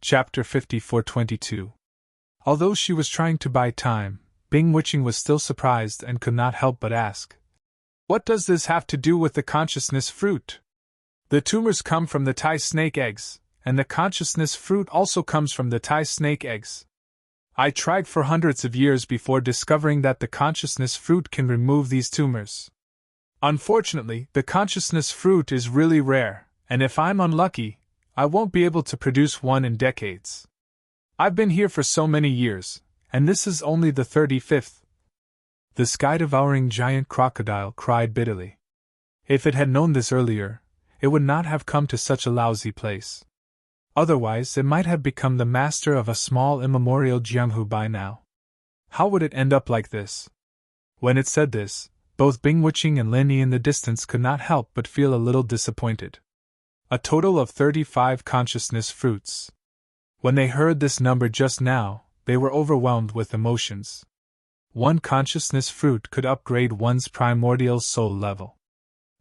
Chapter 54:22. Although she was trying to buy time, Bing Witching was still surprised and could not help but ask, "What does this have to do with the consciousness fruit?" "The tumors come from the Thai snake eggs, and the consciousness fruit also comes from the Thai snake eggs. I tried for hundreds of years before discovering that the consciousness fruit can remove these tumors. Unfortunately, the consciousness fruit is really rare, and if I'm unlucky, I won't be able to produce one in decades. I've been here for so many years, and this is only the 35th. The sky-devouring giant crocodile cried bitterly. If it had known this earlier, it would not have come to such a lousy place. Otherwise, it might have become the master of a small immemorial Jianghu by now. How would it end up like this? When it said this, both Bing Witching and Lin Yi in the distance could not help but feel a little disappointed. A total of 35 consciousness fruits. When they heard this number just now, they were overwhelmed with emotions. One consciousness fruit could upgrade one's primordial soul level.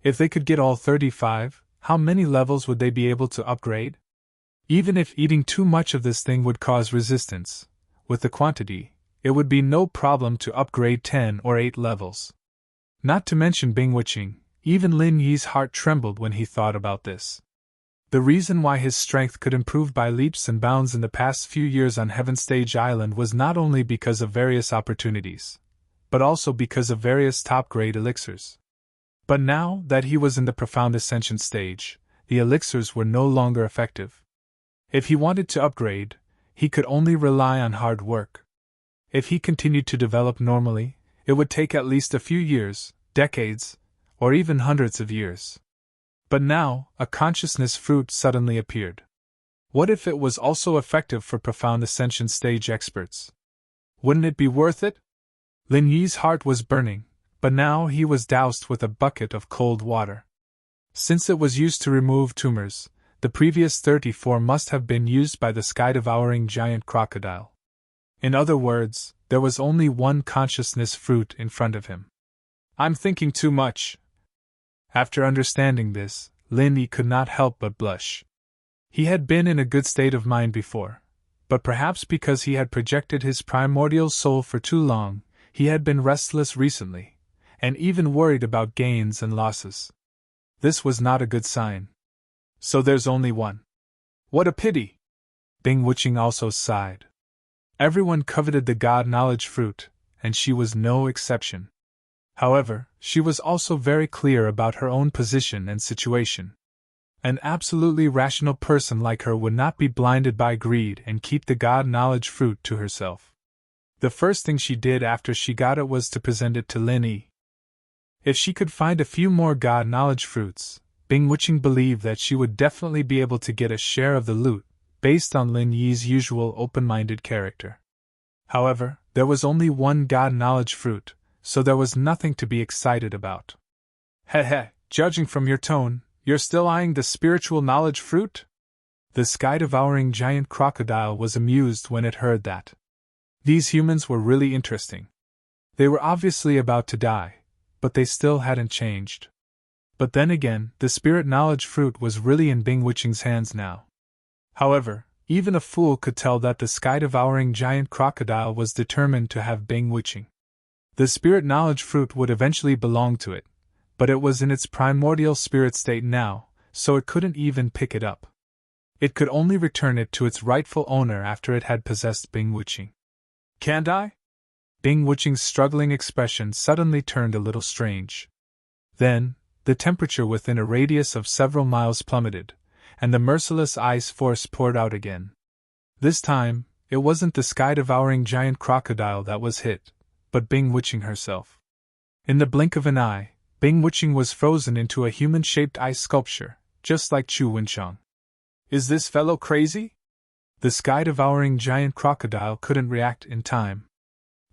If they could get all 35, how many levels would they be able to upgrade? Even if eating too much of this thing would cause resistance, with the quantity, it would be no problem to upgrade 10 or 8 levels. Not to mention Bing Witching, even Lin Yi's heart trembled when he thought about this. The reason why his strength could improve by leaps and bounds in the past few years on Heaven Stage Island was not only because of various opportunities, but also because of various top-grade elixirs. But now that he was in the profound ascension stage, the elixirs were no longer effective. If he wanted to upgrade, he could only rely on hard work. If he continued to develop normally, it would take at least a few years, decades, or even hundreds of years. But now, a consciousness fruit suddenly appeared. What if it was also effective for profound ascension stage experts? Wouldn't it be worth it? Lin Yi's heart was burning, but now he was doused with a bucket of cold water. Since it was used to remove tumors, the previous 34 must have been used by the sky-devouring giant crocodile. In other words, there was only one consciousness fruit in front of him. "I'm thinking too much." After understanding this, Lin Yi could not help but blush. He had been in a good state of mind before, but perhaps because he had projected his primordial soul for too long, he had been restless recently, and even worried about gains and losses. This was not a good sign. "So there's only one. What a pity!" Bing Witching also sighed. Everyone coveted the God knowledge fruit, and she was no exception. However, she was also very clear about her own position and situation. An absolutely rational person like her would not be blinded by greed and keep the God knowledge fruit to herself. The first thing she did after she got it was to present it to Lin Yi. If she could find a few more God knowledge fruits, Bing Witching believed that she would definitely be able to get a share of the loot, based on Lin Yi's usual open-minded character. However, there was only one God knowledge fruit, so there was nothing to be excited about. "Heh, judging from your tone, you're still eyeing the spiritual knowledge fruit?" The sky-devouring giant crocodile was amused when it heard that. These humans were really interesting. They were obviously about to die, but they still hadn't changed. But then again, the spirit knowledge fruit was really in Bing Witching's hands now. However, even a fool could tell that the sky-devouring giant crocodile was determined to have Bing Witching. The spirit knowledge fruit would eventually belong to it, but it was in its primordial spirit state now, so it couldn't even pick it up. It could only return it to its rightful owner after it had possessed Bing Witching. "Can't I?" Bing Witching's struggling expression suddenly turned a little strange. Then, the temperature within a radius of several miles plummeted, and the merciless ice force poured out again. This time, it wasn't the sky-devouring giant crocodile that was hit, but Bing Witching herself. In the blink of an eye, Bing Witching was frozen into a human-shaped ice sculpture, just like Chu Wenchang. "Is this fellow crazy?" The sky-devouring giant crocodile couldn't react in time.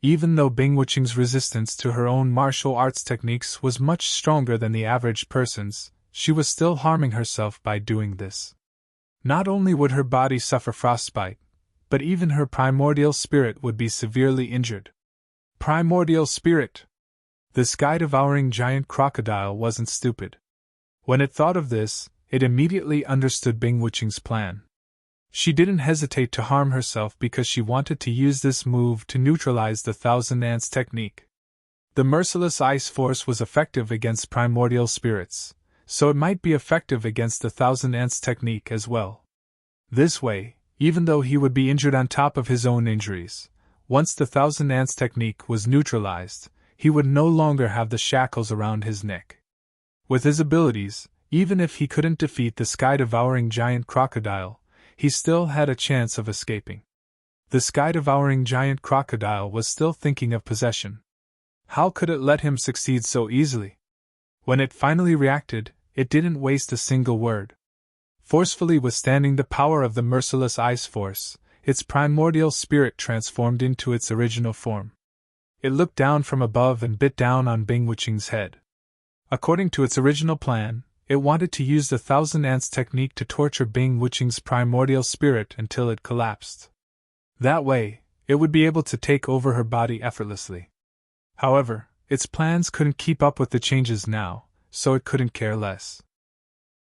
Even though Bing Witching's resistance to her own martial arts techniques was much stronger than the average person's, she was still harming herself by doing this. Not only would her body suffer frostbite, but even her primordial spirit would be severely injured. Primordial spirit! The sky-devouring giant crocodile wasn't stupid. When it thought of this, it immediately understood Bing Witching's plan. She didn't hesitate to harm herself because she wanted to use this move to neutralize the Thousand Ants technique. The merciless ice force was effective against primordial spirits, so it might be effective against the Thousand Ants technique as well. This way, even though he would be injured on top of his own injuries, once the Thousand Ants technique was neutralized, he would no longer have the shackles around his neck. With his abilities, even if he couldn't defeat the sky-devouring giant crocodile, he still had a chance of escaping. The sky-devouring giant crocodile was still thinking of possession. How could it let him succeed so easily? When it finally reacted, it didn't waste a single word. Forcefully withstanding the power of the merciless ice force, its primordial spirit transformed into its original form. It looked down from above and bit down on Bing Wuqing's head. According to its original plan, it wanted to use the Thousand Ants technique to torture Bing Wuqing's primordial spirit until it collapsed. That way, it would be able to take over her body effortlessly. However, its plans couldn't keep up with the changes now, so it couldn't care less.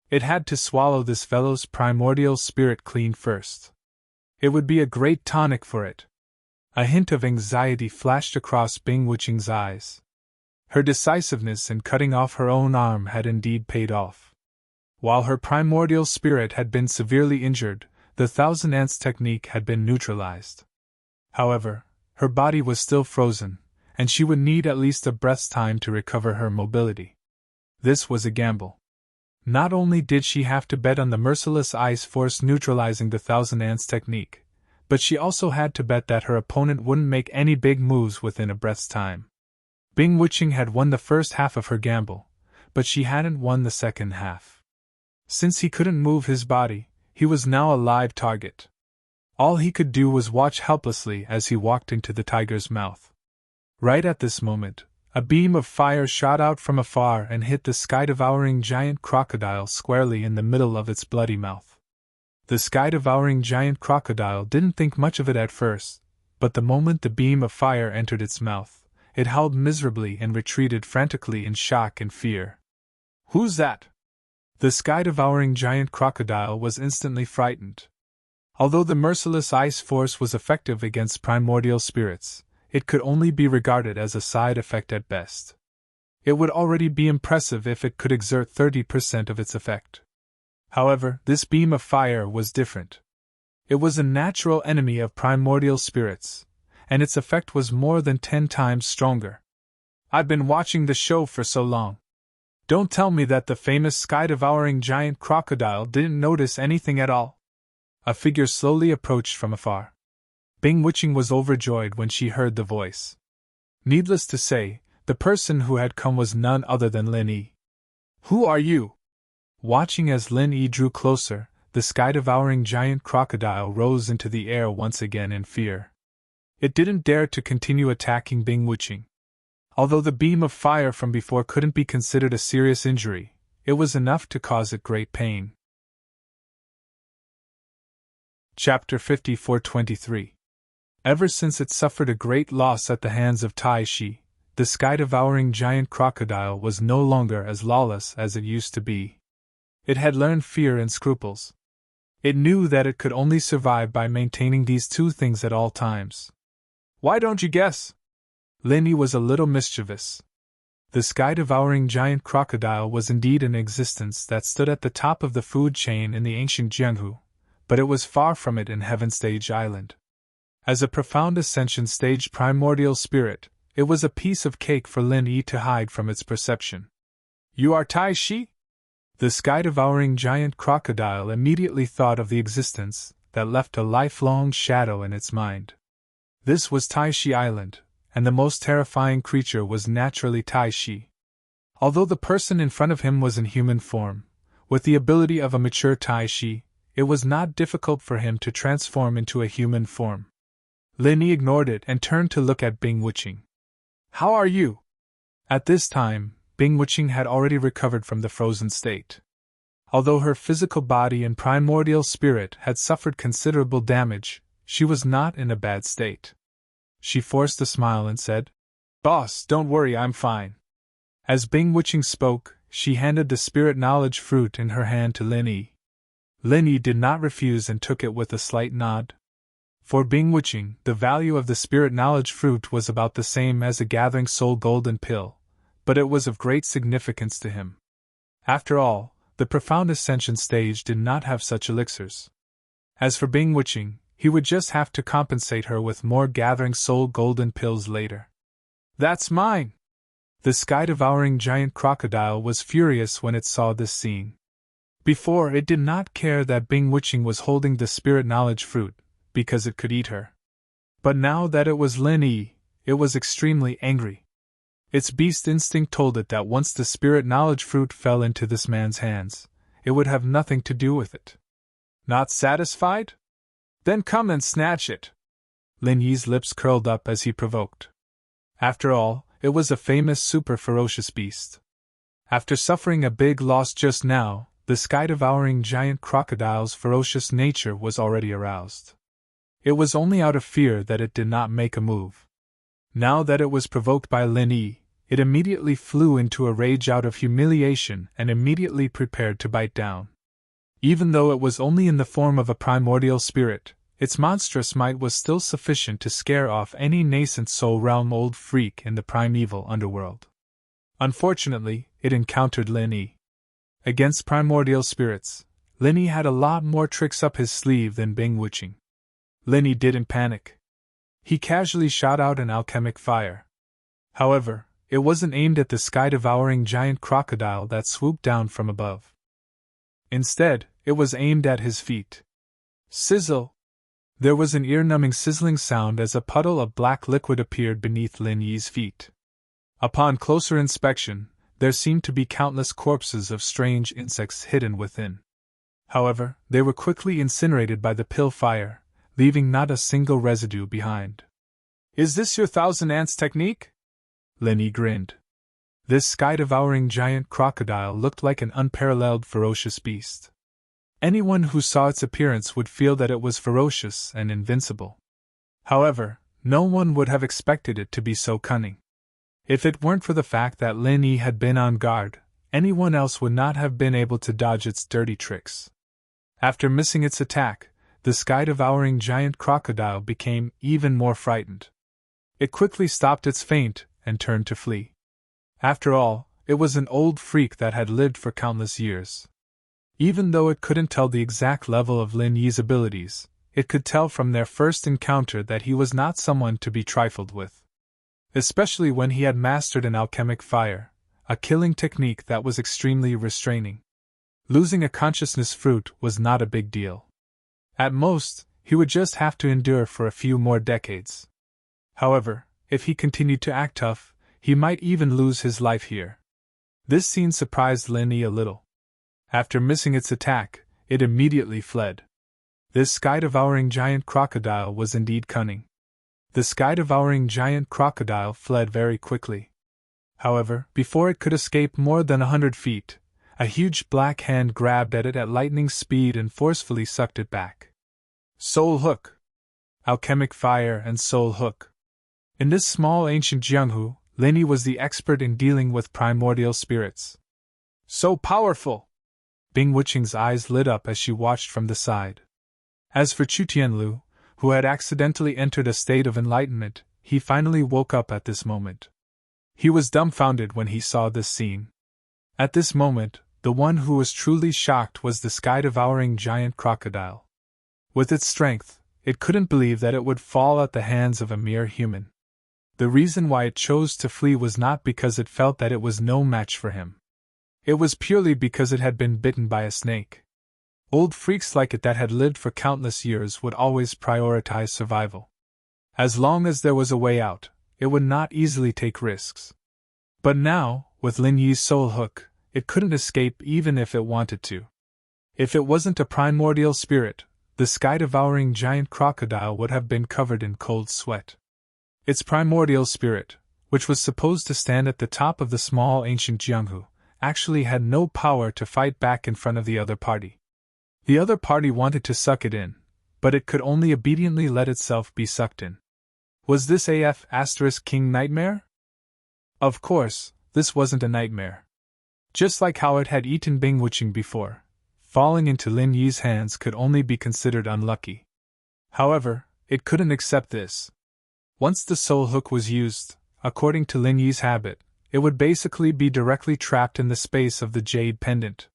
It had to swallow this fellow's primordial spirit clean first. It would be a great tonic for it. A hint of anxiety flashed across Bing Wuqing's eyes. Her decisiveness in cutting off her own arm had indeed paid off. While her primordial spirit had been severely injured, the Thousand Ants technique had been neutralized. However, her body was still frozen, and she would need at least a breath's time to recover her mobility. This was a gamble. Not only did she have to bet on the merciless ice force neutralizing the Thousand Ants technique, but she also had to bet that her opponent wouldn't make any big moves within a breath's time. Bing Wuqing had won the first half of her gamble, but she hadn't won the second half. Since he couldn't move his body, he was now a live target. All he could do was watch helplessly as he walked into the tiger's mouth. Right at this moment, a beam of fire shot out from afar and hit the sky-devouring giant crocodile squarely in the middle of its bloody mouth. The sky-devouring giant crocodile didn't think much of it at first, but the moment the beam of fire entered its mouth, it howled miserably and retreated frantically in shock and fear. "Who's that?" The sky-devouring giant crocodile was instantly frightened. Although the merciless ice force was effective against primordial spirits, it could only be regarded as a side effect at best. It would already be impressive if it could exert 30% of its effect. However, this beam of fire was different. It was a natural enemy of primordial spirits, and its effect was more than 10 times stronger. "I've been watching the show for so long. Don't tell me that the famous sky-devouring giant crocodile didn't notice anything at all." A figure slowly approached from afar. Bing Wuqing was overjoyed when she heard the voice. Needless to say, the person who had come was none other than Lin Yi. "Who are you?" Watching as Lin Yi drew closer, the sky-devouring giant crocodile rose into the air once again in fear. It didn't dare to continue attacking Bing Wuqing. Although the beam of fire from before couldn't be considered a serious injury, it was enough to cause it great pain. Chapter 54-23. Ever since it suffered a great loss at the hands of Tai Shi, the sky-devouring giant crocodile was no longer as lawless as it used to be. It had learned fear and scruples. It knew that it could only survive by maintaining these two things at all times. "Why don't you guess?" Lin Yi was a little mischievous. The sky-devouring giant crocodile was indeed an existence that stood at the top of the food chain in the ancient Jianghu, but it was far from it in Heaven Stage Island. As a profound ascension stage primordial spirit, it was a piece of cake for Lin Yi to hide from its perception. "You are Tai Shi?" The sky-devouring giant crocodile immediately thought of the existence that left a lifelong shadow in its mind. This was Tai Shi Island, and the most terrifying creature was naturally Tai Shi. Although the person in front of him was in human form, with the ability of a mature Tai Shi, it was not difficult for him to transform into a human form. Lin Yi ignored it and turned to look at Bing Wuqing. "How are you?" At this time, Bing Wuqing had already recovered from the frozen state. Although her physical body and primordial spirit had suffered considerable damage, she was not in a bad state. She forced a smile and said, "Boss, don't worry, I'm fine." As Bing Wuqing spoke, she handed the spirit knowledge fruit in her hand to Lin Yi. Lin Yi did not refuse and took it with a slight nod. For Bing Wuqing, the value of the spirit knowledge fruit was about the same as a gathering soul golden pill, but it was of great significance to him. After all, the profound ascension stage did not have such elixirs. As for Bing Wuqing, he would just have to compensate her with more gathering soul golden pills later. That's mine! The sky-devouring giant crocodile was furious when it saw this scene. Before, it did not care that Bing Wuqing was holding the spirit knowledge fruit, because it could eat her. But now that it was Lin Yi, it was extremely angry. Its beast instinct told it that once the spirit knowledge fruit fell into this man's hands, it would have nothing to do with it. Not satisfied? Then come and snatch it! Lin Yi's lips curled up as he provoked. After all, it was a famous super ferocious beast. After suffering a big loss just now, the sky-devouring giant crocodile's ferocious nature was already aroused. It was only out of fear that it did not make a move. Now that it was provoked by Lin Yi, it immediately flew into a rage out of humiliation and immediately prepared to bite down. Even though it was only in the form of a primordial spirit, its monstrous might was still sufficient to scare off any nascent soul realm old freak in the primeval underworld. Unfortunately, it encountered Lin Yi. Against primordial spirits, Lin Yi had a lot more tricks up his sleeve than Bing Wuqing. Lin Yi didn't panic. He casually shot out an alchemic fire. However, it wasn't aimed at the sky-devouring giant crocodile that swooped down from above. Instead, it was aimed at his feet. Sizzle! There was an ear-numbing sizzling sound as a puddle of black liquid appeared beneath Lin Yi's feet. Upon closer inspection, there seemed to be countless corpses of strange insects hidden within. However, they were quickly incinerated by the pill fire, leaving not a single residue behind. Is this your thousand ants technique? Lin Yi grinned. This sky-devouring giant crocodile looked like an unparalleled ferocious beast. Anyone who saw its appearance would feel that it was ferocious and invincible. However, no one would have expected it to be so cunning. If it weren't for the fact that Lin Yi had been on guard, anyone else would not have been able to dodge its dirty tricks. After missing its attack, the sky-devouring giant crocodile became even more frightened. It quickly stopped its feint and turned to flee. After all, it was an old freak that had lived for countless years. Even though it couldn't tell the exact level of Lin Yi's abilities, it could tell from their first encounter that he was not someone to be trifled with. Especially when he had mastered an alchemic fire, a killing technique that was extremely restraining. Losing a consciousness fruit was not a big deal. At most, he would just have to endure for a few more decades. However, if he continued to act tough, he might even lose his life here. This scene surprised Lin Yi a little. After missing its attack, it immediately fled. This sky-devouring giant crocodile was indeed cunning. The sky-devouring giant crocodile fled very quickly. However, before it could escape more than 100 feet, a huge black hand grabbed at it at lightning speed and forcefully sucked it back. Soul Hook! Alchemic Fire and Soul Hook. In this small ancient jianghu, Lin Yi was the expert in dealing with primordial spirits. So powerful! Bing Wuqing's eyes lit up as she watched from the side. As for Chu Tianlu, who had accidentally entered a state of enlightenment, he finally woke up at this moment. He was dumbfounded when he saw this scene. At this moment, the one who was truly shocked was the sky-devouring giant crocodile. With its strength, it couldn't believe that it would fall at the hands of a mere human. The reason why it chose to flee was not because it felt that it was no match for him. It was purely because it had been bitten by a snake. Old freaks like it that had lived for countless years would always prioritize survival. As long as there was a way out, it would not easily take risks. But now, with Lin Yi's soul hook, it couldn't escape even if it wanted to. If it wasn't a primordial spirit, the sky-devouring giant crocodile would have been covered in cold sweat. Its primordial spirit, which was supposed to stand at the top of the small ancient jianghu, actually had no power to fight back in front of the other party. The other party wanted to suck it in, but it could only obediently let itself be sucked in. Was this King nightmare? Of course, this wasn't a nightmare. Just like how it had eaten Bing Wuqing before, falling into Lin Yi's hands could only be considered unlucky. However, it couldn't accept this. Once the soul hook was used, according to Lin Yi's habit, it would basically be directly trapped in the space of the jade pendant.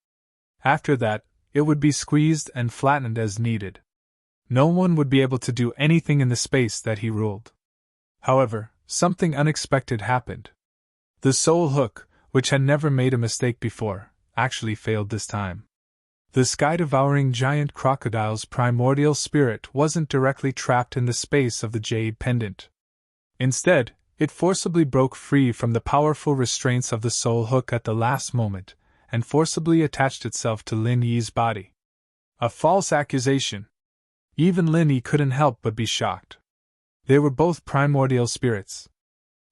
After that, it would be squeezed and flattened as needed. No one would be able to do anything in the space that he ruled. However, something unexpected happened. The soul hook, which had never made a mistake before, actually failed this time. The sky-devouring giant crocodile's primordial spirit wasn't directly trapped in the space of the jade pendant. Instead, it forcibly broke free from the powerful restraints of the soul hook at the last moment, and forcibly attached itself to Lin Yi's body. A false accusation. Even Lin Yi couldn't help but be shocked. They were both primordial spirits.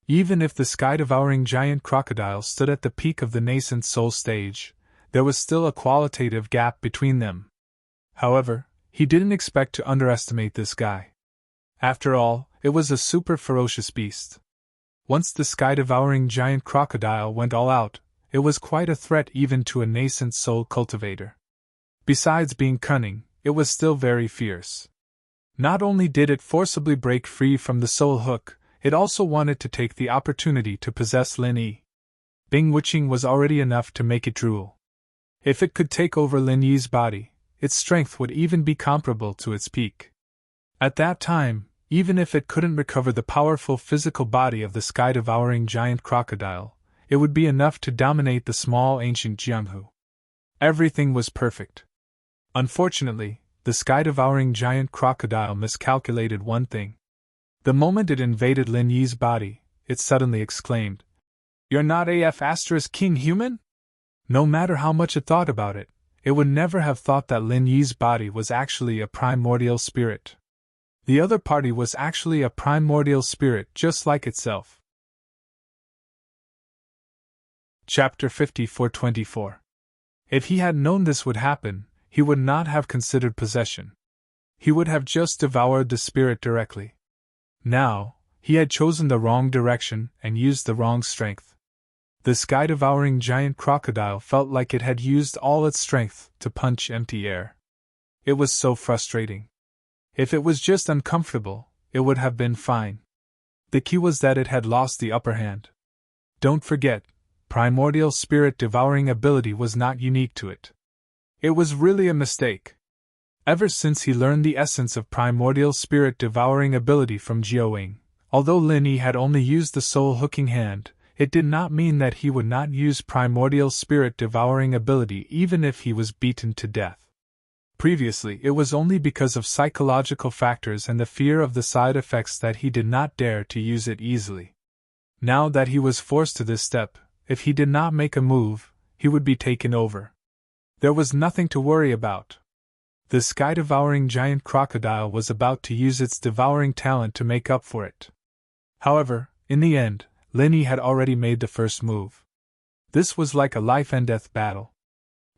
Even if the sky-devouring giant crocodile stood at the peak of the nascent soul stage, there was still a qualitative gap between them. However, he didn't expect to underestimate this guy. After all, it was a super ferocious beast. Once the sky-devouring giant crocodile went all out, it was quite a threat even to a nascent soul cultivator. Besides being cunning, it was still very fierce. Not only did it forcibly break free from the soul hook, it also wanted to take the opportunity to possess Lin Yi. Bewitching was already enough to make it drool. If it could take over Lin Yi's body, its strength would even be comparable to its peak. At that time, even if it couldn't recover the powerful physical body of the sky-devouring giant crocodile, it would be enough to dominate the small ancient Jianghu. Everything was perfect. Unfortunately, the sky-devouring giant crocodile miscalculated one thing. The moment it invaded Lin Yi's body, it suddenly exclaimed, "You're not AF** king human?" No matter how much it thought about it, it would never have thought that Lin Yi's body was actually a primordial spirit. The other party was actually a primordial spirit just like itself. Chapter 54:24. If he had known this would happen, he would not have considered possession. He would have just devoured the spirit directly. Now, he had chosen the wrong direction and used the wrong strength. The sky-devouring giant crocodile felt like it had used all its strength to punch empty air. It was so frustrating. If it was just uncomfortable, it would have been fine. The key was that it had lost the upper hand. Don't forget, primordial spirit devouring ability was not unique to it. It was really a mistake. Ever since he learned the essence of primordial spirit devouring ability from Jiaowing, although Lin Yi had only used the soul hooking hand, it did not mean that he would not use primordial spirit devouring ability even if he was beaten to death. Previously, it was only because of psychological factors and the fear of the side effects that he did not dare to use it easily. Now that he was forced to this step, if he did not make a move, he would be taken over. There was nothing to worry about. The sky-devouring giant crocodile was about to use its devouring talent to make up for it. However, in the end, Lin Yi had already made the first move. This was like a life-and-death battle.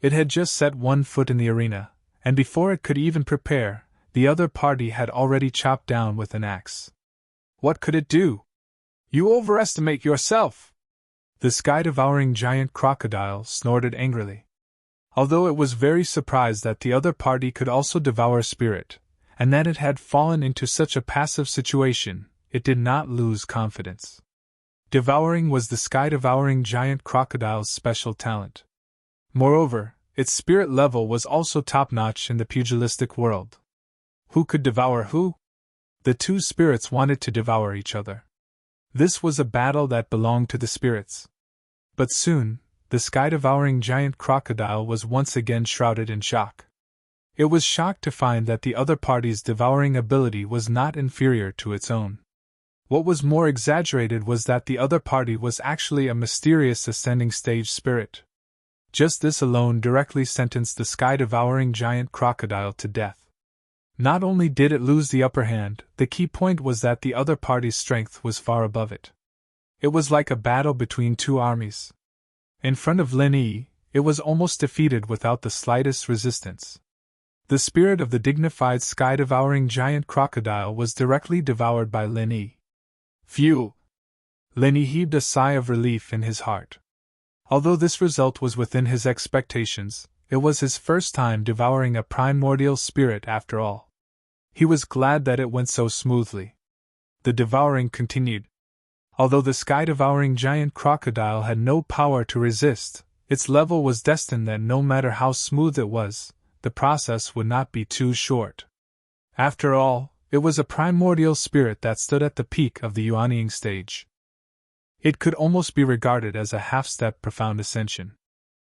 It had just set one foot in the arena, and before it could even prepare, the other party had already chopped down with an axe. What could it do? "You overestimate yourself!" The sky-devouring giant crocodile snorted angrily. Although it was very surprised that the other party could also devour spirit, and that it had fallen into such a passive situation, it did not lose confidence. Devouring was the sky-devouring giant crocodile's special talent. Moreover, its spirit level was also top-notch in the pugilistic world. Who could devour who? The two spirits wanted to devour each other. This was a battle that belonged to the spirits. But soon, the sky-devouring giant crocodile was once again shrouded in shock. It was shocked to find that the other party's devouring ability was not inferior to its own. What was more exaggerated was that the other party was actually a mysterious ascending stage spirit. Just this alone directly sentenced the sky-devouring giant crocodile to death. Not only did it lose the upper hand, the key point was that the other party's strength was far above it. It was like a battle between two armies. In front of Lin Yi, it was almost defeated without the slightest resistance. The spirit of the dignified sky-devouring giant crocodile was directly devoured by Lin Yi. Phew! Lin Yi heaved a sigh of relief in his heart. Although this result was within his expectations, It was his first time devouring a primordial spirit after all. He was glad that it went so smoothly. The devouring continued. Although the sky-devouring giant crocodile had no power to resist, its level was destined that no matter how smooth it was, the process would not be too short. After all, it was a primordial spirit that stood at the peak of the unveiling stage. It could almost be regarded as a half-step profound ascension.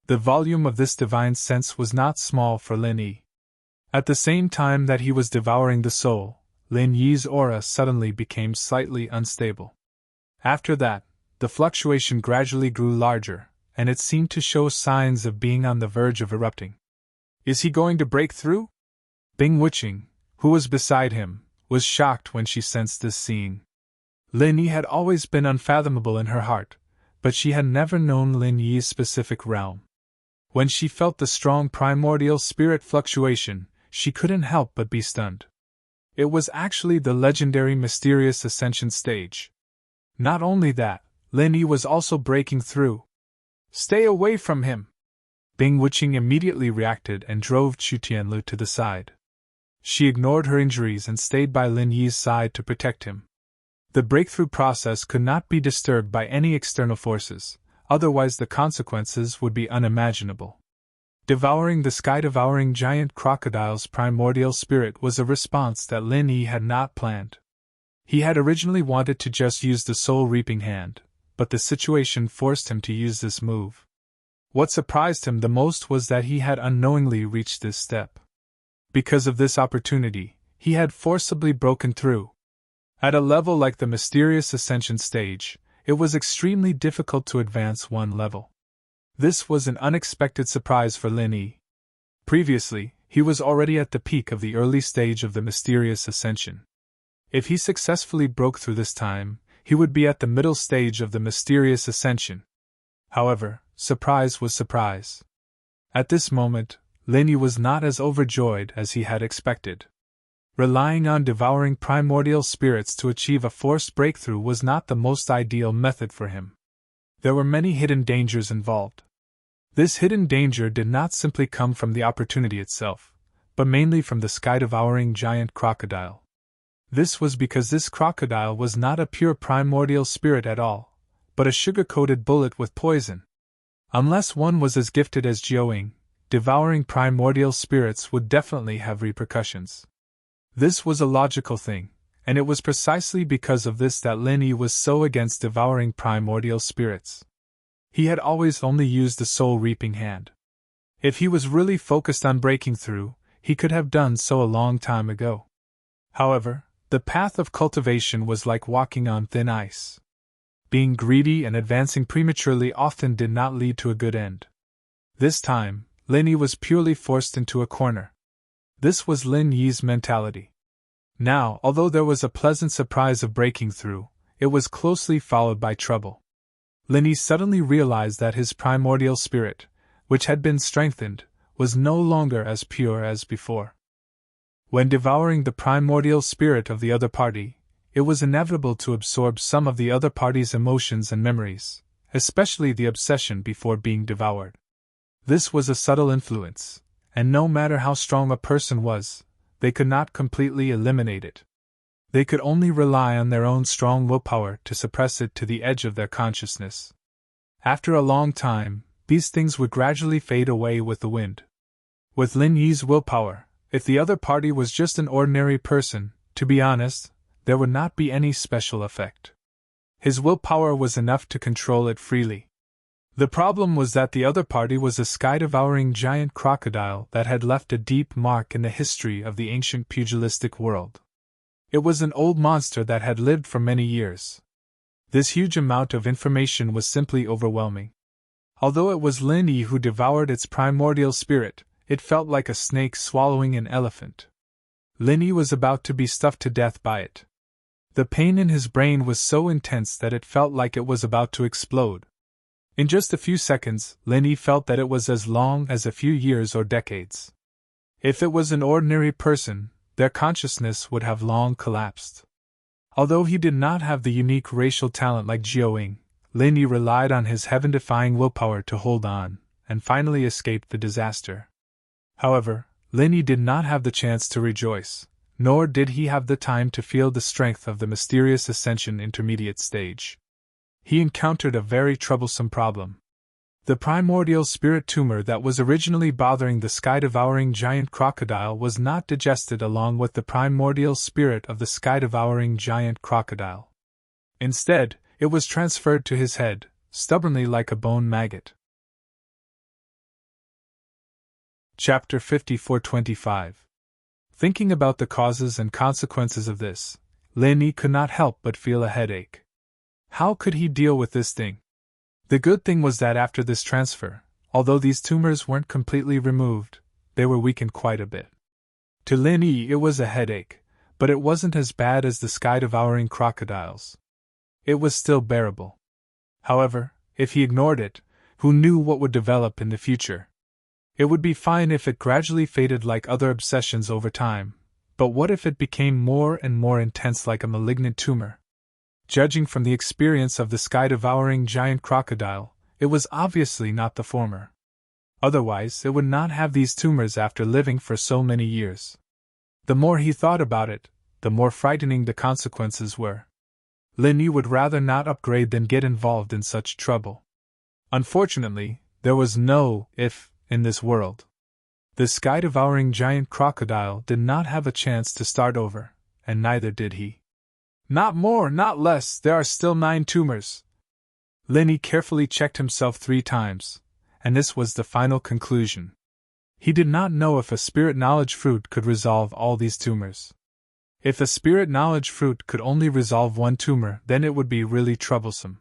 The volume of this divine sense was not small for Lin Yi. At the same time that he was devouring the soul, Lin Yi's aura suddenly became slightly unstable. After that, the fluctuation gradually grew larger, and it seemed to show signs of being on the verge of erupting. Is he going to break through? Bing Wuqing, who was beside him, was shocked when she sensed this scene. Lin Yi had always been unfathomable in her heart, but she had never known Lin Yi's specific realm. When she felt the strong primordial spirit fluctuation, she couldn't help but be stunned. It was actually the legendary mysterious ascension stage. Not only that, Lin Yi was also breaking through. Stay away from him! Bing Wuqing immediately reacted and drove Chu Tianlu to the side. She ignored her injuries and stayed by Lin Yi's side to protect him. The breakthrough process could not be disturbed by any external forces, otherwise the consequences would be unimaginable. Devouring the sky-devouring giant crocodile's primordial spirit was a response that Lin Yi had not planned. He had originally wanted to just use the soul-reaping hand, but the situation forced him to use this move. What surprised him the most was that he had unknowingly reached this step. Because of this opportunity, he had forcibly broken through. At a level like the mysterious ascension stage, it was extremely difficult to advance one level. This was an unexpected surprise for Lin Yi. Previously, he was already at the peak of the early stage of the mysterious ascension. If he successfully broke through this time, he would be at the middle stage of the mysterious ascension. However, surprise was surprise. At this moment, Lin Yi was not as overjoyed as he had expected. Relying on devouring primordial spirits to achieve a forced breakthrough was not the most ideal method for him. There were many hidden dangers involved. This hidden danger did not simply come from the opportunity itself, but mainly from the sky-devouring giant crocodile. This was because this crocodile was not a pure primordial spirit at all, but a sugar-coated bullet with poison. Unless one was as gifted as Jiaoying, devouring primordial spirits would definitely have repercussions. This was a logical thing, and it was precisely because of this that Lin Yi was so against devouring primordial spirits. He had always only used the soul-reaping hand. If he was really focused on breaking through, he could have done so a long time ago. However, the path of cultivation was like walking on thin ice. Being greedy and advancing prematurely often did not lead to a good end. This time, Lin Yi was purely forced into a corner. This was Lin Yi's mentality. Now, although there was a pleasant surprise of breaking through, it was closely followed by trouble. Lin Yi suddenly realized that his primordial spirit, which had been strengthened, was no longer as pure as before. When devouring the primordial spirit of the other party, it was inevitable to absorb some of the other party's emotions and memories, especially the obsession before being devoured. This was a subtle influence, and no matter how strong a person was, they could not completely eliminate it. They could only rely on their own strong willpower to suppress it to the edge of their consciousness. After a long time, these things would gradually fade away with the wind. With Lin Yi's willpower, if the other party was just an ordinary person, to be honest, there would not be any special effect. His willpower was enough to control it freely. The problem was that the other party was a sky-devouring giant crocodile that had left a deep mark in the history of the ancient pugilistic world. It was an old monster that had lived for many years. This huge amount of information was simply overwhelming. Although it was Lin Yi who devoured its primordial spirit, it felt like a snake swallowing an elephant. Lin Yi was about to be stuffed to death by it. The pain in his brain was so intense that it felt like it was about to explode. In just a few seconds, Lin Yi felt that it was as long as a few years or decades. If it was an ordinary person, their consciousness would have long collapsed. Although he did not have the unique racial talent like Jiaoying, Lin Yi relied on his heaven-defying willpower to hold on, and finally escaped the disaster. However, Lin Yi did not have the chance to rejoice, nor did he have the time to feel the strength of the mysterious Ascension intermediate stage. He encountered a very troublesome problem. The primordial spirit tumor that was originally bothering the sky-devouring giant crocodile was not digested along with the primordial spirit of the sky-devouring giant crocodile. Instead, it was transferred to his head, stubbornly like a bone maggot. Chapter 5425. Thinking about the causes and consequences of this, Lin Yi could not help but feel a headache. How could he deal with this thing? The good thing was that after this transfer, although these tumors weren't completely removed, they were weakened quite a bit. To Lin Yi it was a headache, but it wasn't as bad as the sky-devouring crocodiles. It was still bearable. However, if he ignored it, who knew what would develop in the future? It would be fine if it gradually faded like other obsessions over time, but what if it became more and more intense like a malignant tumor? Judging from the experience of the sky-devouring giant crocodile, it was obviously not the former. Otherwise, it would not have these tumors after living for so many years. The more he thought about it, the more frightening the consequences were. Lin Yi would rather not upgrade than get involved in such trouble. Unfortunately, there was no if in this world. The sky-devouring giant crocodile did not have a chance to start over, and neither did he. Not more, not less, there are still 9 tumors. Lin Yi carefully checked himself 3 times, and this was the final conclusion. He did not know if a spirit knowledge fruit could resolve all these tumors. If a spirit knowledge fruit could only resolve 1 tumor, then it would be really troublesome.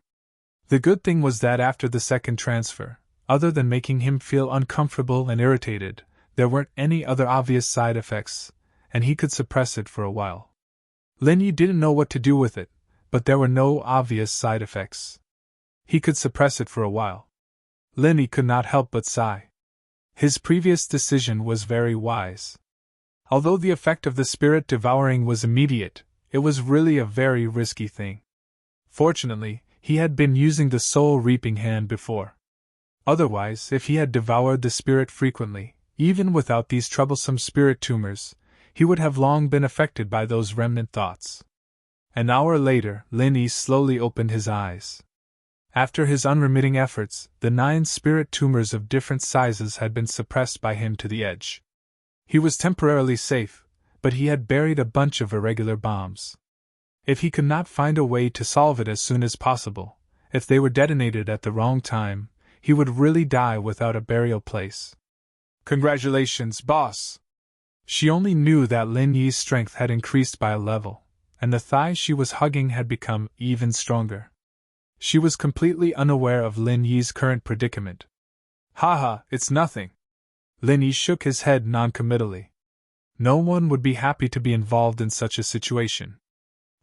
The good thing was that after the second transfer, other than making him feel uncomfortable and irritated, there weren't any other obvious side effects, and he could suppress it for a while. Lin Yi didn't know what to do with it, but there were no obvious side effects. He could suppress it for a while. Lin Yi could not help but sigh. His previous decision was very wise. Although the effect of the spirit devouring was immediate, it was really a very risky thing. Fortunately, he had been using the soul reaping hand before. Otherwise, if he had devoured the spirit frequently, even without these troublesome spirit tumors, he would have long been affected by those remnant thoughts. An hour later, Lin Yi slowly opened his eyes. After his unremitting efforts, the 9 spirit tumors of different sizes had been suppressed by him to the edge. He was temporarily safe, but he had buried a bunch of irregular bombs. If he could not find a way to solve it as soon as possible, if they were detonated at the wrong time, he would really die without a burial place. Congratulations, boss! She only knew that Lin Yi's strength had increased by a level, and the thigh she was hugging had become even stronger. She was completely unaware of Lin Yi's current predicament. Haha, it's nothing. Lin Yi shook his head noncommittally. No one would be happy to be involved in such a situation.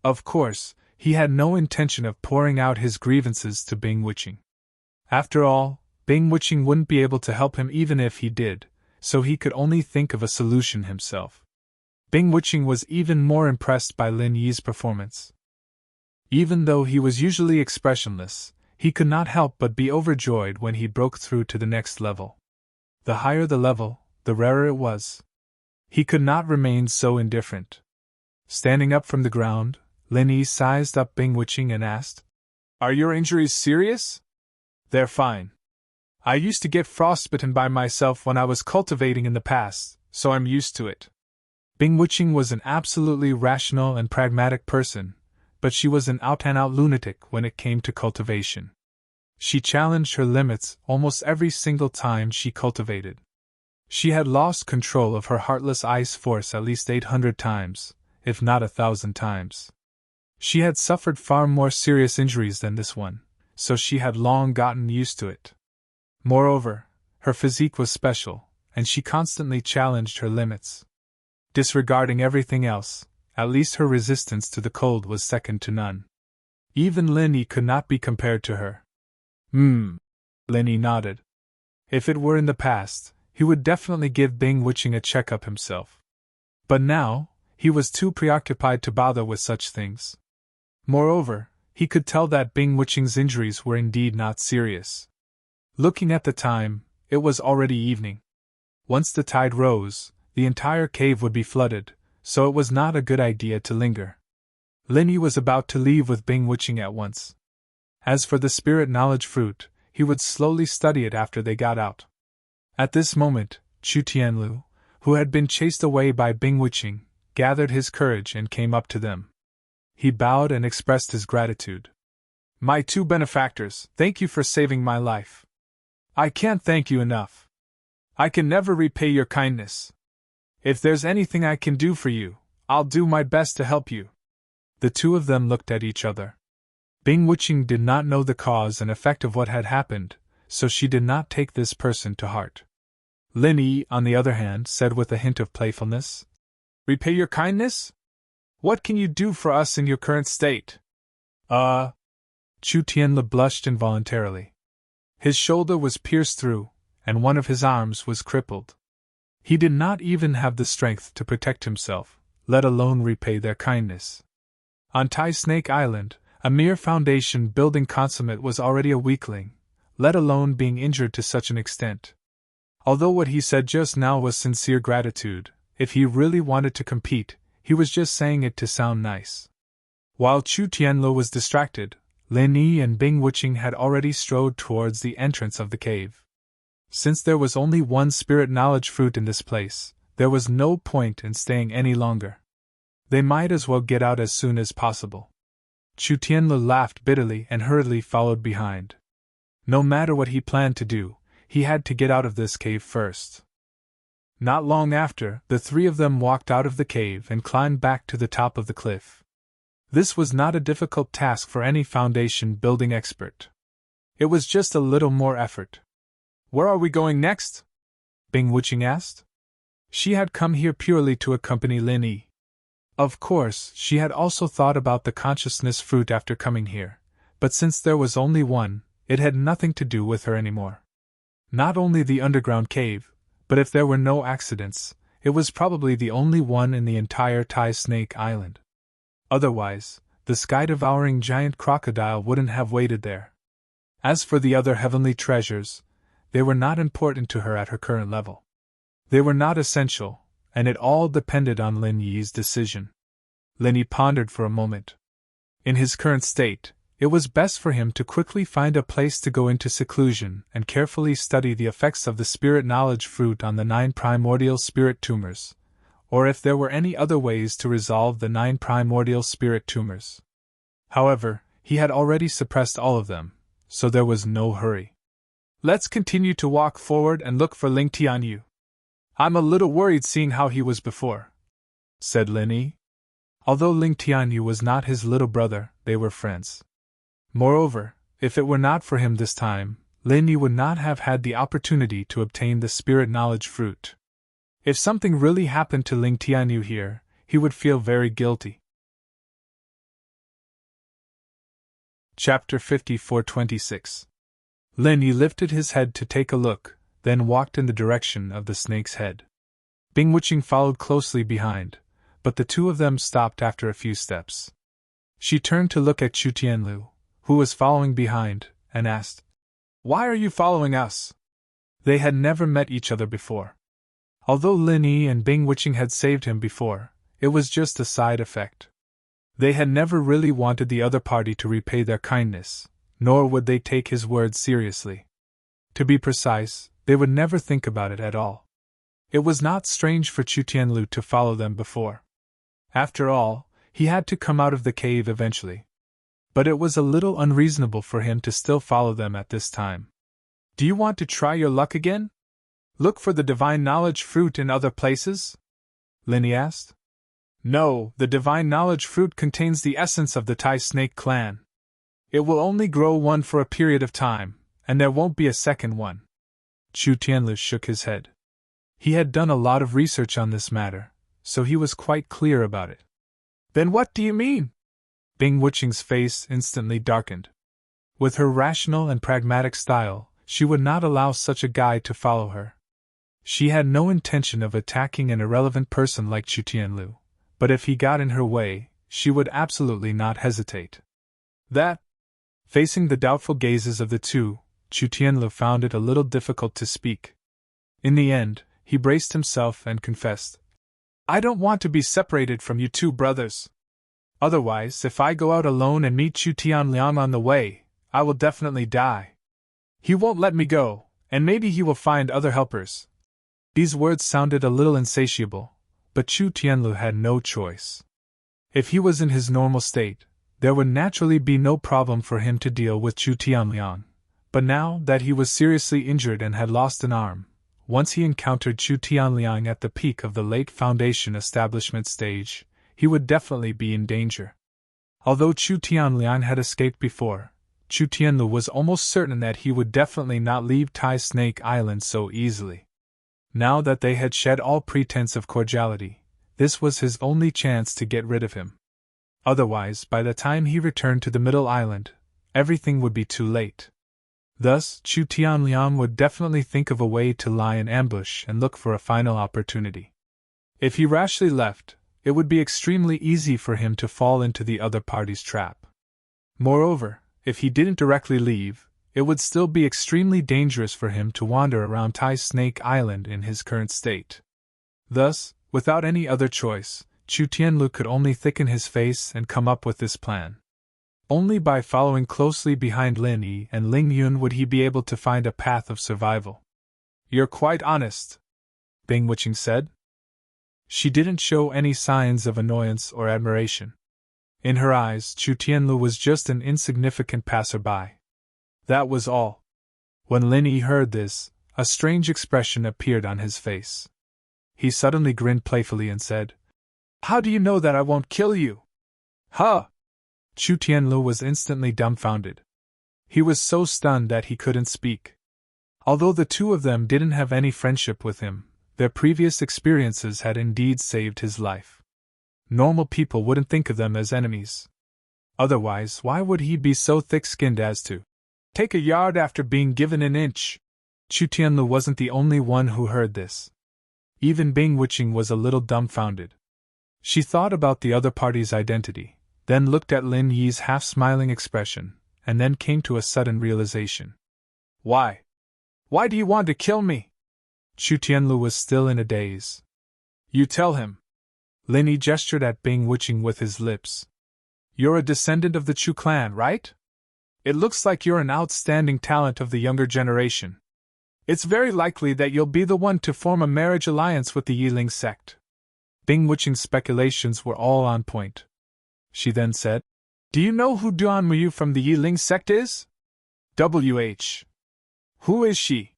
Of course, he had no intention of pouring out his grievances to Bing Wuching. After all, Bing Wuching wouldn't be able to help him even if he did, so he could only think of a solution himself. Bing Wuching was even more impressed by Lin Yi's performance. Even though he was usually expressionless, he could not help but be overjoyed when he broke through to the next level. The higher the level, the rarer it was. He could not remain so indifferent. Standing up from the ground, Lin Yi sized up Bing Wuching and asked, "Are your injuries serious?" "They're fine. I used to get frostbitten by myself when I was cultivating in the past, so I'm used to it." Bing Wuching was an absolutely rational and pragmatic person, but she was an out-and-out lunatic when it came to cultivation. She challenged her limits almost every single time she cultivated. She had lost control of her heartless ice force at least 800 times, if not 1,000 times. She had suffered far more serious injuries than this one, so she had long gotten used to it. Moreover, her physique was special, and she constantly challenged her limits. Disregarding everything else, at least her resistance to the cold was second to none. Even Lin Yi could not be compared to her. Lin Yi nodded. If it were in the past, he would definitely give Bing Wuching a checkup himself. But now, he was too preoccupied to bother with such things. Moreover, he could tell that Bing Wuching's injuries were indeed not serious. Looking at the time, It was already evening. Once the tide rose, the entire cave would be flooded, so it was not a good idea to linger. Lin Yi was about to leave with Bing Wuqing at once. As for the spirit knowledge fruit, he would slowly study it after they got out. At this moment, Chu Tianlu, who had been chased away by Bing Wuqing, gathered his courage and came up to them. He bowed and expressed his gratitude. My two benefactors, thank you for saving my life. I can't thank you enough. I can never repay your kindness. If there's anything I can do for you, I'll do my best to help you. The two of them looked at each other. Bing Wuqing did not know the cause and effect of what had happened, so she did not take this person to heart. Lin Yi, on the other hand, said with a hint of playfulness, Repay your kindness? What can you do for us in your current state? Chu Tianlu blushed involuntarily. His shoulder was pierced through, and one of his arms was crippled. He did not even have the strength to protect himself, let alone repay their kindness. On Tai Snake Island, a mere foundation building consummate was already a weakling, let alone being injured to such an extent. Although what he said just now was sincere gratitude, if he really wanted to compete, he was just saying it to sound nice. While Chu Tianlu was distracted, Lin Yi and Bing Wuqing had already strode towards the entrance of the cave. Since there was only one spirit knowledge fruit in this place, there was no point in staying any longer. They might as well get out as soon as possible. Chu Tianlu laughed bitterly and hurriedly followed behind. No matter what he planned to do, he had to get out of this cave first. Not long after, the three of them walked out of the cave and climbed back to the top of the cliff. This was not a difficult task for any foundation building expert. It was just a little more effort. Where are we going next? Bing Wuqing asked. She had come here purely to accompany Lin Yi. Of course, she had also thought about the consciousness fruit after coming here, but since there was only one, it had nothing to do with her anymore. Not only the underground cave, but if there were no accidents, it was probably the only one in the entire Tai Snake Island. Otherwise, the sky-devouring giant crocodile wouldn't have waited there. As for the other heavenly treasures, they were not important to her at her current level. They were not essential, and it all depended on Lin Yi's decision. Lin Yi pondered for a moment. In his current state, it was best for him to quickly find a place to go into seclusion and carefully study the effects of the spirit knowledge fruit on the 9 primordial spirit tumors, or if there were any other ways to resolve the 9 primordial spirit tumors. However, he had already suppressed all of them, so there was no hurry. Let's continue to walk forward and look for Ling Tianyu. I'm a little worried seeing how he was before, said Lin Yi. Although Ling Tianyu was not his little brother, they were friends. Moreover, if it were not for him this time, Lin Yi would not have had the opportunity to obtain the spirit knowledge fruit. If something really happened to Ling Tianyu here, he would feel very guilty. Chapter 54-26. Lin Yi lifted his head to take a look, then walked in the direction of the snake's head. Bing Wuqing followed closely behind, but the two of them stopped after a few steps. She turned to look at Chu Tianlu, who was following behind, and asked, Why are you following us? They had never met each other before. Although Lin Yi and Bing Wuqing had saved him before, it was just a side effect. They had never really wanted the other party to repay their kindness, nor would they take his words seriously. To be precise, they would never think about it at all. It was not strange for Chu Tianlu to follow them before. After all, he had to come out of the cave eventually. But it was a little unreasonable for him to still follow them at this time. Do you want to try your luck again? Look for the divine knowledge fruit in other places? Lin Yi asked. No, the divine knowledge fruit contains the essence of the Tai Snake clan. It will only grow one for a period of time, and there won't be a second one. Chu Tianlu shook his head. He had done a lot of research on this matter, so he was quite clear about it. Then what do you mean? Bing Wuqing's face instantly darkened. With her rational and pragmatic style, she would not allow such a guy to follow her. She had no intention of attacking an irrelevant person like Chu Tianlu, but if he got in her way, she would absolutely not hesitate. That? Facing the doubtful gazes of the two, Chu Tianlu found it a little difficult to speak. In the end, he braced himself and confessed, "I don't want to be separated from you two brothers. Otherwise, if I go out alone and meet Chu Tianliang on the way, I will definitely die. He won't let me go, and maybe he will find other helpers." These words sounded a little insatiable, but Chu Tianlu had no choice. If he was in his normal state, there would naturally be no problem for him to deal with Chu Tianliang, but now that he was seriously injured and had lost an arm, once he encountered Chu Tianliang at the peak of the late Foundation establishment stage, he would definitely be in danger. Although Chu Tianliang had escaped before, Chu Tianlu was almost certain that he would definitely not leave Tai Snake Island so easily. Now that they had shed all pretense of cordiality, this was his only chance to get rid of him. Otherwise, by the time he returned to the Middle Island, everything would be too late. Thus, Chu Tianliang would definitely think of a way to lie in ambush and look for a final opportunity. If he rashly left, it would be extremely easy for him to fall into the other party's trap. Moreover, if he didn't directly leave, it would still be extremely dangerous for him to wander around Tai Snake Island in his current state. Thus, without any other choice, Chu Tianlu could only thicken his face and come up with this plan. Only by following closely behind Lin Yi and Ling Yun would he be able to find a path of survival. "You're quite honest," Bing Wuqing said. She didn't show any signs of annoyance or admiration. In her eyes, Chu Tianlu was just an insignificant passerby. That was all. When Lin Yi heard this, a strange expression appeared on his face. He suddenly grinned playfully and said, "How do you know that I won't kill you?" "Huh!" Chu Tianlu was instantly dumbfounded. He was so stunned that he couldn't speak. Although the two of them didn't have any friendship with him, their previous experiences had indeed saved his life. Normal people wouldn't think of them as enemies. Otherwise, why would he be so thick-skinned as to take a yard after being given an inch? Chu Tianlu wasn't the only one who heard this. Even Bing Wuqing was a little dumbfounded. She thought about the other party's identity, then looked at Lin Yi's half-smiling expression, and then came to a sudden realization. "Why? Why do you want to kill me?" Chu Tianlu was still in a daze. "You tell him." Lin Yi gestured at Bing Wuqing with his lips. "You're a descendant of the Chu clan, right? It looks like you're an outstanding talent of the younger generation. It's very likely that you'll be the one to form a marriage alliance with the Yiling sect." Bing Wuqing's speculations were all on point. She then said, "Do you know who Duan Muyu from the Yiling sect is?" "WH. Who is she?"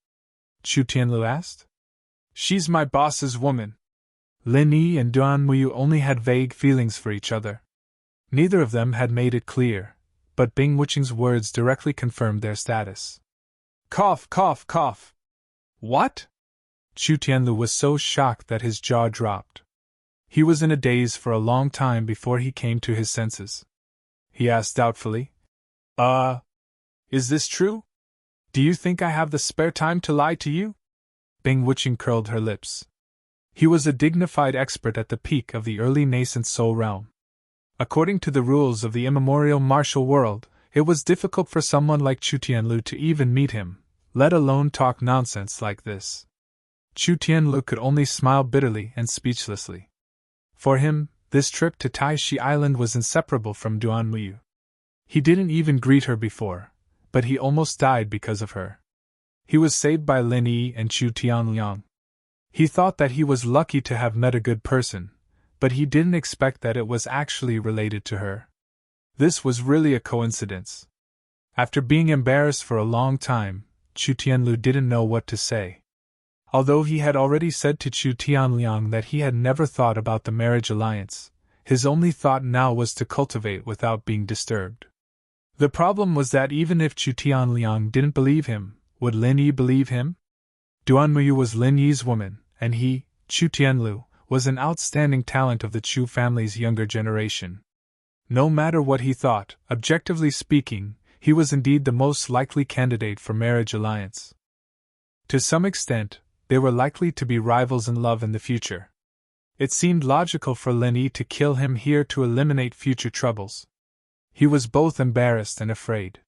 Chu Tianlu asked. "She's my boss's woman." Lin Yi and Duan Muyu only had vague feelings for each other. Neither of them had made it clear, but Bing Wuqing's words directly confirmed their status. Cough, cough, cough. "What?" Chu Tianlu was so shocked that his jaw dropped. He was in a daze for a long time before he came to his senses. He asked doubtfully, Is this true? Do you think I have the spare time to lie to you?" Bing Wuqing curled her lips. He was a dignified expert at the peak of the early nascent soul realm. According to the rules of the immemorial martial world, it was difficult for someone like Chu Tianlu to even meet him, let alone talk nonsense like this. Chu Tianlu could only smile bitterly and speechlessly. For him, this trip to Taishi Island was inseparable from Duan Muyu. He didn't even greet her before, but he almost died because of her. He was saved by Lin Yi and Chu Tianliang. He thought that he was lucky to have met a good person, but he didn't expect that it was actually related to her. This was really a coincidence. After being embarrassed for a long time, Chu Tianlu didn't know what to say. Although he had already said to Chu Tianliang that he had never thought about the marriage alliance, his only thought now was to cultivate without being disturbed. The problem was that even if Chu Tianliang didn't believe him, would Lin Yi believe him? Duan Muyu was Lin Yi's woman, and he, Chu Tianlu, was an outstanding talent of the Chu family's younger generation. No matter what he thought, objectively speaking, he was indeed the most likely candidate for marriage alliance. To some extent, they were likely to be rivals in love in the future. It seemed logical for Lin Yi to kill him here to eliminate future troubles. He was both embarrassed and afraid.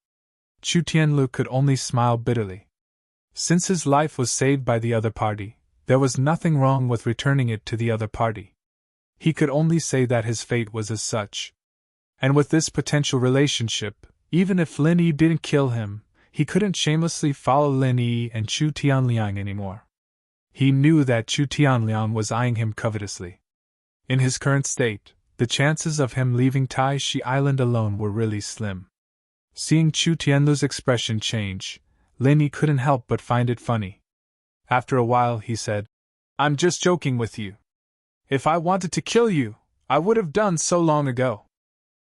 Chu Tianlu could only smile bitterly. Since his life was saved by the other party, there was nothing wrong with returning it to the other party. He could only say that his fate was as such. And with this potential relationship, even if Lin Yi didn't kill him, he couldn't shamelessly follow Lin Yi and Chu Tianliang anymore. He knew that Chu Tianliang was eyeing him covetously. In his current state, the chances of him leaving Tai Shi Island alone were really slim. Seeing Chu Tianlu's expression change, Lin Yi couldn't help but find it funny. After a while he said, "I'm just joking with you. If I wanted to kill you, I would have done so long ago.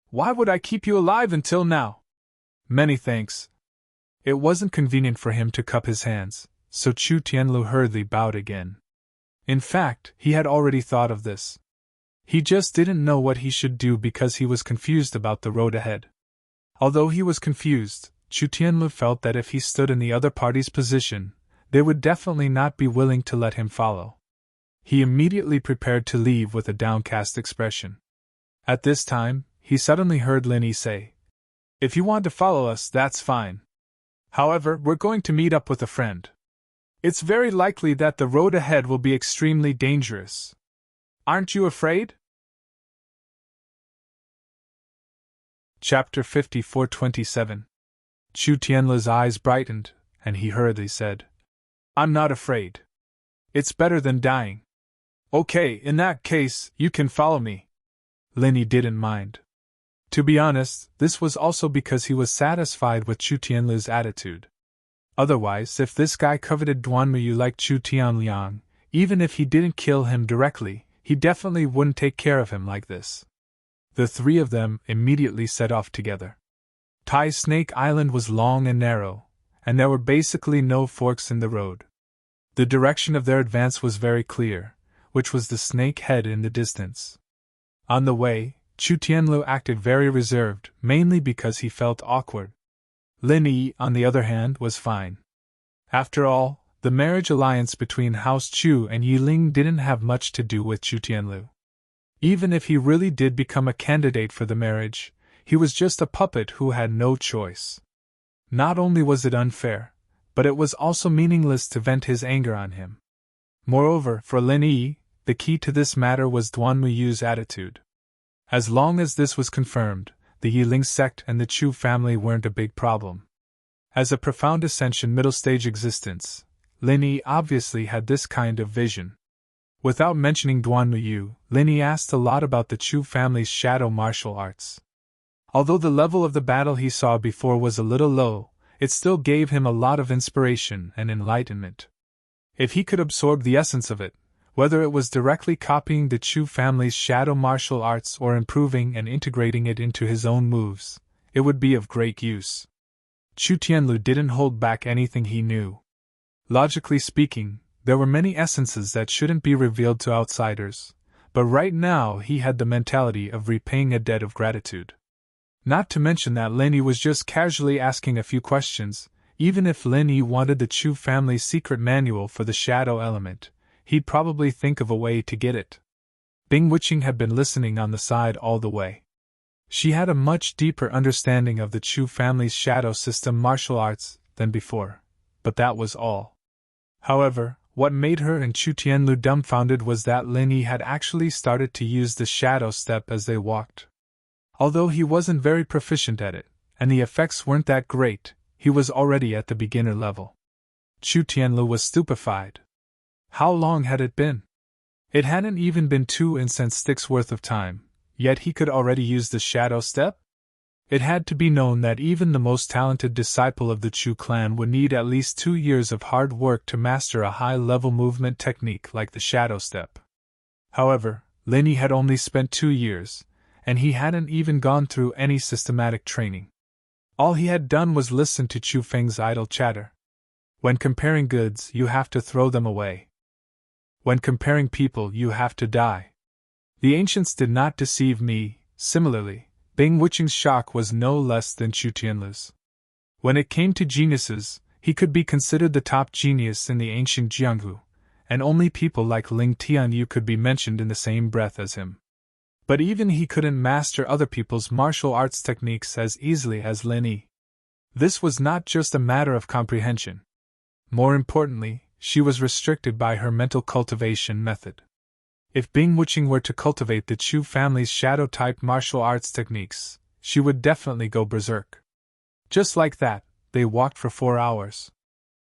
Why would I keep you alive until now?" "Many thanks." It wasn't convenient for him to cup his hands, so Chu Tianlu hurriedly bowed again. In fact, he had already thought of this. He just didn't know what he should do because he was confused about the road ahead. Although he was confused, Chu Tianlu felt that if he stood in the other party's position, they would definitely not be willing to let him follow. He immediately prepared to leave with a downcast expression. At this time, he suddenly heard Lin Yi say, "If you want to follow us, that's fine. However, we're going to meet up with a friend. It's very likely that the road ahead will be extremely dangerous. Aren't you afraid?" Chapter 54:27. Chu Tianlu's eyes brightened, and he hurriedly said, "I'm not afraid. It's better than dying." "Okay, in that case, you can follow me." Lin Yi didn't mind. To be honest, this was also because he was satisfied with Chu Tianlu's attitude. Otherwise, if this guy coveted Duanmuyu like Chu Tianliang, even if he didn't kill him directly, he definitely wouldn't take care of him like this. The three of them immediately set off together. Tai Snake Island was long and narrow, and there were basically no forks in the road. The direction of their advance was very clear, which was the snake head in the distance. On the way, Chu Tianlu acted very reserved, mainly because he felt awkward. Lin Yi, on the other hand, was fine. After all, the marriage alliance between House Chu and Yiling didn't have much to do with Chu Tianlu. Even if he really did become a candidate for the marriage, he was just a puppet who had no choice. Not only was it unfair, but it was also meaningless to vent his anger on him. Moreover, for Lin Yi, the key to this matter was Duanmuyu's attitude. As long as this was confirmed, the Yiling sect and the Chu family weren't a big problem. As a profound ascension middle-stage existence, Lin Yi obviously had this kind of vision. Without mentioning Duanmuyu, Lin Yi asked a lot about the Chu family's shadow martial arts. Although the level of the battle he saw before was a little low, it still gave him a lot of inspiration and enlightenment. If he could absorb the essence of it, whether it was directly copying the Chu family's shadow martial arts or improving and integrating it into his own moves, it would be of great use. Chu Tianlu didn't hold back anything he knew. Logically speaking, there were many essences that shouldn't be revealed to outsiders, but right now he had the mentality of repaying a debt of gratitude. Not to mention that Lin Yi was just casually asking a few questions. Even if Lin Yi wanted the Chu family's secret manual for the shadow element, he'd probably think of a way to get it. Bing Wuqing had been listening on the side all the way. She had a much deeper understanding of the Chu family's shadow system martial arts than before, but that was all. However, what made her and Chu Tianlu dumbfounded was that Lin Yi had actually started to use the shadow step as they walked. Although he wasn't very proficient at it, and the effects weren't that great, he was already at the beginner level. Chu Tianlu was stupefied. How long had it been? It hadn't even been 2 incense sticks worth of time, yet he could already use the shadow step? It had to be known that even the most talented disciple of the Chu clan would need at least 2 years of hard work to master a high-level movement technique like the shadow step. However, Lin Yi had only spent 2 years, and he hadn't even gone through any systematic training. All he had done was listen to Chu Feng's idle chatter. When comparing goods, you have to throw them away. When comparing people, you have to die. The ancients did not deceive me. Similarly, Bing Wuqing's shock was no less than Chu Tianlu's. When it came to geniuses, he could be considered the top genius in the ancient Jianghu, and only people like Ling Tianyu could be mentioned in the same breath as him. But even he couldn't master other people's martial arts techniques as easily as Lin Yi. This was not just a matter of comprehension. More importantly, she was restricted by her mental cultivation method. If Bing Wuching were to cultivate the Chu family's shadow-type martial arts techniques, she would definitely go berserk. Just like that, they walked for 4 hours.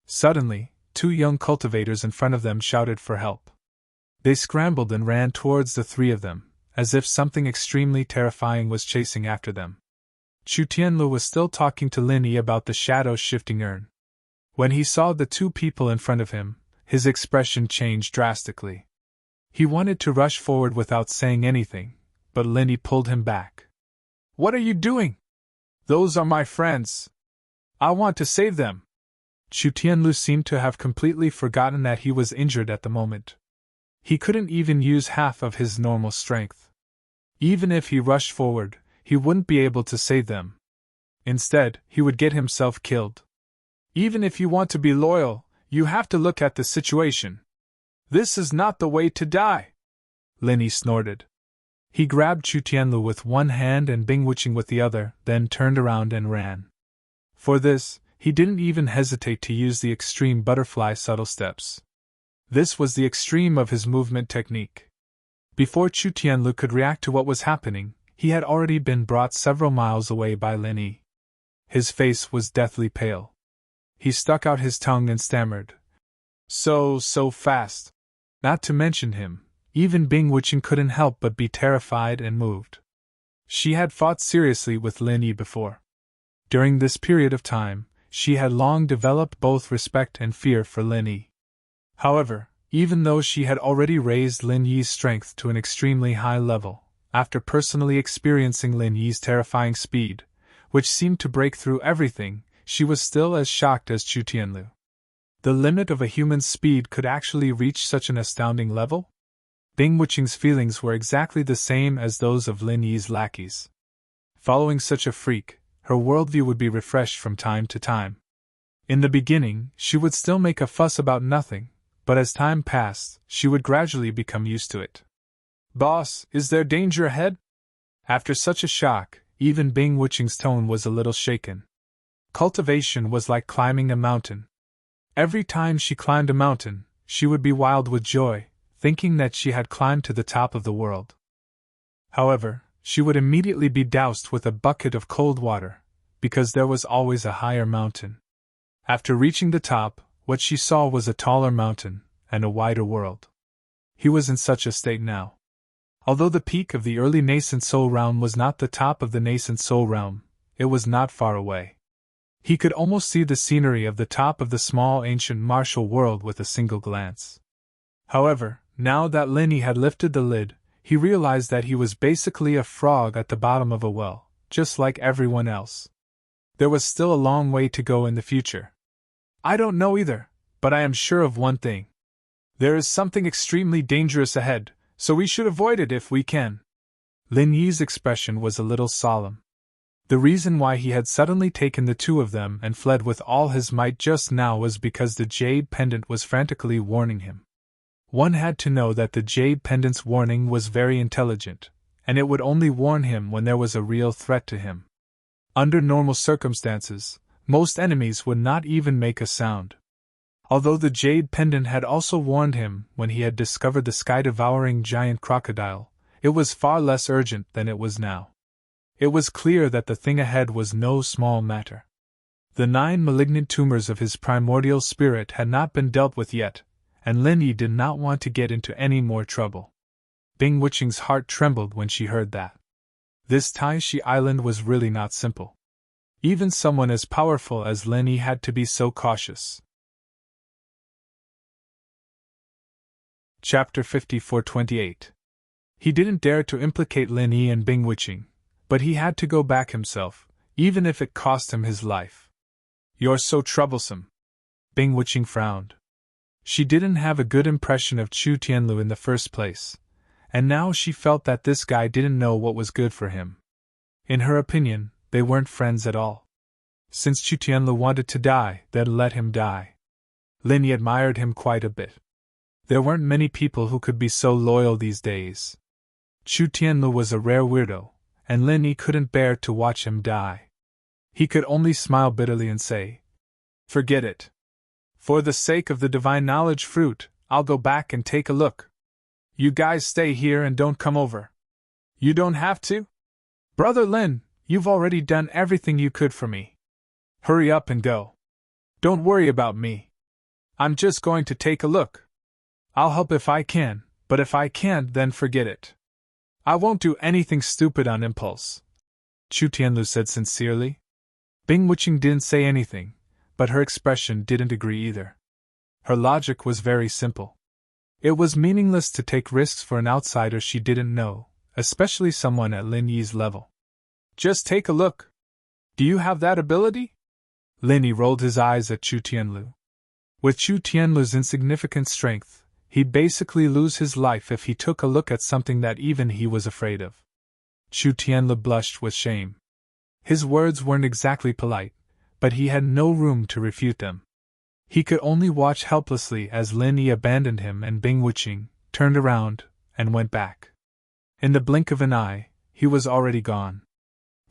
Suddenly, 2 young cultivators in front of them shouted for help. They scrambled and ran towards the 3 of them, as if something extremely terrifying was chasing after them. Chu Tianlu was still talking to Lin Yi about the shadow-shifting urn. When he saw the 2 people in front of him, his expression changed drastically. He wanted to rush forward without saying anything, but Lin Yi pulled him back. "What are you doing? Those are my friends. I want to save them." Chu Tianlu seemed to have completely forgotten that he was injured at the moment. He couldn't even use half of his normal strength. Even if he rushed forward, he wouldn't be able to save them. Instead, he would get himself killed. "Even if you want to be loyal, you have to look at the situation. This is not the way to die," Lin Yi snorted. He grabbed Chu Tianlu with one hand and Bing Wuching with the other, then turned around and ran. For this, he didn't even hesitate to use the extreme butterfly subtle steps. This was the extreme of his movement technique. Before Chu Tianlu could react to what was happening, he had already been brought several miles away by Lin Yi. His face was deathly pale. He stuck out his tongue and stammered. So fast. Not to mention him, even Bing Wuching couldn't help but be terrified and moved. She had fought seriously with Lin Yi before. During this period of time, she had long developed both respect and fear for Lin Yi. However, even though she had already raised Lin Yi's strength to an extremely high level, after personally experiencing Lin Yi's terrifying speed, which seemed to break through everything, she was still as shocked as Chu Tianlu. The limit of a human's speed could actually reach such an astounding level? Bing Wuching's feelings were exactly the same as those of Lin Yi's lackeys. Following such a freak, her worldview would be refreshed from time to time. In the beginning, she would still make a fuss about nothing, but as time passed, she would gradually become used to it. "Boss, is there danger ahead?" After such a shock, even Bing Wuching's tone was a little shaken. Cultivation was like climbing a mountain. Every time she climbed a mountain, she would be wild with joy, thinking that she had climbed to the top of the world. However, she would immediately be doused with a bucket of cold water, because there was always a higher mountain. After reaching the top, what she saw was a taller mountain and a wider world. He was in such a state now. Although the peak of the early nascent soul realm was not the top of the nascent soul realm, it was not far away. He could almost see the scenery of the top of the small ancient martial world with a single glance. However, now that Lin Yi had lifted the lid, he realized that he was basically a frog at the bottom of a well, just like everyone else. There was still a long way to go in the future. "I don't know either, but I am sure of one thing. There is something extremely dangerous ahead, so we should avoid it if we can." Lin Yi's expression was a little solemn. The reason why he had suddenly taken the 2 of them and fled with all his might just now was because the jade pendant was frantically warning him. One had to know that the jade pendant's warning was very intelligent, and it would only warn him when there was a real threat to him. Under normal circumstances, most enemies would not even make a sound. Although the jade pendant had also warned him when he had discovered the sky-devouring giant crocodile, it was far less urgent than it was now. It was clear that the thing ahead was no small matter. The 9 malignant tumors of his primordial spirit had not been dealt with yet, and Lin Yi did not want to get into any more trouble. Bing Wuching's heart trembled when she heard that. This Taishi Island was really not simple. Even someone as powerful as Lin Yi had to be so cautious. Chapter 54-28. He didn't dare to implicate Lin Yi and Bing Wuching, but he had to go back himself, even if it cost him his life. "You're so troublesome." Bing Wuching frowned. She didn't have a good impression of Chu Tianlu in the first place, and now she felt that this guy didn't know what was good for him. In her opinion, they weren't friends at all. Since Chu Tianlu wanted to die, then let him die. Lin Yi admired him quite a bit. There weren't many people who could be so loyal these days. Chu Tianlu was a rare weirdo, and Lin Yi couldn't bear to watch him die. He could only smile bitterly and say, "Forget it. For the sake of the divine knowledge fruit, I'll go back and take a look. You guys stay here and don't come over." "You don't have to? Brother Lin, you've already done everything you could for me. Hurry up and go. Don't worry about me. I'm just going to take a look. I'll help if I can, but if I can't, then forget it. I won't do anything stupid on impulse," Chu Tianlu said sincerely. Bing Wuqing didn't say anything, but her expression didn't agree either. Her logic was very simple. It was meaningless to take risks for an outsider she didn't know, especially someone at Lin Yi's level. "Just take a look. Do you have that ability?" Lin Yi rolled his eyes at Chu Tianlu. With Chu Tianlu's insignificant strength, he'd basically lose his life if he took a look at something that even he was afraid of. Chu Tianlu blushed with shame. His words weren't exactly polite, but he had no room to refute them. He could only watch helplessly as Lin Yi abandoned him and Bing Wuqing turned around and went back. In the blink of an eye, he was already gone.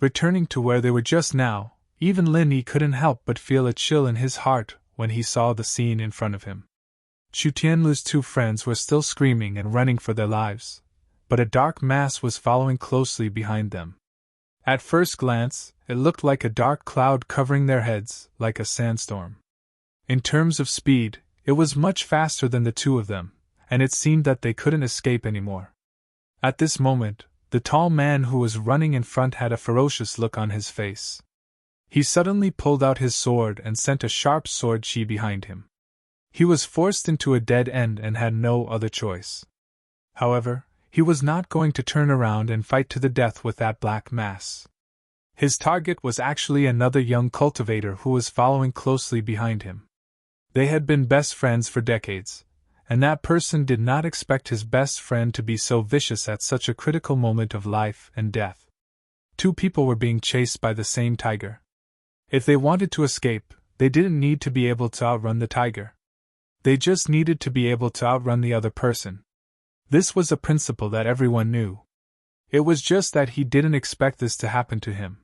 Returning to where they were just now, even Lin Yi couldn't help but feel a chill in his heart when he saw the scene in front of him. Chu Tianlu's two friends were still screaming and running for their lives, but a dark mass was following closely behind them. At first glance, it looked like a dark cloud covering their heads, like a sandstorm. In terms of speed, it was much faster than the two of them, and it seemed that they couldn't escape anymore. At this moment, the tall man who was running in front had a ferocious look on his face. He suddenly pulled out his sword and sent a sharp sword chi behind him. He was forced into a dead end and had no other choice. However, he was not going to turn around and fight to the death with that black mass. His target was actually another young cultivator who was following closely behind him. They had been best friends for decades, and that person did not expect his best friend to be so vicious at such a critical moment of life and death. Two people were being chased by the same tiger. If they wanted to escape, they didn't need to be able to outrun the tiger. They just needed to be able to outrun the other person. This was a principle that everyone knew. It was just that he didn't expect this to happen to him.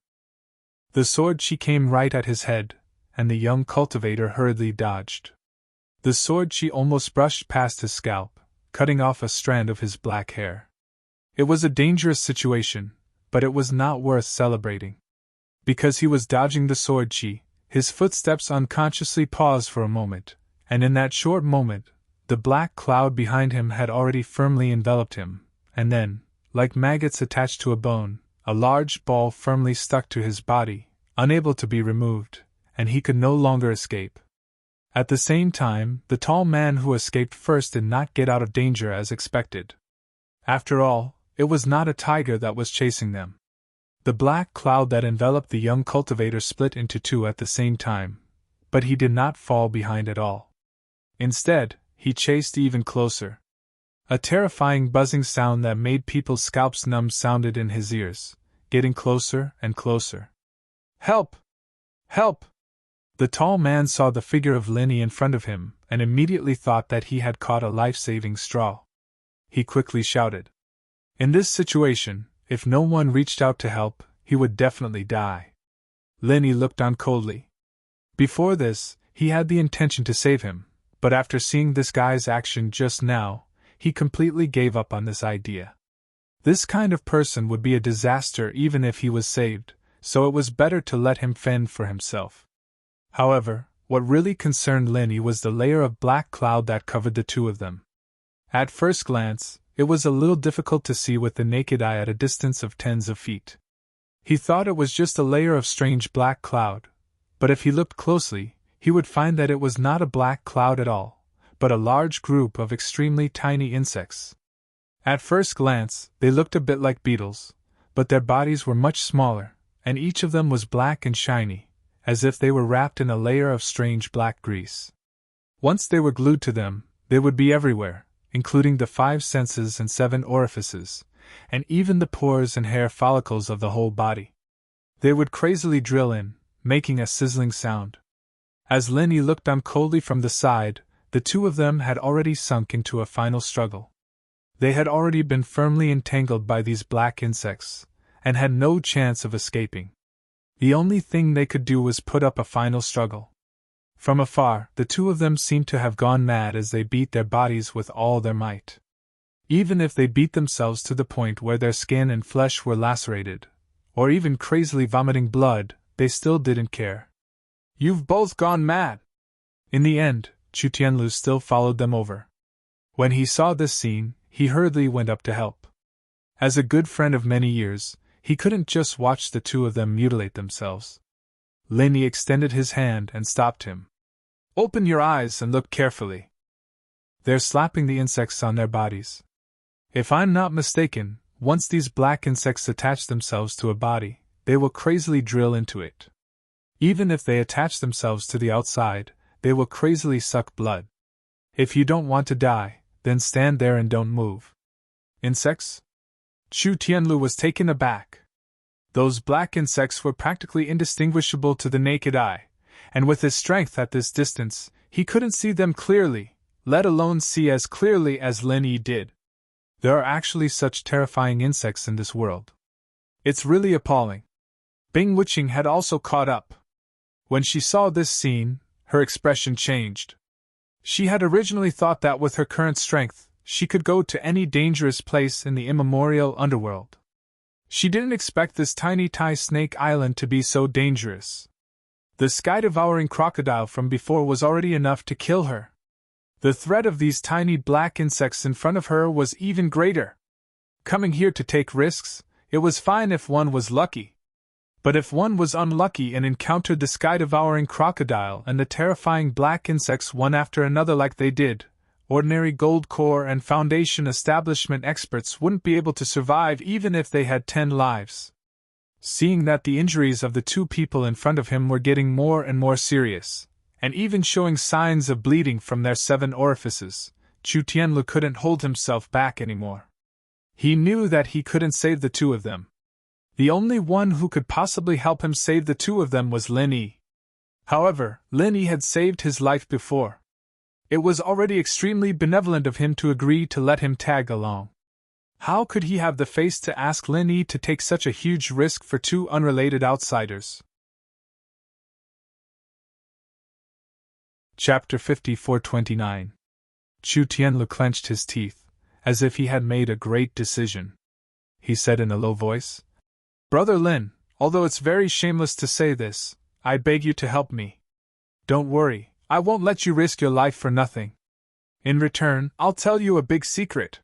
The sword chi came right at his head, and the young cultivator hurriedly dodged. The sword chi almost brushed past his scalp, cutting off a strand of his black hair. It was a dangerous situation, but it was not worth celebrating. Because he was dodging the sword chi, his footsteps unconsciously paused for a moment, and in that short moment, the black cloud behind him had already firmly enveloped him, and then, like maggots attached to a bone, a large ball firmly stuck to his body, unable to be removed, and he could no longer escape. At the same time, the tall man who escaped first did not get out of danger as expected. After all, it was not a tiger that was chasing them. The black cloud that enveloped the young cultivator split into two at the same time, but he did not fall behind at all. Instead, he chased even closer. A terrifying buzzing sound that made people's scalps numb sounded in his ears, getting closer and closer. "Help! Help!" The tall man saw the figure of Lin Yi in front of him and immediately thought that he had caught a life-saving straw. He quickly shouted. In this situation, if no one reached out to help, he would definitely die. Lin Yi looked on coldly. Before this, he had the intention to save him, but after seeing this guy's action just now, he completely gave up on this idea. This kind of person would be a disaster even if he was saved, so it was better to let him fend for himself. However, what really concerned Lin Yi was the layer of black cloud that covered the two of them. At first glance, it was a little difficult to see with the naked eye at a distance of tens of feet. He thought it was just a layer of strange black cloud, but if he looked closely, he would find that it was not a black cloud at all, but a large group of extremely tiny insects. At first glance, they looked a bit like beetles, but their bodies were much smaller, and each of them was black and shiny, as if they were wrapped in a layer of strange black grease. Once they were glued to them, they would be everywhere, including the 5 senses and 7 orifices, and even the pores and hair follicles of the whole body. They would crazily drill in, making a sizzling sound. As Lin Yi looked on coldly from the side, the two of them had already sunk into a final struggle. They had already been firmly entangled by these black insects, and had no chance of escaping. The only thing they could do was put up a final struggle. From afar, the two of them seemed to have gone mad as they beat their bodies with all their might. Even if they beat themselves to the point where their skin and flesh were lacerated, or even crazily vomiting blood, they still didn't care. "You've both gone mad!" In the end, Chu Tianlu still followed them over. When he saw this scene, he hurriedly went up to help. As a good friend of many years, he couldn't just watch the two of them mutilate themselves. Lin Yi extended his hand and stopped him. "Open your eyes and look carefully. They're slapping the insects on their bodies. If I'm not mistaken, once these black insects attach themselves to a body, they will crazily drill into it. Even if they attach themselves to the outside, they will crazily suck blood. If you don't want to die, then stand there and don't move." "Insects?" Chu Tianlu was taken aback. Those black insects were practically indistinguishable to the naked eye, and with his strength at this distance, he couldn't see them clearly, let alone see as clearly as Lin Yi did. There are actually such terrifying insects in this world. It's really appalling. Bing Wuqing had also caught up. When she saw this scene, her expression changed. She had originally thought that with her current strength, she could go to any dangerous place in the immemorial underworld. She didn't expect this tiny Thai snake island to be so dangerous. The sky-devouring crocodile from before was already enough to kill her. The threat of these tiny black insects in front of her was even greater. Coming here to take risks, it was fine if one was lucky. But if one was unlucky and encountered the sky-devouring crocodile and the terrifying black insects one after another like they did, ordinary gold core and foundation establishment experts wouldn't be able to survive even if they had 10 lives. Seeing that the injuries of the two people in front of him were getting more and more serious, and even showing signs of bleeding from their 7 orifices, Chu Tianlu couldn't hold himself back anymore. He knew that he couldn't save the two of them. The only one who could possibly help him save the two of them was Lin Yi. However, Lin Yi had saved his life before. It was already extremely benevolent of him to agree to let him tag along. How could he have the face to ask Lin Yi to take such a huge risk for 2 unrelated outsiders? Chapter 54-29. Chu Tianlu clenched his teeth, as if he had made a great decision. He said in a low voice, "Brother Lin, although it's very shameless to say this, I beg you to help me. Don't worry, I won't let you risk your life for nothing. In return, I'll tell you a big secret."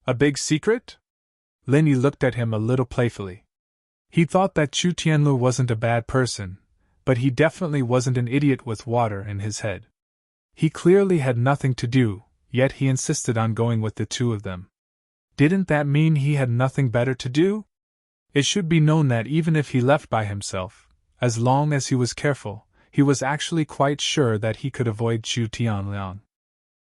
"A big secret?" Lin Yi looked at him a little playfully. He thought that Chu Tianlu wasn't a bad person, but he definitely wasn't an idiot with water in his head. He clearly had nothing to do, yet he insisted on going with the two of them. Didn't that mean he had nothing better to do? It should be known that even if he left by himself, as long as he was careful, he was actually quite sure that he could avoid Chu Tianliang.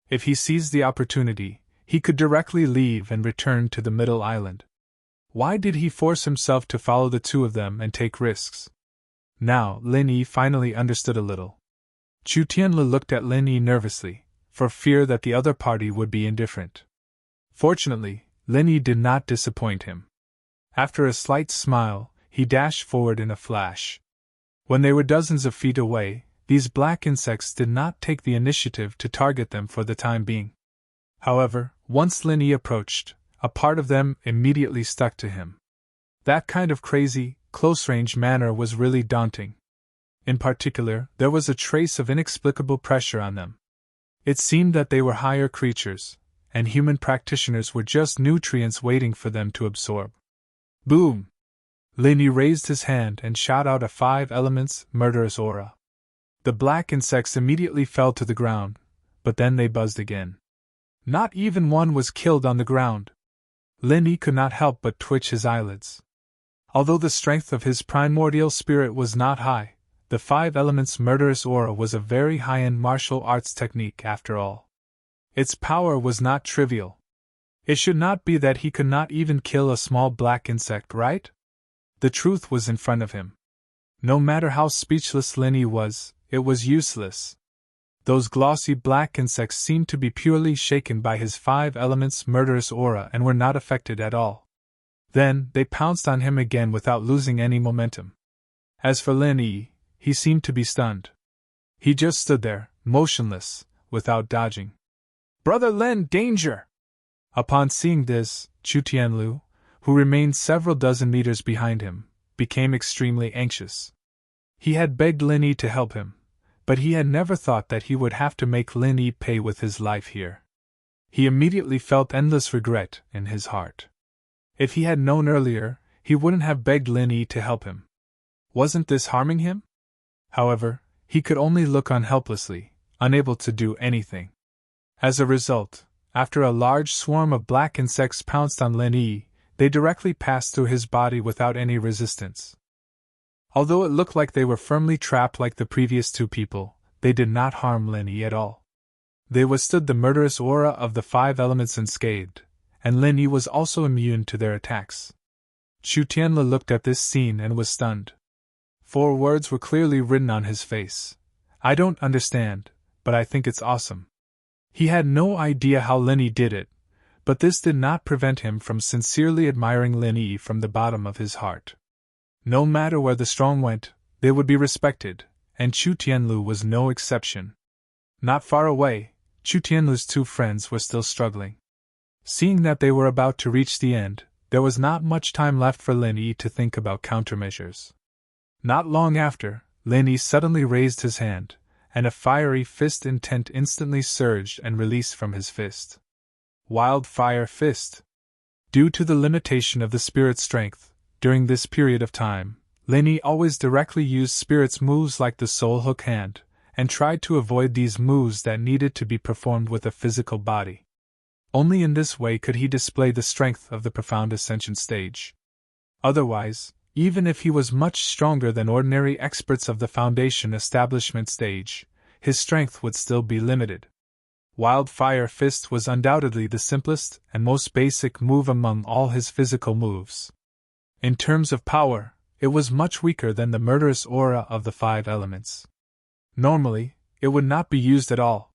If he seized the opportunity, he could directly leave and return to the Middle Island. Why did he force himself to follow the two of them and take risks? Now, Lin Yi finally understood a little. Chu Tianlu looked at Lin Yi nervously, for fear that the other party would be indifferent. Fortunately, Lin Yi did not disappoint him. After a slight smile, he dashed forward in a flash. When they were dozens of feet away, these black insects did not take the initiative to target them for the time being. However, once Lin Yi approached, a part of them immediately stuck to him. That kind of crazy, close-range manner was really daunting. In particular, there was a trace of inexplicable pressure on them. It seemed that they were higher creatures, and human practitioners were just nutrients waiting for them to absorb. Boom! Lin Yi raised his hand and shot out a 5 elements murderous aura. The black insects immediately fell to the ground, but then they buzzed again. Not even one was killed on the ground. Lin Yi could not help but twitch his eyelids. Although the strength of his primordial spirit was not high, the 5 elements murderous aura was a very high-end martial arts technique after all. Its power was not trivial. It should not be that he could not even kill a small black insect, right? The truth was in front of him. No matter how speechless Lin Yi was, it was useless. Those glossy black insects seemed to be purely shaken by his 5 elements murderous aura and were not affected at all. Then, they pounced on him again without losing any momentum. As for Lin Yi, he seemed to be stunned. He just stood there, motionless, without dodging. "Brother Lin, danger!" Upon seeing this, Chu Tianlu, who remained several dozen meters behind him, became extremely anxious. He had begged Lin Yi to help him, but he had never thought that he would have to make Lin Yi pay with his life here. He immediately felt endless regret in his heart. If he had known earlier, he wouldn't have begged Lin Yi to help him. Wasn't this harming him? However, he could only look on helplessly, unable to do anything. As a result, after a large swarm of black insects pounced on Lin Yi, they directly passed through his body without any resistance. Although it looked like they were firmly trapped like the previous two people, they did not harm Lin Yi at all. They withstood the murderous aura of the 5 elements unscathed, and Lin Yi was also immune to their attacks. Chu Tianlu looked at this scene and was stunned. 4 words were clearly written on his face. "I don't understand, but I think it's awesome." He had no idea how Lin Yi did it, but this did not prevent him from sincerely admiring Lin Yi from the bottom of his heart. No matter where the strong went, they would be respected, and Chu Tianlu was no exception. Not far away, Chu Tianlu's 2 friends were still struggling. Seeing that they were about to reach the end, there was not much time left for Lin Yi to think about countermeasures. Not long after, Lin Yi suddenly raised his hand, and a fiery fist intent instantly surged and released from his fist. Wildfire Fist. Due to the limitation of the spirit's strength, during this period of time, Lin Yi always directly used spirit's moves like the soul hook hand, and tried to avoid these moves that needed to be performed with a physical body. Only in this way could he display the strength of the profound ascension stage. Otherwise, even if he was much stronger than ordinary experts of the foundation establishment stage, his strength would still be limited. Wildfire Fist was undoubtedly the simplest and most basic move among all his physical moves. In terms of power, it was much weaker than the murderous aura of the 5 elements. Normally, it would not be used at all.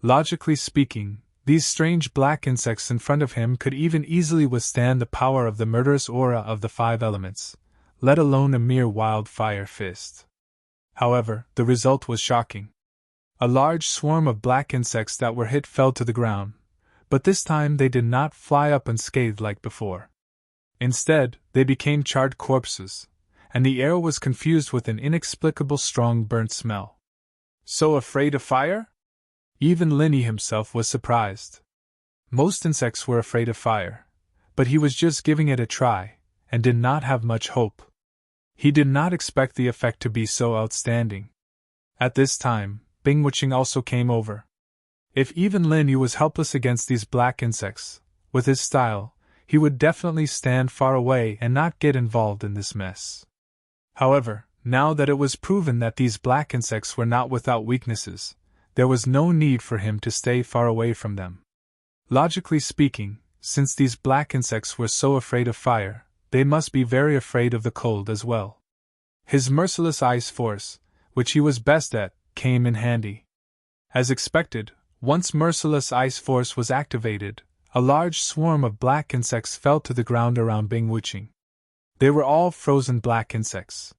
Logically speaking, these strange black insects in front of him could even easily withstand the power of the murderous aura of the 5 elements, let alone a mere wildfire fist. However, the result was shocking. A large swarm of black insects that were hit fell to the ground, but this time they did not fly up unscathed like before. Instead, they became charred corpses, and the air was confused with an inexplicable strong burnt smell. So afraid of fire? Even Lin Yi himself was surprised. Most insects were afraid of fire, but he was just giving it a try, and did not have much hope. He did not expect the effect to be so outstanding. At this time, Bingwuching also came over. If even Lin Yi was helpless against these black insects, with his style, he would definitely stand far away and not get involved in this mess. However, now that it was proven that these black insects were not without weaknesses, there was no need for him to stay far away from them. Logically speaking, since these black insects were so afraid of fire, they must be very afraid of the cold as well. His merciless ice force, which he was best at, came in handy. As expected, once merciless ice force was activated, a large swarm of black insects fell to the ground around Bingwuching. They were all frozen black insects.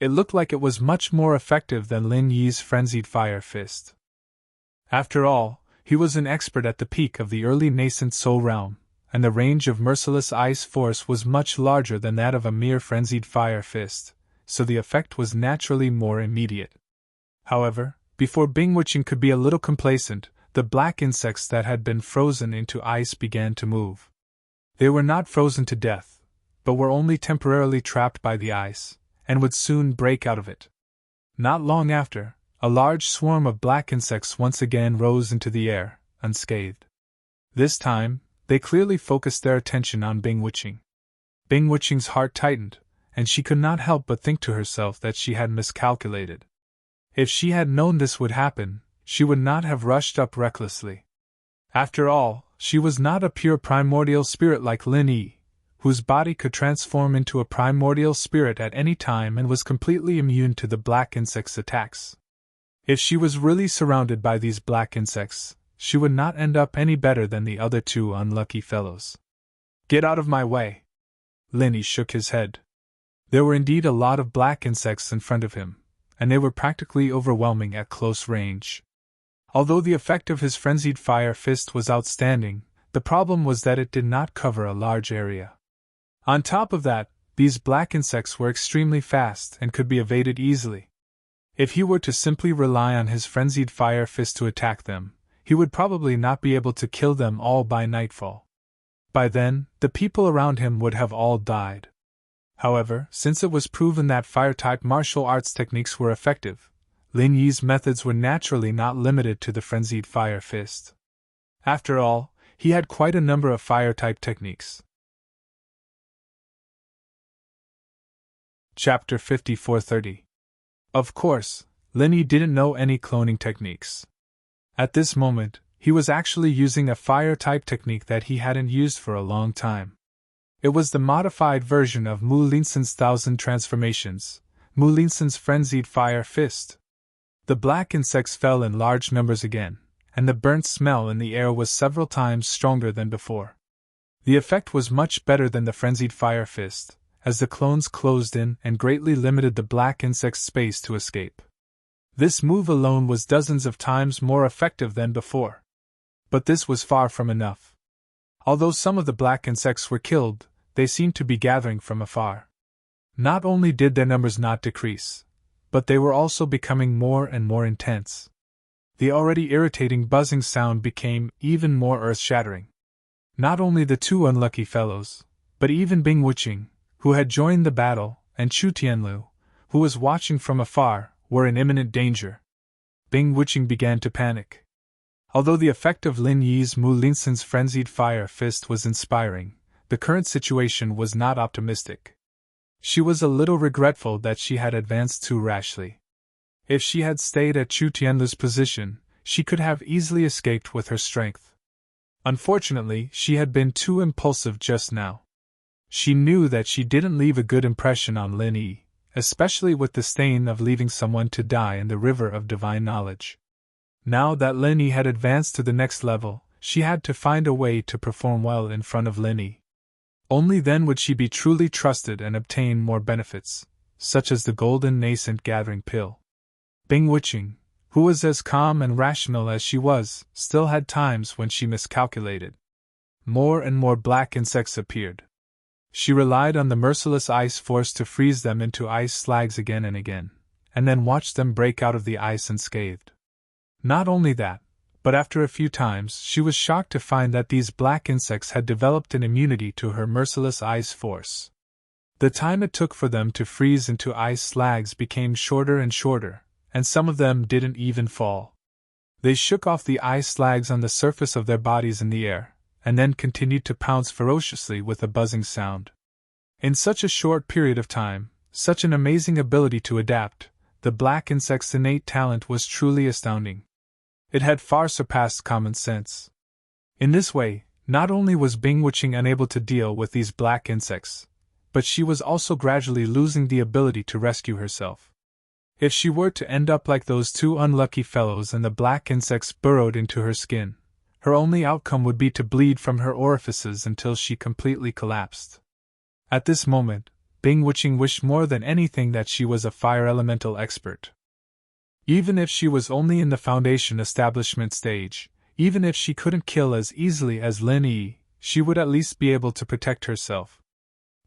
It looked like it was much more effective than Lin Yi's frenzied fire fist. After all, he was an expert at the peak of the early nascent soul realm, and the range of merciless ice force was much larger than that of a mere frenzied fire fist, so the effect was naturally more immediate. However, before Bingwuching could be a little complacent, the black insects that had been frozen into ice began to move. They were not frozen to death, but were only temporarily trapped by the ice, and would soon break out of it. Not long after, a large swarm of black insects once again rose into the air, unscathed. This time, they clearly focused their attention on Bingwuching. Bingwuching's heart tightened, and she could not help but think to herself that she had miscalculated. If she had known this would happen, she would not have rushed up recklessly. After all, she was not a pure primordial spirit like Lin Yi, whose body could transform into a primordial spirit at any time and was completely immune to the black insects' attacks. If she was really surrounded by these black insects, she would not end up any better than the other 2 unlucky fellows. "Get out of my way!" Lin Yi shook his head. There were indeed a lot of black insects in front of him, and they were practically overwhelming at close range. Although the effect of his frenzied fire fist was outstanding, the problem was that it did not cover a large area. On top of that, these black insects were extremely fast and could be evaded easily. If he were to simply rely on his frenzied fire fist to attack them, he would probably not be able to kill them all by nightfall. By then, the people around him would have all died. However, since it was proven that fire-type martial arts techniques were effective, Lin Yi's methods were naturally not limited to the frenzied fire fist. After all, he had quite a number of fire-type techniques. Chapter 5430. Of course, Lin Yi didn't know any cloning techniques. At this moment, he was actually using a fire-type technique that he hadn't used for a long time. It was the modified version of Mu Linsen's 1,000 transformations, Mu Linsen's frenzied fire fist. The black insects fell in large numbers again, and the burnt smell in the air was several times stronger than before. The effect was much better than the frenzied fire fist, as the clones closed in and greatly limited the black insect's space to escape. This move alone was dozens of times more effective than before. But this was far from enough. Although some of the black insects were killed, they seemed to be gathering from afar. Not only did their numbers not decrease, but they were also becoming more and more intense. The already irritating buzzing sound became even more earth-shattering. Not only the two unlucky fellows, but even Bing Wuqing, who had joined the battle, and Chu Tianlu, who was watching from afar, were in imminent danger. Bing Wuqing began to panic. Although the effect of Lin Yi's Mu Linsen's frenzied fire fist was inspiring, the current situation was not optimistic. She was a little regretful that she had advanced too rashly. If she had stayed at Chu Tianlu's position, she could have easily escaped with her strength. Unfortunately, she had been too impulsive just now. She knew that she didn't leave a good impression on Lin Yi, especially with the stain of leaving someone to die in the river of divine knowledge. Now that Lin Yi had advanced to the next level, she had to find a way to perform well in front of Lin Yi. Only then would she be truly trusted and obtain more benefits, such as the golden nascent gathering pill. Bing Wuqing, who was as calm and rational as she was, still had times when she miscalculated. More and more black insects appeared. She relied on the merciless ice force to freeze them into ice slags again and again, and then watched them break out of the ice unscathed. Not only that, but after a few times she was shocked to find that these black insects had developed an immunity to her merciless ice force. The time it took for them to freeze into ice slags became shorter and shorter, and some of them didn't even fall. They shook off the ice slags on the surface of their bodies in the air, and then continued to pounce ferociously with a buzzing sound. In such a short period of time, such an amazing ability to adapt, the black insect's innate talent was truly astounding. It had far surpassed common sense. In this way, not only was Bing Wuqing unable to deal with these black insects, but she was also gradually losing the ability to rescue herself. If she were to end up like those two unlucky fellows and the black insects burrowed into her skin, her only outcome would be to bleed from her orifices until she completely collapsed. At this moment, Bing Wuqing wished more than anything that she was a fire elemental expert. Even if she was only in the foundation establishment stage, even if she couldn't kill as easily as Lin Yi, she would at least be able to protect herself.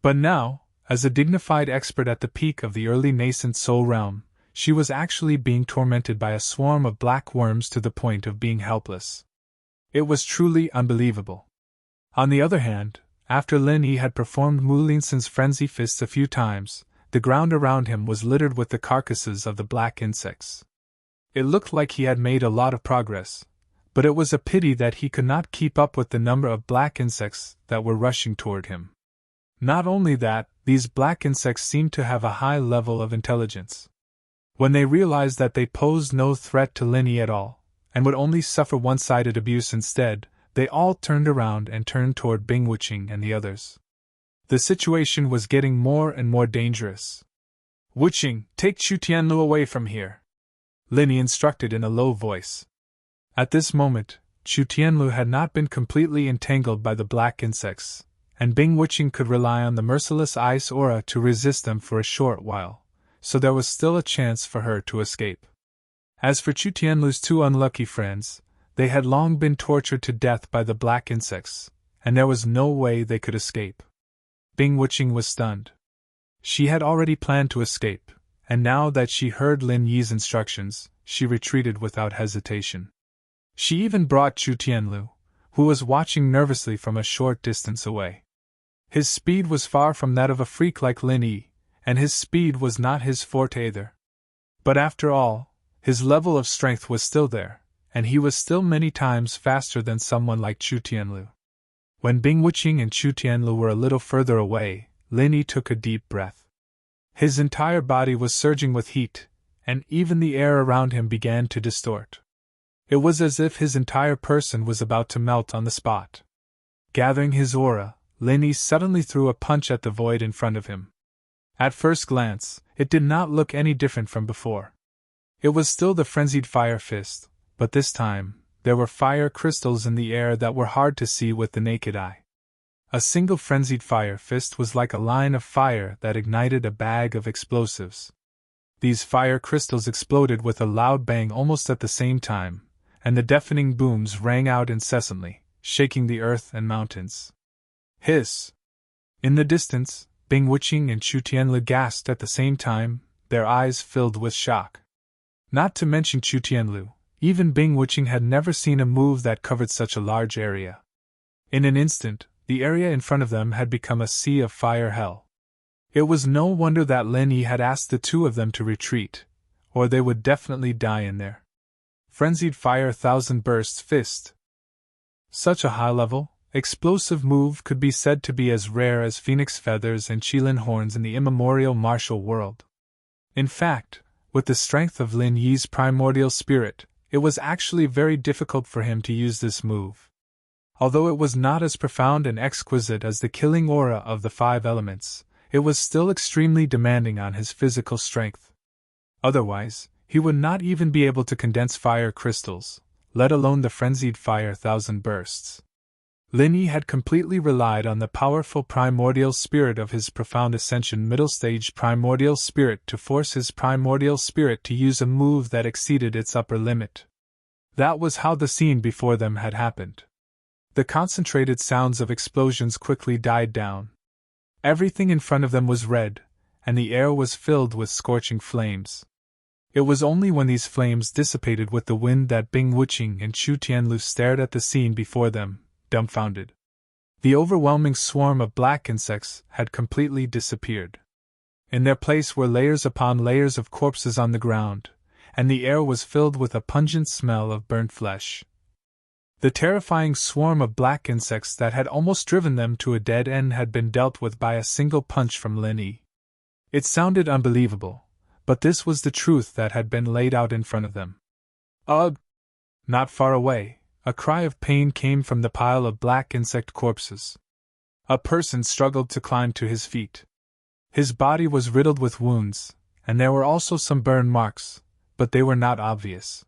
But now, as a dignified expert at the peak of the early nascent soul realm, she was actually being tormented by a swarm of black worms to the point of being helpless. It was truly unbelievable. On the other hand, after Lin Yi had performed Mu Linsen's frenzy fists a few times, the ground around him was littered with the carcasses of the black insects. It looked like he had made a lot of progress, but it was a pity that he could not keep up with the number of black insects that were rushing toward him. Not only that, these black insects seemed to have a high level of intelligence. When they realized that they posed no threat to Lin Yi at all, and would only suffer one-sided abuse instead, they all turned around and turned toward Bing Wuqing and the others. The situation was getting more and more dangerous. "Wuqing, take Chu Tianlu away from here," Lin Yi instructed in a low voice. At this moment, Chu Tianlu had not been completely entangled by the black insects, and Bing Wuching could rely on the merciless ice aura to resist them for a short while, so there was still a chance for her to escape. As for Chu Tianlu's two unlucky friends, they had long been tortured to death by the black insects, and there was no way they could escape. Bing Wuching was stunned. She had already planned to escape, and now that she heard Lin Yi's instructions, she retreated without hesitation. She even brought Chu Tianlu, who was watching nervously from a short distance away. His speed was far from that of a freak like Lin Yi, and his speed was not his forte either. But after all, his level of strength was still there, and he was still many times faster than someone like Chu Tianlu. When Bing Wuching and Chu Tianlu were a little further away, Lin Yi took a deep breath. His entire body was surging with heat, and even the air around him began to distort. It was as if his entire person was about to melt on the spot. Gathering his aura, Lin Yi suddenly threw a punch at the void in front of him. At first glance, it did not look any different from before. It was still the frenzied fire fist, but this time, there were fire crystals in the air that were hard to see with the naked eye. A single frenzied fire fist was like a line of fire that ignited a bag of explosives. These fire crystals exploded with a loud bang almost at the same time, and the deafening booms rang out incessantly, shaking the earth and mountains. Hiss! In the distance, Bing Wuching and Chu Tianlu gasped at the same time, their eyes filled with shock. Not to mention Chu Tianlu, even Bing Wuching had never seen a move that covered such a large area. In an instant, the area in front of them had become a sea of fire hell. It was no wonder that Lin Yi had asked the two of them to retreat, or they would definitely die in there. Frenzied fire thousand bursts fist. Such a high-level, explosive move could be said to be as rare as phoenix feathers and qilin horns in the immemorial martial world. In fact, with the strength of Lin Yi's primordial spirit, it was actually very difficult for him to use this move. Although it was not as profound and exquisite as the killing aura of the five elements, it was still extremely demanding on his physical strength. Otherwise, he would not even be able to condense fire crystals, let alone the frenzied fire thousand bursts. Lin Yi had completely relied on the powerful primordial spirit of his profound ascension middle stage primordial spirit to force his primordial spirit to use a move that exceeded its upper limit. That was how the scene before them had happened. The concentrated sounds of explosions quickly died down. Everything in front of them was red, and the air was filled with scorching flames. It was only when these flames dissipated with the wind that Bing Wuching and Chu Tianlu stared at the scene before them, dumbfounded. The overwhelming swarm of black insects had completely disappeared. In their place were layers upon layers of corpses on the ground, and the air was filled with a pungent smell of burnt flesh. The terrifying swarm of black insects that had almost driven them to a dead end had been dealt with by a single punch from Lin Yi. It sounded unbelievable, but this was the truth that had been laid out in front of them. Ugh! Not far away, a cry of pain came from the pile of black insect corpses. A person struggled to climb to his feet. His body was riddled with wounds, and there were also some burn marks, but they were not obvious.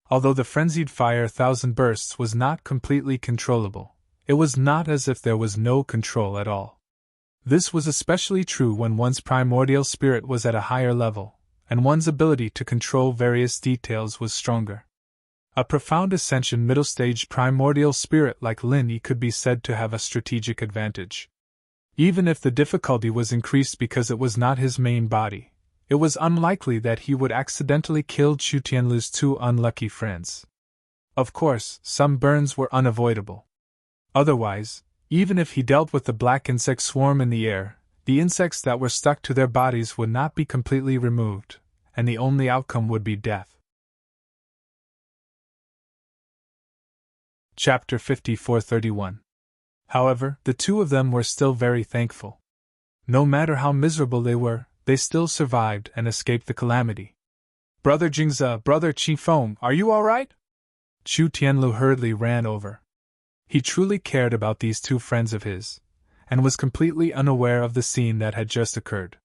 Although the frenzied fire thousand bursts was not completely controllable, it was not as if there was no control at all. This was especially true when one's primordial spirit was at a higher level, and one's ability to control various details was stronger. A profound ascension middle stage primordial spirit like Lin Yi could be said to have a strategic advantage. Even if the difficulty was increased because it was not his main body, it was unlikely that he would accidentally kill Chu Tianlu's two unlucky friends. Of course, some burns were unavoidable. Otherwise, even if he dealt with the black insect swarm in the air, the insects that were stuck to their bodies would not be completely removed, and the only outcome would be death. Chapter 54:31. However, the two of them were still very thankful. No matter how miserable they were, they still survived and escaped the calamity. Brother Jingze, Brother Qifeng, are you all right? Chu Tianlu hurriedly ran over. He truly cared about these two friends of his, and was completely unaware of the scene that had just occurred.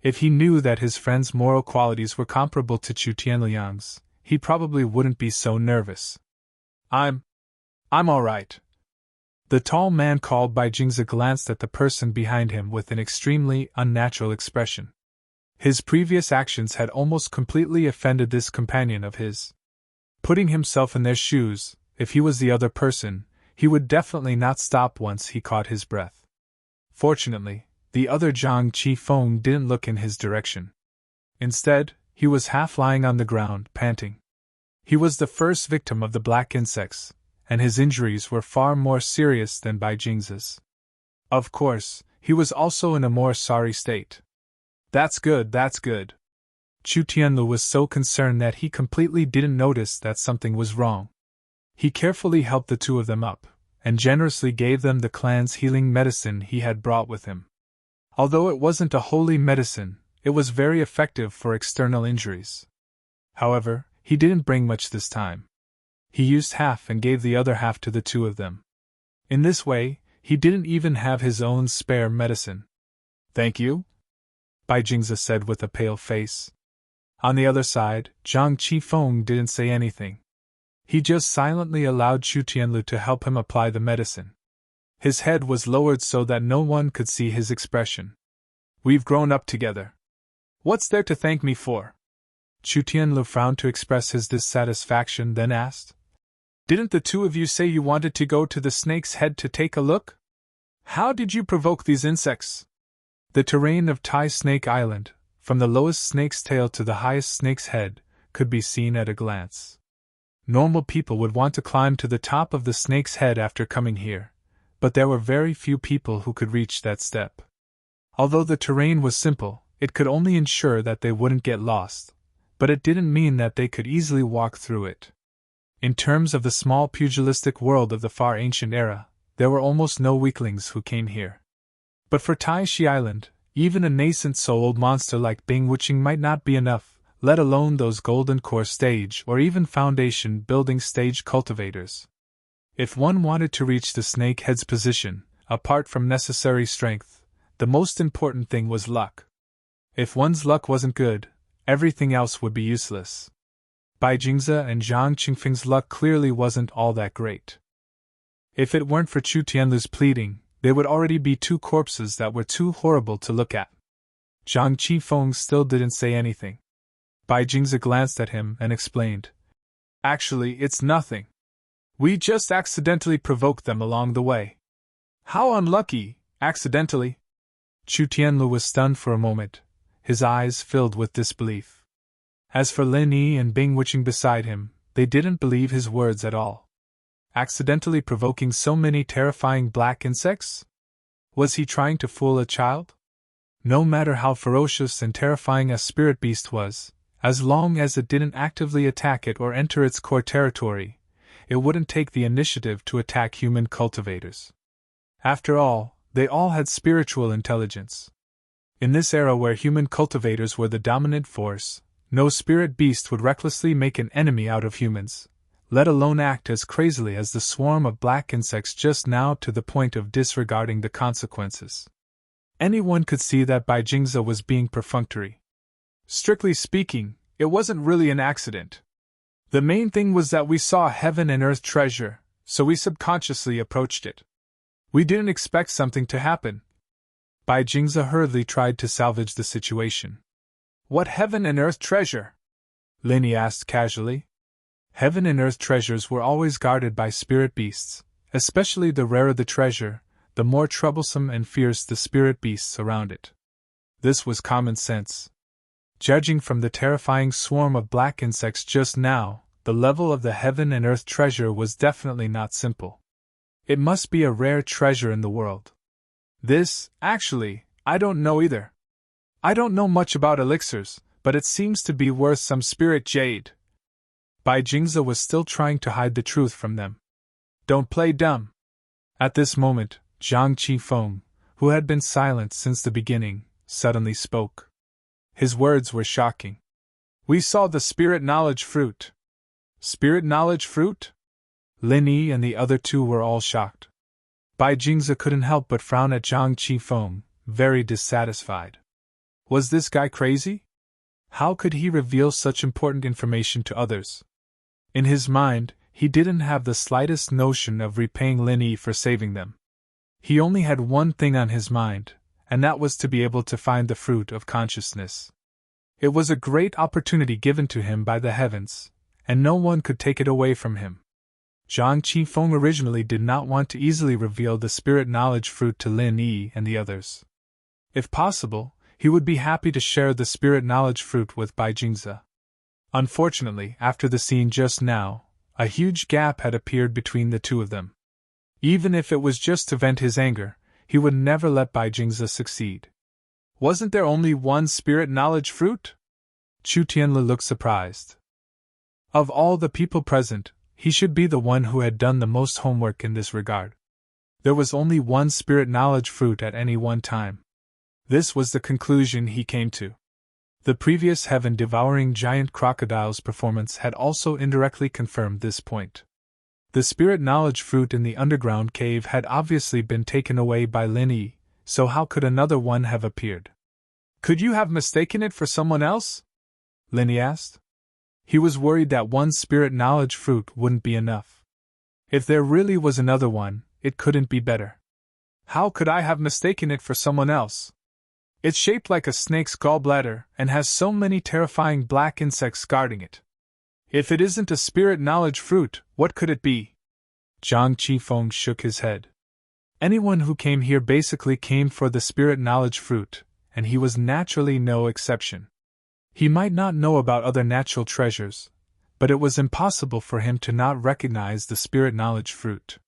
If he knew that his friend's moral qualities were comparable to Chu Tianluyang's, he probably wouldn't be so nervous. I'm all right. The tall man called by Jingzi glanced at the person behind him with an extremely unnatural expression. His previous actions had almost completely offended this companion of his. Putting himself in their shoes, if he was the other person, he would definitely not stop once he caught his breath. Fortunately, the other Zhang Qifeng didn't look in his direction. Instead, he was half lying on the ground, panting. He was the first victim of the black insects, and his injuries were far more serious than Bai Jingzi's. Of course, he was also in a more sorry state. That's good, that's good. Chu Tianlu was so concerned that he completely didn't notice that something was wrong. He carefully helped the two of them up, and generously gave them the clan's healing medicine he had brought with him. Although it wasn't a holy medicine, it was very effective for external injuries. However, he didn't bring much this time. He used half and gave the other half to the two of them. In this way, he didn't even have his own spare medicine. Thank you? Bai Jingzi said with a pale face. On the other side, Zhang Qifeng didn't say anything. He just silently allowed Chu Tianlu to help him apply the medicine. His head was lowered so that no one could see his expression. We've grown up together. What's there to thank me for? Chu Tianlu frowned to express his dissatisfaction, then asked. Didn't the two of you say you wanted to go to the snake's head to take a look? How did you provoke these insects? The terrain of Tai Snake Island, from the lowest snake's tail to the highest snake's head, could be seen at a glance. Normal people would want to climb to the top of the snake's head after coming here, but there were very few people who could reach that step. Although the terrain was simple, it could only ensure that they wouldn't get lost, but it didn't mean that they could easily walk through it. In terms of the small pugilistic world of the far ancient era, there were almost no weaklings who came here. But for Tai Shi Island, even a nascent soul monster like Bing Wuqing might not be enough, let alone those golden core stage or even foundation building stage cultivators. If one wanted to reach the snakehead's position, apart from necessary strength, the most important thing was luck. If one's luck wasn't good, everything else would be useless. Bai Jingzi and Zhang Qifeng's luck clearly wasn't all that great. If it weren't for Chu Tianlu's pleading, they would already be two corpses that were too horrible to look at. Zhang Qifeng still didn't say anything. Bai Jingzi glanced at him and explained. Actually, it's nothing. We just accidentally provoked them along the way. How unlucky, accidentally. Chu Tianlu was stunned for a moment, his eyes filled with disbelief. As for Lin Yi and Bing Wuqing beside him, they didn't believe his words at all. Accidentally provoking so many terrifying black insects? Was he trying to fool a child? No matter how ferocious and terrifying a spirit beast was, as long as it didn't actively attack it or enter its core territory, it wouldn't take the initiative to attack human cultivators. After all, they all had spiritual intelligence. In this era where human cultivators were the dominant force, no spirit beast would recklessly make an enemy out of humans, let alone act as crazily as the swarm of black insects just now to the point of disregarding the consequences. Anyone could see that Bai Jingzi was being perfunctory. Strictly speaking, it wasn't really an accident. The main thing was that we saw heaven and earth treasure, so we subconsciously approached it. We didn't expect something to happen. Bai Jingzi hurriedly tried to salvage the situation. What heaven and earth treasure? Lin Yi asked casually. Heaven and earth treasures were always guarded by spirit beasts, especially the rarer the treasure, the more troublesome and fierce the spirit beasts around it. This was common sense. Judging from the terrifying swarm of black insects just now, the level of the heaven and earth treasure was definitely not simple. It must be a rare treasure in the world. This, actually, I don't know either. I don't know much about elixirs, but it seems to be worth some spirit jade. Bai Jingzi was still trying to hide the truth from them. Don't play dumb. At this moment, Zhang Qifeng, who had been silent since the beginning, suddenly spoke. His words were shocking. We saw the spirit knowledge fruit. Spirit knowledge fruit? Lin Yi and the other two were all shocked. Bai Jingzi couldn't help but frown at Zhang Qifeng, very dissatisfied. Was this guy crazy? How could he reveal such important information to others? In his mind, he didn't have the slightest notion of repaying Lin Yi for saving them. He only had one thing on his mind, and that was to be able to find the fruit of consciousness. It was a great opportunity given to him by the heavens, and no one could take it away from him. Zhang Qifeng originally did not want to easily reveal the spirit knowledge fruit to Lin Yi and the others. If possible, he would be happy to share the spirit knowledge fruit with Bai Jingze. Unfortunately, after the scene just now, a huge gap had appeared between the two of them. Even if it was just to vent his anger, he would never let Bai Jingze succeed. Wasn't there only one spirit knowledge fruit? Chu Tianlu looked surprised. Of all the people present, he should be the one who had done the most homework in this regard. There was only one spirit knowledge fruit at any one time. This was the conclusion he came to. The previous heaven-devouring giant crocodile's performance had also indirectly confirmed this point. The spirit knowledge fruit in the underground cave had obviously been taken away by Lin Yi, so how could another one have appeared? Could you have mistaken it for someone else? Lin Yi asked. He was worried that one spirit knowledge fruit wouldn't be enough. If there really was another one, it couldn't be better. How could I have mistaken it for someone else? It's shaped like a snake's gallbladder and has so many terrifying black insects guarding it. If it isn't a spirit knowledge fruit, what could it be? Zhang Qifeng shook his head. Anyone who came here basically came for the spirit knowledge fruit, and he was naturally no exception. He might not know about other natural treasures, but it was impossible for him to not recognize the spirit knowledge fruit.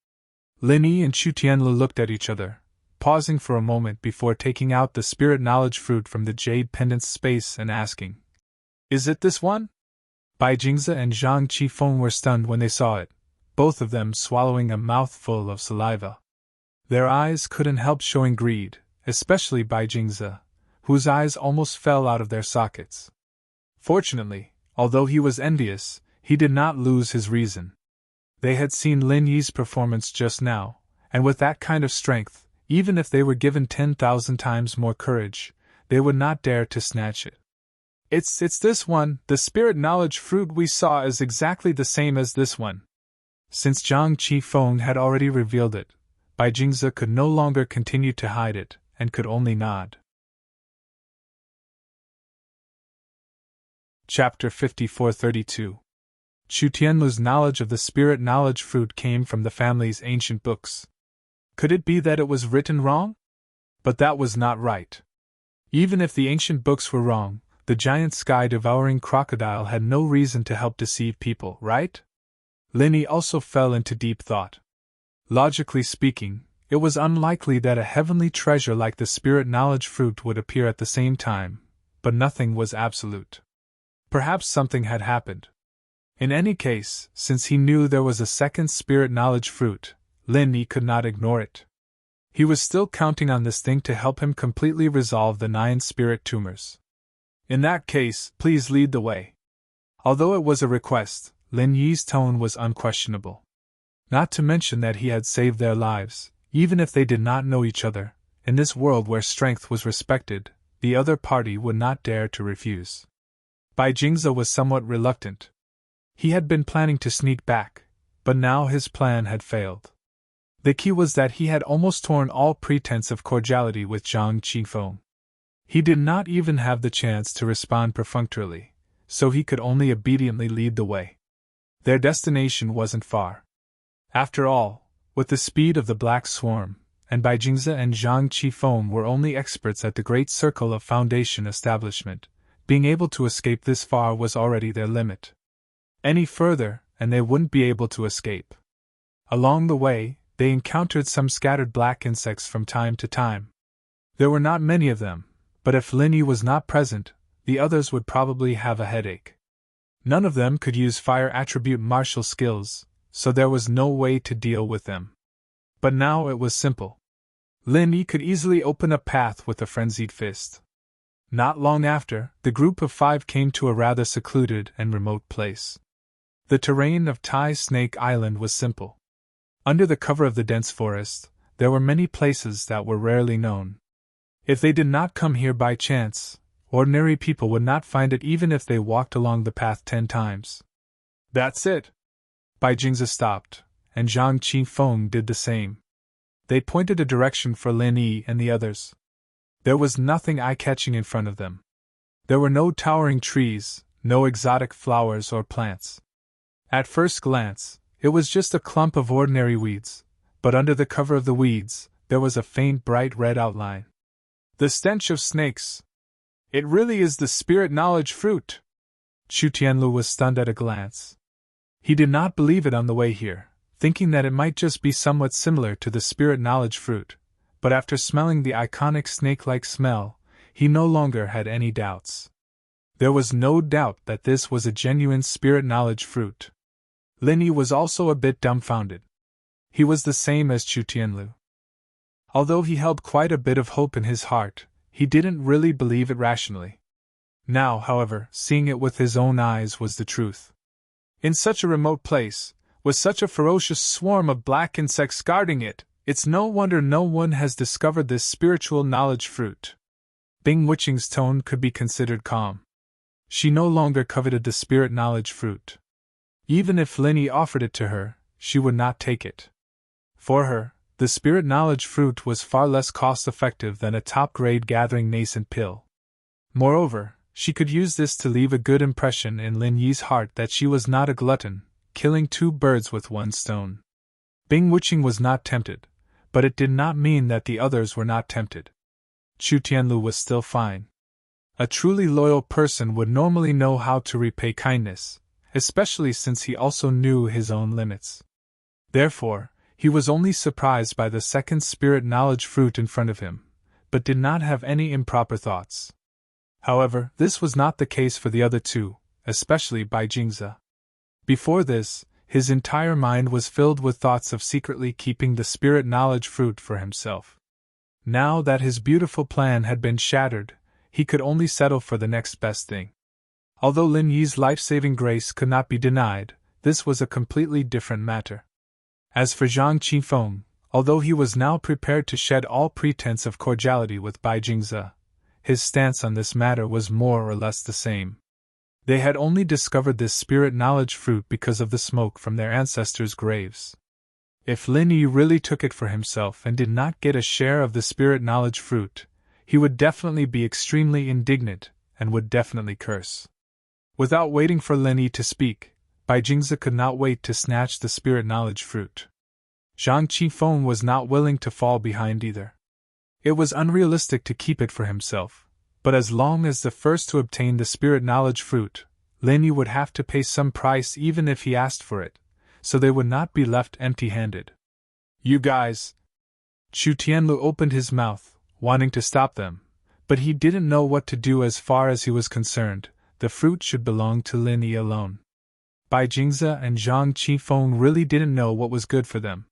Lin Yi and Chu Tianlu looked at each other, pausing for a moment before taking out the spirit knowledge fruit from the jade pendant's space and asking, "Is it this one?" Bai Jingze and Zhang Qifeng were stunned when they saw it, both of them swallowing a mouthful of saliva. Their eyes couldn't help showing greed, especially Bai Jingze, whose eyes almost fell out of their sockets. Fortunately, although he was envious, he did not lose his reason. They had seen Lin Yi's performance just now, and with that kind of strength, even if they were given 10,000 times more courage, they would not dare to snatch it. It's this one, the spirit knowledge fruit we saw is exactly the same as this one." Since Zhang Qifeng had already revealed it, Bai Jingze could no longer continue to hide it, and could only nod. Chapter 5432. Chu Tianlu's knowledge of the spirit knowledge fruit came from the family's ancient books. Could it be that it was written wrong? But that was not right. Even if the ancient books were wrong, the giant sky-devouring crocodile had no reason to help deceive people, right? Lin Yi also fell into deep thought. Logically speaking, it was unlikely that a heavenly treasure like the spirit knowledge fruit would appear at the same time, but nothing was absolute. Perhaps something had happened. In any case, since he knew there was a second spirit knowledge fruit, Lin Yi could not ignore it. He was still counting on this thing to help him completely resolve the 9 spirit tumors. In that case, please lead the way. Although it was a request, Lin Yi's tone was unquestionable. Not to mention that he had saved their lives, even if they did not know each other. In this world where strength was respected, the other party would not dare to refuse. Bai Jingze was somewhat reluctant. He had been planning to sneak back, but now his plan had failed. The key was that he had almost torn all pretense of cordiality with Zhang Qifeng. He did not even have the chance to respond perfunctorily, so he could only obediently lead the way. Their destination wasn't far. After all, with the speed of the Black Swarm, and Bai Jingze and Zhang Qifeng were only experts at the Great Circle of Foundation establishment, being able to escape this far was already their limit. Any further, and they wouldn't be able to escape. Along the way, they encountered some scattered black insects from time to time. There were not many of them, but if Lin Yi was not present, the others would probably have a headache. None of them could use fire attribute martial skills, so there was no way to deal with them. But now it was simple. Lin Yi could easily open a path with a frenzied fist. Not long after, the group of 5 came to a rather secluded and remote place. The terrain of Tai Snake Island was simple. Under the cover of the dense forest, there were many places that were rarely known. If they did not come here by chance, ordinary people would not find it even if they walked along the path 10 times. That's it. Bai Jingze stopped, and Zhang Qifeng did the same. They pointed a direction for Lin Yi and the others. There was nothing eye-catching in front of them. There were no towering trees, no exotic flowers or plants. At first glance, it was just a clump of ordinary weeds, but under the cover of the weeds, there was a faint bright red outline. The stench of snakes! It really is the spirit knowledge fruit! Chu Tianlu was stunned at a glance. He did not believe it on the way here, thinking that it might just be somewhat similar to the spirit knowledge fruit, but after smelling the iconic snake-like smell, he no longer had any doubts. There was no doubt that this was a genuine spirit knowledge fruit. Lin Yi was also a bit dumbfounded. He was the same as Chu Tianlu. Although he held quite a bit of hope in his heart, he didn't really believe it rationally. Now, however, seeing it with his own eyes was the truth. In such a remote place, with such a ferocious swarm of black insects guarding it, it's no wonder no one has discovered this spiritual knowledge fruit. Bing Wuqing's tone could be considered calm. She no longer coveted the spirit knowledge fruit. Even if Lin Yi offered it to her, she would not take it. For her, the spirit knowledge fruit was far less cost-effective than a top-grade gathering nascent pill. Moreover, she could use this to leave a good impression in Lin Yi's heart that she was not a glutton, killing two birds with one stone. Bing Wuqing was not tempted, but it did not mean that the others were not tempted. Chu Tianlu was still fine. A truly loyal person would normally know how to repay kindness, especially since he also knew his own limits. Therefore, he was only surprised by the second spirit knowledge fruit in front of him, but did not have any improper thoughts. However, this was not the case for the other two, especially Bai Jingze. Before this, his entire mind was filled with thoughts of secretly keeping the spirit knowledge fruit for himself. Now that his beautiful plan had been shattered, he could only settle for the next best thing. Although Lin Yi's life-saving grace could not be denied, this was a completely different matter. As for Zhang Qifeng, although he was now prepared to shed all pretense of cordiality with Bai Jingze, his stance on this matter was more or less the same. They had only discovered this spirit knowledge fruit because of the smoke from their ancestors' graves. If Lin Yi really took it for himself and did not get a share of the spirit knowledge fruit, he would definitely be extremely indignant and would definitely curse. Without waiting for Lin Yi to speak, Bai Jingze could not wait to snatch the spirit knowledge fruit. Zhang Qifeng was not willing to fall behind either. It was unrealistic to keep it for himself, but as long as the first to obtain the spirit knowledge fruit, Lin Yi would have to pay some price even if he asked for it, so they would not be left empty-handed. You guys! Chu Tianlu opened his mouth, wanting to stop them, but he didn't know what to do as far as he was concerned. The fruit should belong to Lin Yi alone. Bai Jingze and Zhang Qifeng really didn't know what was good for them.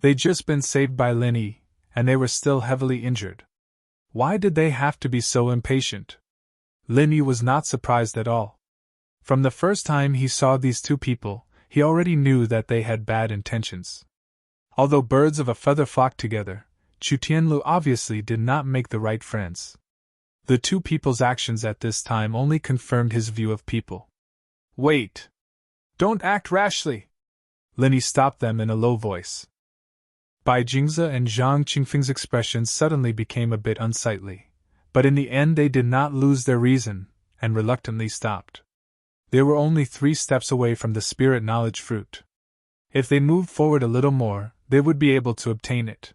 They'd just been saved by Lin Yi, and they were still heavily injured. Why did they have to be so impatient? Lin Yi was not surprised at all. From the first time he saw these two people, he already knew that they had bad intentions. Although birds of a feather flock together, Chu Tianlu obviously did not make the right friends. The two people's actions at this time only confirmed his view of people. Wait! Don't act rashly! Lin Yi stopped them in a low voice. Bai Jingze and Zhang Qifeng's expressions suddenly became a bit unsightly, but in the end they did not lose their reason, and reluctantly stopped. They were only 3 steps away from the spirit knowledge fruit. If they moved forward a little more, they would be able to obtain it.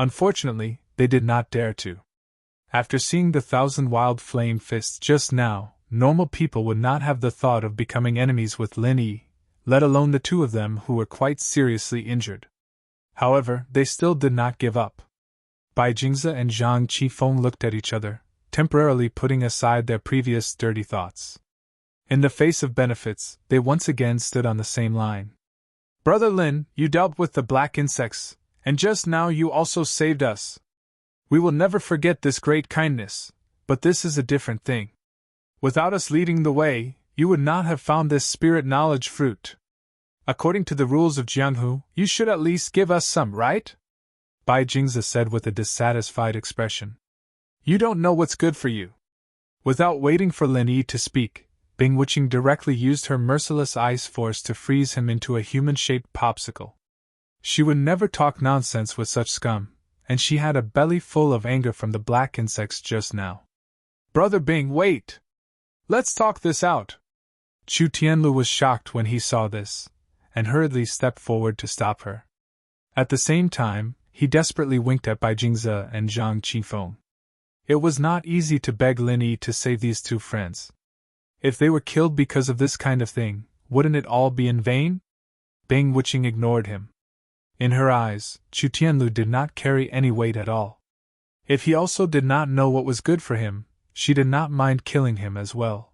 Unfortunately, they did not dare to. After seeing the 1,000 wild flame fists just now, normal people would not have the thought of becoming enemies with Lin Yi, let alone the two of them who were quite seriously injured. However, they still did not give up. Bai Jingze and Zhang Qifeng looked at each other, temporarily putting aside their previous dirty thoughts. In the face of benefits, they once again stood on the same line. Brother Lin, you dealt with the black insects, and just now you also saved us. We will never forget this great kindness, but this is a different thing. Without us leading the way, you would not have found this spirit knowledge fruit. According to the rules of Jianghu, you should at least give us some, right? Bai Jingze said with a dissatisfied expression. You don't know what's good for you. Without waiting for Lin Yi to speak, Bing Wuching directly used her merciless ice force to freeze him into a human-shaped popsicle. She would never talk nonsense with such scum, and she had a belly full of anger from the black insects just now. "Brother Bing, wait! Let's talk this out!" Chu Tianlu was shocked when he saw this, and hurriedly stepped forward to stop her. At the same time, he desperately winked at Bai Jingze and Zhang Qifeng. It was not easy to beg Lin Yi to save these two friends. If they were killed because of this kind of thing, wouldn't it all be in vain? Bing Wuching ignored him. In her eyes, Chu Tianlu did not carry any weight at all. If he also did not know what was good for him, she did not mind killing him as well.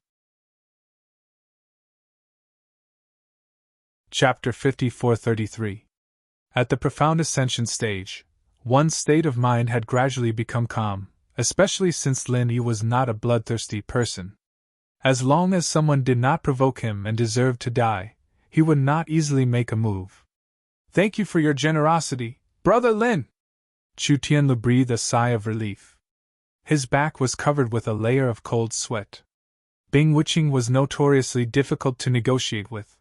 Chapter 54-33. At the profound ascension stage, one's state of mind had gradually become calm, especially since Lin Yi was not a bloodthirsty person. As long as someone did not provoke him and deserved to die, he would not easily make a move. "Thank you for your generosity, Brother Lin!" Chu Tianlu breathed a sigh of relief. His back was covered with a layer of cold sweat. Bing Wuching was notoriously difficult to negotiate with.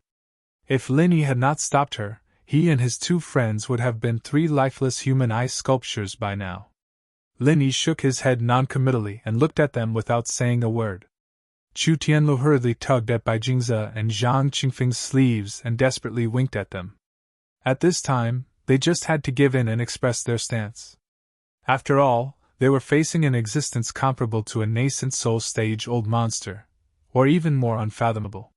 If Lin Yi had not stopped her, he and his two friends would have been three lifeless human ice sculptures by now. Lin Yi shook his head noncommittally and looked at them without saying a word. Chu Tianlu hurriedly tugged at Bai Jingze and Zhang Qingfeng's sleeves and desperately winked at them. At this time, they just had to give in and express their stance. After all, they were facing an existence comparable to a nascent soul-stage-old monster, or even more unfathomable.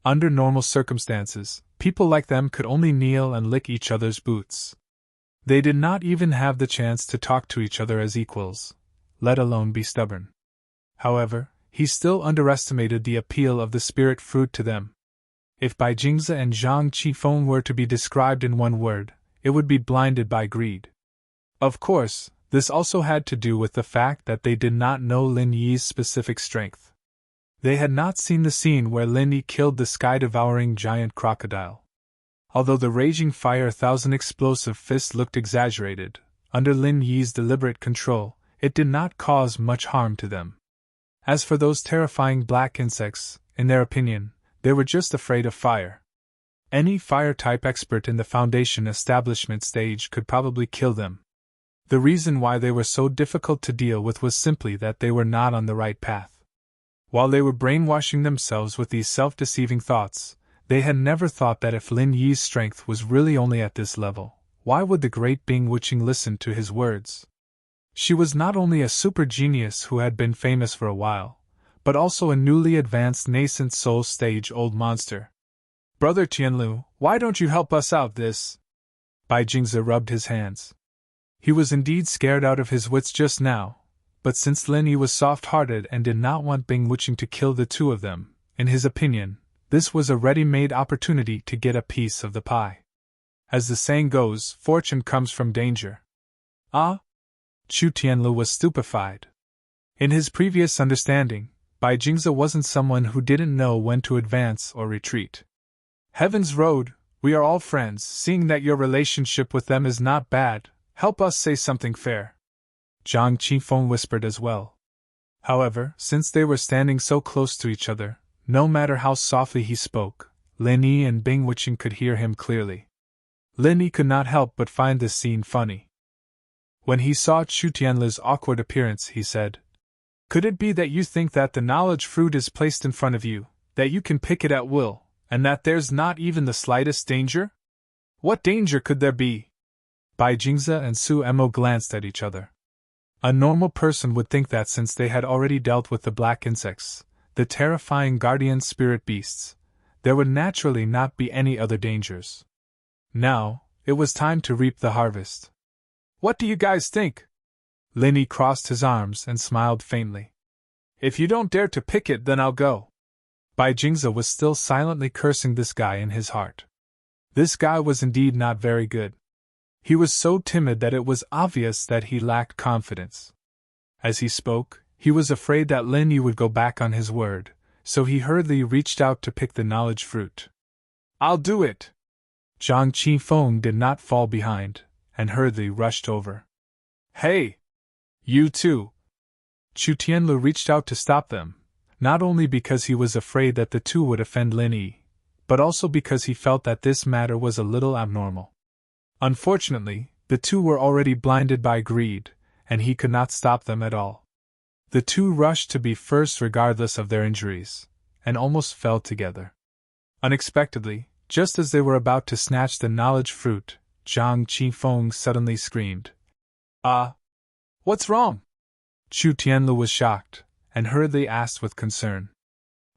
Under normal circumstances, people like them could only kneel and lick each other's boots. They did not even have the chance to talk to each other as equals, let alone be stubborn. However, he still underestimated the appeal of the spirit fruit to them. If Bai Jingze and Zhang Qifeng were to be described in one word, it would be blinded by greed. Of course, this also had to do with the fact that they did not know Lin Yi's specific strength. They had not seen the scene where Lin Yi killed the sky-devouring giant crocodile. Although the raging fire thousand explosive fist looked exaggerated, under Lin Yi's deliberate control, it did not cause much harm to them. As for those terrifying black insects, in their opinion, they were just afraid of fire. Any fire-type expert in the Foundation establishment stage could probably kill them. The reason why they were so difficult to deal with was simply that they were not on the right path. While they were brainwashing themselves with these self-deceiving thoughts, they had never thought that if Lin Yi's strength was really only at this level, why would the great Bing Wuching listen to his words? She was not only a super genius who had been famous for a while, but also a newly advanced nascent soul stage old monster. "Brother Tianlu, why don't you help us out this?" Bai Jingze rubbed his hands. He was indeed scared out of his wits just now, but since Lin Yi was soft-hearted and did not want Bing Wuching to kill the two of them, in his opinion, this was a ready-made opportunity to get a piece of the pie. As the saying goes, fortune comes from danger. Ah? Chu Tianlu was stupefied. In his previous understanding, Bai Jingze wasn't someone who didn't know when to advance or retreat. "Heaven's Road, we are all friends. Seeing that your relationship with them is not bad, help us say something fair," Zhang Qifeng whispered as well. However, since they were standing so close to each other, no matter how softly he spoke, Lin Yi and Bing Wuching could hear him clearly. Lin Yi could not help but find this scene funny. When he saw Chu Tianlu's awkward appearance, he said, "Could it be that you think that the knowledge fruit is placed in front of you, that you can pick it at will, and that there's not even the slightest danger? What danger could there be?" Bai Jingze and Su Emo glanced at each other. A normal person would think that since they had already dealt with the black insects, the terrifying guardian spirit beasts, there would naturally not be any other dangers. Now, it was time to reap the harvest. "What do you guys think?" Lin Yi crossed his arms and smiled faintly. "If you don't dare to pick it, then I'll go." Bai Jingze was still silently cursing this guy in his heart. This guy was indeed not very good. He was so timid that it was obvious that he lacked confidence. As he spoke, he was afraid that Lin Yi would go back on his word, so he hurriedly reached out to pick the knowledge fruit. "I'll do it!" Zhang Qifeng did not fall behind, and hurriedly rushed over. "Hey! You too!" Chu Tianlu reached out to stop them, not only because he was afraid that the two would offend Lin Yi, but also because he felt that this matter was a little abnormal. Unfortunately, the two were already blinded by greed, and he could not stop them at all. The two rushed to be first regardless of their injuries, and almost fell together. Unexpectedly, just as they were about to snatch the knowledge fruit, Zhang Qifeng suddenly screamed. What's wrong? Chu Tianlu was shocked, and hurriedly asked with concern.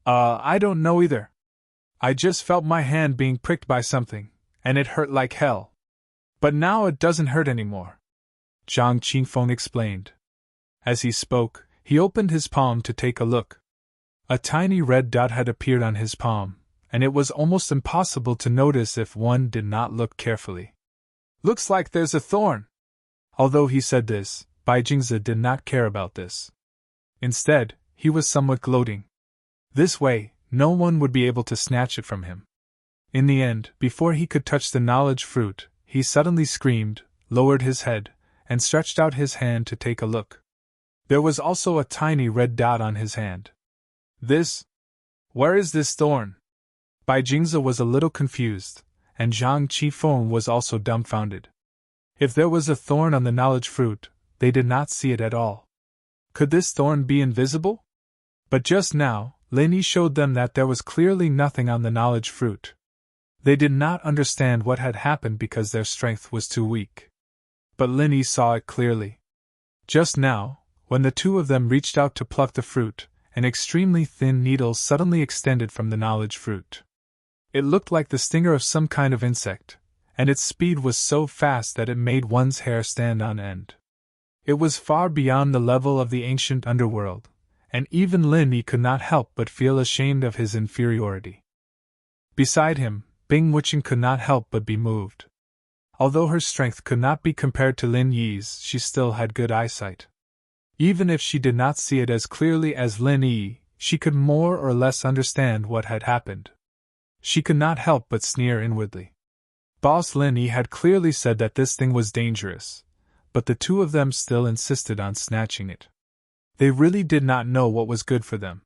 I don't know either. I just felt my hand being pricked by something, and it hurt like hell. But now it doesn't hurt anymore, Zhang Qifeng explained. As he spoke, he opened his palm to take a look. A tiny red dot had appeared on his palm, and it was almost impossible to notice if one did not look carefully. Looks like there's a thorn. Although he said this, Bai Jingzi did not care about this. Instead, he was somewhat gloating. This way, no one would be able to snatch it from him. In the end, before he could touch the knowledge fruit, he suddenly screamed, lowered his head, and stretched out his hand to take a look. There was also a tiny red dot on his hand. Where is this thorn? Bai Jingzi was a little confused, and Zhang Qifeng was also dumbfounded. If there was a thorn on the knowledge fruit, they did not see it at all. Could this thorn be invisible? But just now, Lin Yi showed them that there was clearly nothing on the knowledge fruit. They did not understand what had happened because their strength was too weak. But Lin Yi saw it clearly. Just now, when the two of them reached out to pluck the fruit, an extremely thin needle suddenly extended from the knowledge fruit. It looked like the stinger of some kind of insect, and its speed was so fast that it made one's hair stand on end. It was far beyond the level of the ancient underworld, and even Lin Yi could not help but feel ashamed of his inferiority. Beside him, Bing Wuqing could not help but be moved. Although her strength could not be compared to Lin Yi's, she still had good eyesight. Even if she did not see it as clearly as Lin Yi, she could more or less understand what had happened. She could not help but sneer inwardly. Boss Lin Yi had clearly said that this thing was dangerous, but the two of them still insisted on snatching it. They really did not know what was good for them.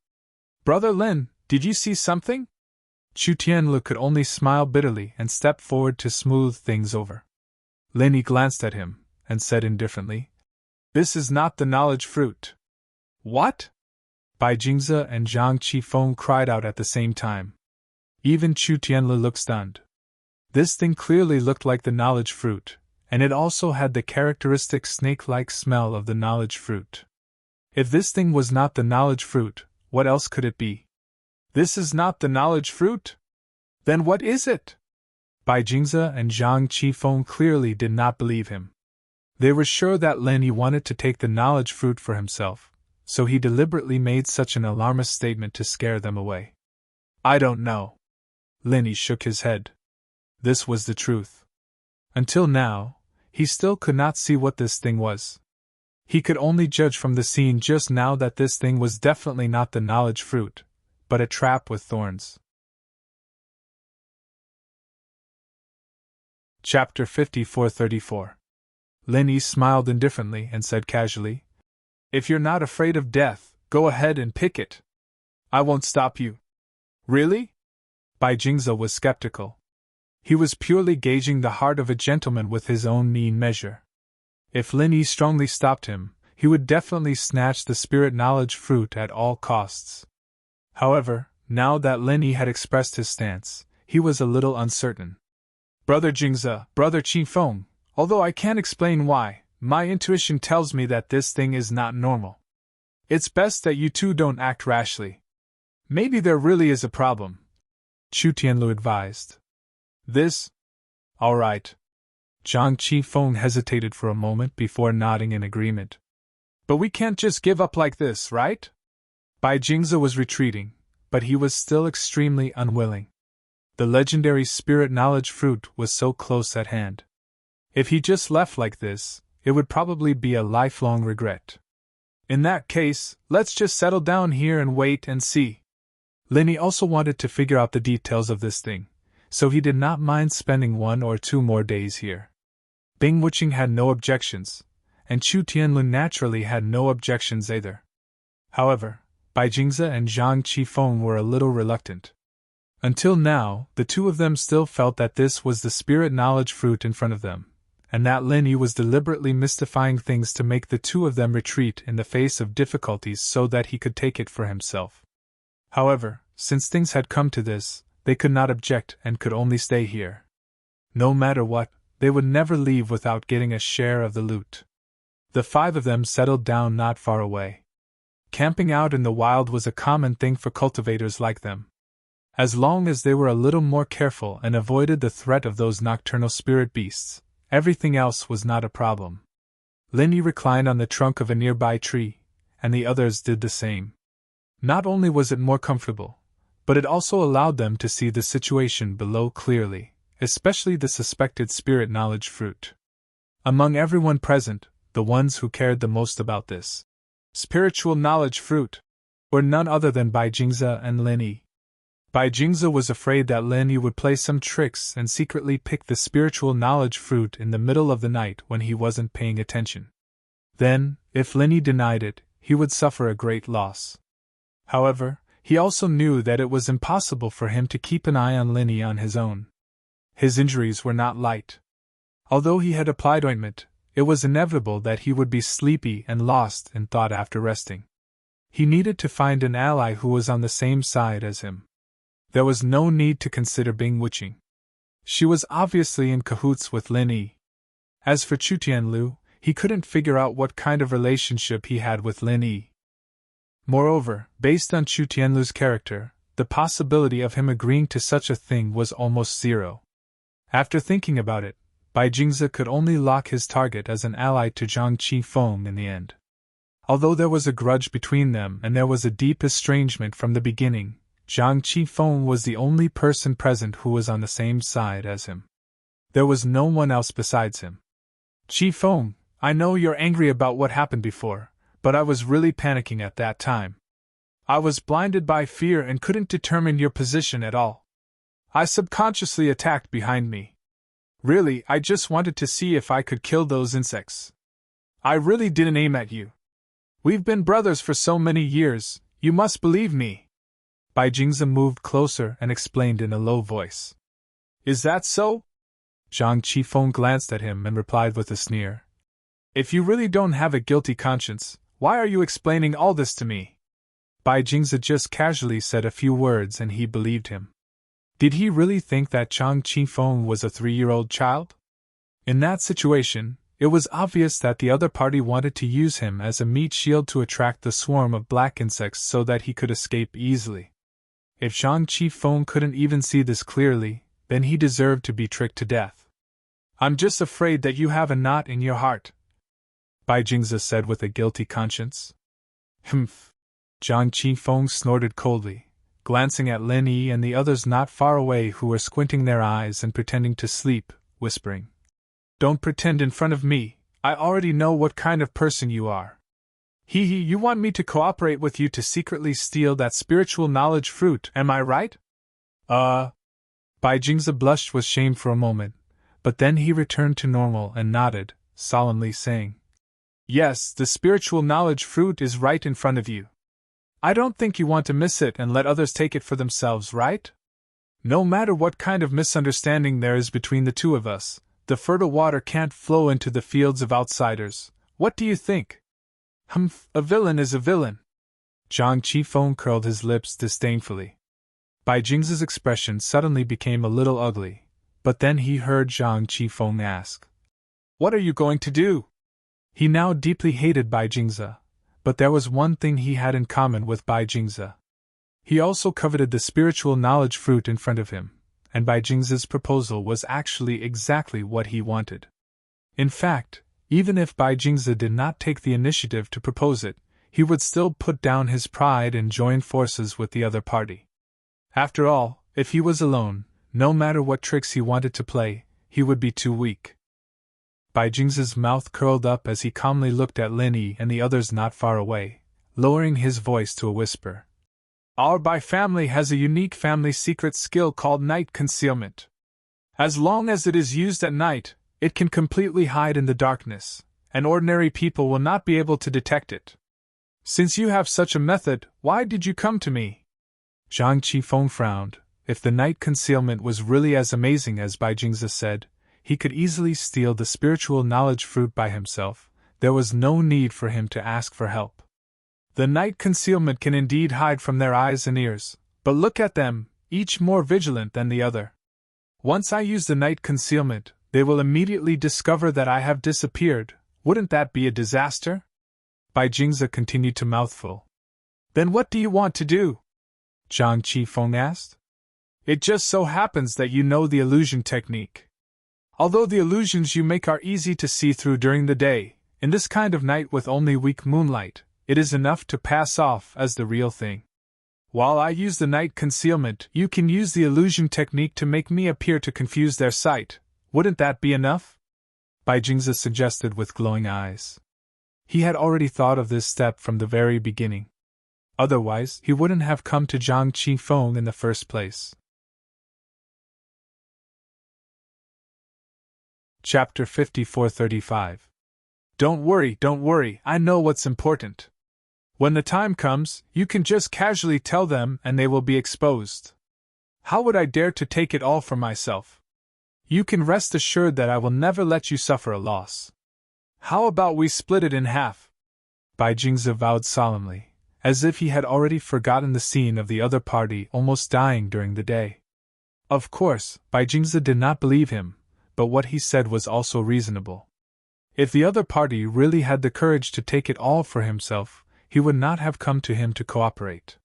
Brother Lin, did you see something? Chu Tianlu could only smile bitterly and step forward to smooth things over. Lin Yi glanced at him, and said indifferently, This is not the knowledge fruit. What? Bai Jingzi and Zhang Qifeng cried out at the same time. Even Chu Tianlu looked stunned. This thing clearly looked like the knowledge fruit, and it also had the characteristic snake-like smell of the knowledge fruit. If this thing was not the knowledge fruit, what else could it be? This is not the knowledge fruit? Then what is it? Bai Jingzi and Zhang Qifeng clearly did not believe him. They were sure that Lin Yi wanted to take the knowledge fruit for himself, so he deliberately made such an alarmist statement to scare them away. I don't know. Lin Yi shook his head. This was the truth. Until now, he still could not see what this thing was. He could only judge from the scene just now that this thing was definitely not the knowledge fruit, but a trap with thorns. Chapter 54-34. Lin Yi smiled indifferently and said casually, If you're not afraid of death, go ahead and pick it. I won't stop you. Really? Bai Jingzi was skeptical. He was purely gauging the heart of a gentleman with his own mean measure. If Lin Yi strongly stopped him, he would definitely snatch the spirit knowledge fruit at all costs. However, now that Lin Yi had expressed his stance, he was a little uncertain. Brother Jingzi, Brother Qifeng, although I can't explain why, my intuition tells me that this thing is not normal. It's best that you two don't act rashly. Maybe there really is a problem, Chu Tianlu advised. All right. Zhang Qifeng hesitated for a moment before nodding in agreement. But we can't just give up like this, right? Bai Jingzi was retreating, but he was still extremely unwilling. The legendary spirit knowledge fruit was so close at hand. If he just left like this, it would probably be a lifelong regret. In that case, let's just settle down here and wait and see. Lin Yi also wanted to figure out the details of this thing, so he did not mind spending 1 or 2 more days here. Bing Wuqing had no objections, and Chu Tianlu naturally had no objections either. However, Bai Jingze and Zhang Qifeng were a little reluctant. Until now, the two of them still felt that this was the spirit knowledge fruit in front of them, and that Lin Yi was deliberately mystifying things to make the two of them retreat in the face of difficulties so that he could take it for himself. However, since things had come to this, they could not object and could only stay here. No matter what, they would never leave without getting a share of the loot. The five of them settled down not far away. Camping out in the wild was a common thing for cultivators like them. As long as they were a little more careful and avoided the threat of those nocturnal spirit beasts, everything else was not a problem. Lin Yi reclined on the trunk of a nearby tree, and the others did the same. Not only was it more comfortable, but it also allowed them to see the situation below clearly, especially the suspected spirit knowledge fruit. Among everyone present, the ones who cared the most about this spiritual knowledge fruit were none other than Bai Jingze and Lin Yi. Bai Jingze was afraid that Lin Yi would play some tricks and secretly pick the spiritual knowledge fruit in the middle of the night when he wasn't paying attention. Then, if Lin Yi denied it, he would suffer a great loss. However, he also knew that it was impossible for him to keep an eye on Lin Yi on his own. His injuries were not light. Although he had applied ointment, it was inevitable that he would be sleepy and lost in thought after resting. He needed to find an ally who was on the same side as him. There was no need to consider Bing witching. She was obviously in cahoots with Lin Yi. As for Chu Tianlu, he couldn't figure out what kind of relationship he had with Lin Yi. Moreover, based on Chu Tianlu's character, the possibility of him agreeing to such a thing was almost zero. After thinking about it, Bai Jingze could only lock his target as an ally to Zhang Qifeng in the end. Although there was a grudge between them and there was a deep estrangement from the beginning, Zhang Qifeng was the only person present who was on the same side as him. There was no one else besides him. Qifeng, I know you're angry about what happened before, but I was really panicking at that time. I was blinded by fear and couldn't determine your position at all. I subconsciously attacked behind me. Really, I just wanted to see if I could kill those insects. I really didn't aim at you. We've been brothers for so many years, you must believe me. Bai Jingze moved closer and explained in a low voice. Is that so? Zhang Qifeng glanced at him and replied with a sneer. If you really don't have a guilty conscience, why are you explaining all this to me? Bai Jingze just casually said a few words and he believed him. Did he really think that Zhang Qifeng was a 3-year-old child? In that situation, it was obvious that the other party wanted to use him as a meat shield to attract the swarm of black insects so that he could escape easily. If Zhang Qifeng couldn't even see this clearly, then he deserved to be tricked to death. I'm just afraid that you have a knot in your heart, Bai Jingze said with a guilty conscience. Humph. Zhang Qifeng snorted coldly, glancing at Lin Yi and the others not far away who were squinting their eyes and pretending to sleep, whispering. Don't pretend in front of me, I already know what kind of person you are. You want me to cooperate with you to secretly steal that spiritual knowledge fruit, am I right? Bai Jingze blushed with shame for a moment, but then he returned to normal and nodded, solemnly saying, Yes, the spiritual knowledge fruit is right in front of you. I don't think you want to miss it and let others take it for themselves, right? No matter what kind of misunderstanding there is between the two of us, the fertile water can't flow into the fields of outsiders. What do you think? Humph, a villain is a villain. Zhang Qifeng curled his lips disdainfully. Bai Jingze's expression suddenly became a little ugly, but then he heard Zhang Qifeng ask, What are you going to do? He now deeply hated Bai Jingze, but there was one thing he had in common with Bai Jingze. He also coveted the spiritual knowledge fruit in front of him, and Bai Jingze's proposal was actually exactly what he wanted. In fact, even if Bai Jingze did not take the initiative to propose it, he would still put down his pride and join forces with the other party. After all, if he was alone, no matter what tricks he wanted to play, he would be too weak. Bai Jingze's mouth curled up as he calmly looked at Lin Yi and the others not far away, lowering his voice to a whisper. Our Bai family has a unique family secret skill called night concealment. As long as it is used at night, it can completely hide in the darkness, and ordinary people will not be able to detect it. Since you have such a method, why did you come to me? Zhang Qifeng frowned. If the night concealment was really as amazing as Bai Jingze said, he could easily steal the spiritual knowledge fruit by himself. There was no need for him to ask for help. The night concealment can indeed hide from their eyes and ears, but look at them, each more vigilant than the other. Once I use the night concealment, they will immediately discover that I have disappeared. Wouldn't that be a disaster? Bai Jingze continued to mouthful. Then what do you want to do? Zhang Qifeng asked. It just so happens that you know the illusion technique. Although the illusions you make are easy to see through during the day, in this kind of night with only weak moonlight, it is enough to pass off as the real thing. While I use the night concealment, you can use the illusion technique to make me appear to confuse their sight. Wouldn't that be enough? Bai Jingze suggested with glowing eyes. He had already thought of this step from the very beginning. Otherwise, he wouldn't have come to Zhang Qifeng in the first place. Chapter 5435. Don't worry, I know what's important. When the time comes, you can just casually tell them and they will be exposed. How would I dare to take it all for myself? You can rest assured that I will never let you suffer a loss. How about we split it in half? Bai Jingze vowed solemnly, as if he had already forgotten the scene of the other party almost dying during the day. Of course, Bai Jingze did not believe him, but what he said was also reasonable. If the other party really had the courage to take it all for himself, he would not have come to him to cooperate.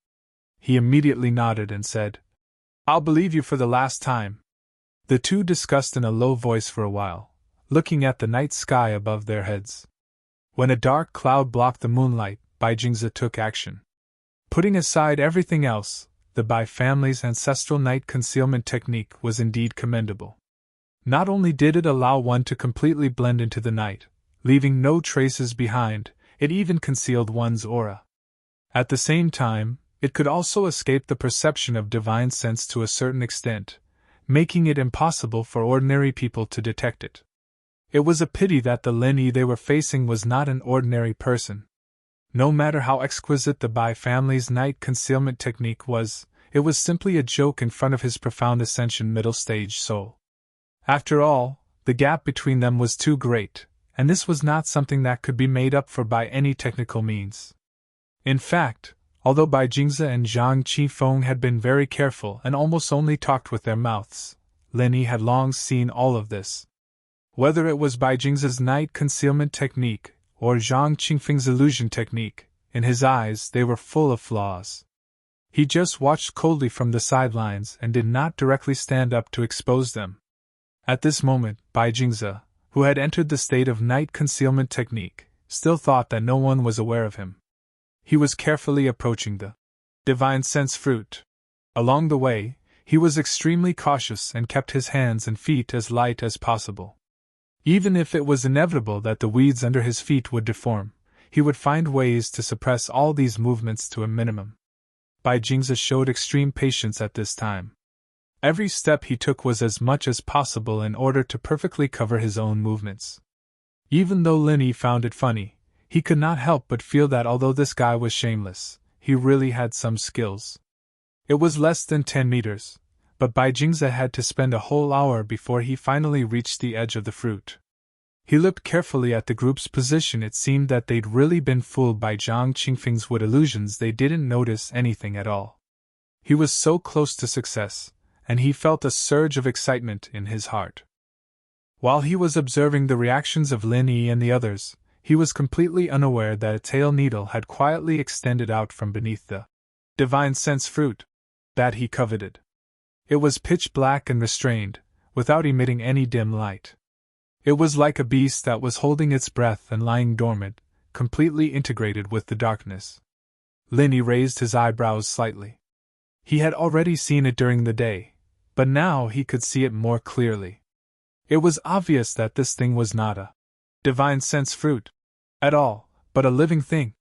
He immediately nodded and said, I'll believe you for the last time. The two discussed in a low voice for a while, looking at the night sky above their heads. When a dark cloud blocked the moonlight, Bai Jingze took action. Putting aside everything else, the Bai family's ancestral night concealment technique was indeed commendable. Not only did it allow one to completely blend into the night, leaving no traces behind, it even concealed one's aura. At the same time, it could also escape the perception of divine sense to a certain extent, making it impossible for ordinary people to detect it. It was a pity that the Lin Yi they were facing was not an ordinary person. No matter how exquisite the Bai family's night concealment technique was, it was simply a joke in front of his profound ascension middle-stage soul. After all, the gap between them was too great, and this was not something that could be made up for by any technical means. In fact, although Bai Jingze and Zhang Qifeng had been very careful and almost only talked with their mouths, Lin Yi had long seen all of this. Whether it was Bai Jingze's night concealment technique or Zhang Qifeng's illusion technique, in his eyes they were full of flaws. He just watched coldly from the sidelines and did not directly stand up to expose them. At this moment, Bai Jingze, who had entered the state of night concealment technique, still thought that no one was aware of him. He was carefully approaching the divine sense fruit. Along the way, he was extremely cautious and kept his hands and feet as light as possible. Even if it was inevitable that the weeds under his feet would deform, he would find ways to suppress all these movements to a minimum. Bai Jingze showed extreme patience at this time. Every step he took was as much as possible in order to perfectly cover his own movements. Even though Lin Yi found it funny, he could not help but feel that although this guy was shameless, he really had some skills. It was less than 10 meters, but Bai Jingze had to spend a whole hour before he finally reached the edge of the fruit. He looked carefully at the group's position. It seemed that they'd really been fooled by Zhang Qifeng's wood illusions. They didn't notice anything at all. He was so close to success, and he felt a surge of excitement in his heart. While he was observing the reactions of Lin Yi and the others, he was completely unaware that a tail needle had quietly extended out from beneath the divine sense fruit that he coveted. It was pitch black and restrained, without emitting any dim light. It was like a beast that was holding its breath and lying dormant, completely integrated with the darkness. Lin Yi raised his eyebrows slightly. He had already seen it during the day, but now he could see it more clearly. It was obvious that this thing was not a divine sense fruit at all, but a living thing.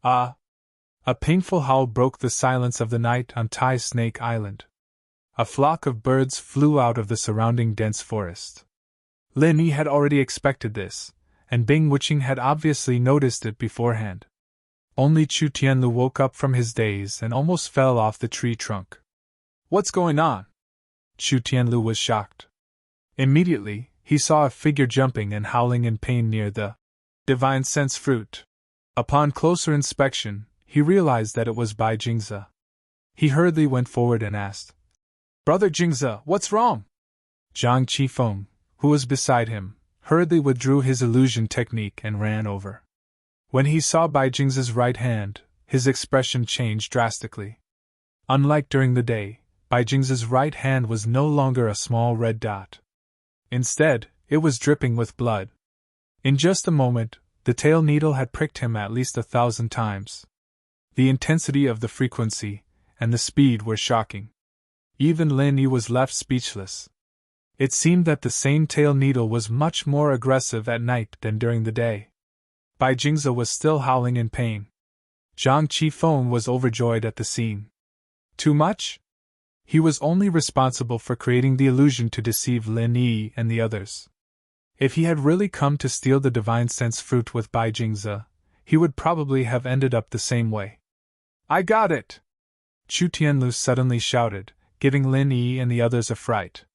Ah! A painful howl broke the silence of the night on Tai Snake Island. A flock of birds flew out of the surrounding dense forest. Lin Yi had already expected this, and Bing Wuqing had obviously noticed it beforehand. Only Chu Tianlu woke up from his daze and almost fell off the tree trunk. What's going on? Chu Tianlu was shocked. Immediately, he saw a figure jumping and howling in pain near the divine sense fruit. Upon closer inspection, he realized that it was Bai Jingze. He hurriedly went forward and asked, "Brother Jingze, what's wrong?" Zhang Qifeng, who was beside him, hurriedly withdrew his illusion technique and ran over. When he saw Bai Jingze's right hand, his expression changed drastically. Unlike during the day, Bai Jingze's right hand was no longer a small red dot. Instead, it was dripping with blood. In just a moment, the tail needle had pricked him at least 1,000 times. The intensity of the frequency and the speed were shocking. Even Lin Yi was left speechless. It seemed that the same tail needle was much more aggressive at night than during the day. Bai Jingze was still howling in pain. Zhang Qifeng was overjoyed at the scene. Too much? He was only responsible for creating the illusion to deceive Lin Yi and the others. If he had really come to steal the divine sense fruit with Bai Jingze, he would probably have ended up the same way. I got it! Chu Tianlu suddenly shouted, giving Lin Yi and the others a fright.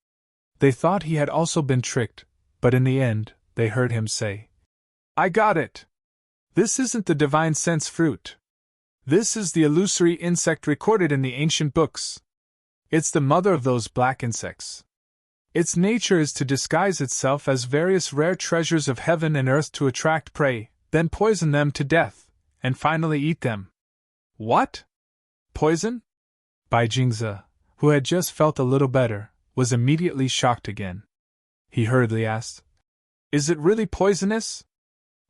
They thought he had also been tricked, but in the end, they heard him say, I got it! This isn't the divine sense fruit. This is the illusory insect recorded in the ancient books. It's the mother of those black insects. Its nature is to disguise itself as various rare treasures of heaven and earth to attract prey, then poison them to death, and finally eat them. What? Poison? Bai Jingze, who had just felt a little better, was immediately shocked again. He hurriedly asked, Is it really poisonous?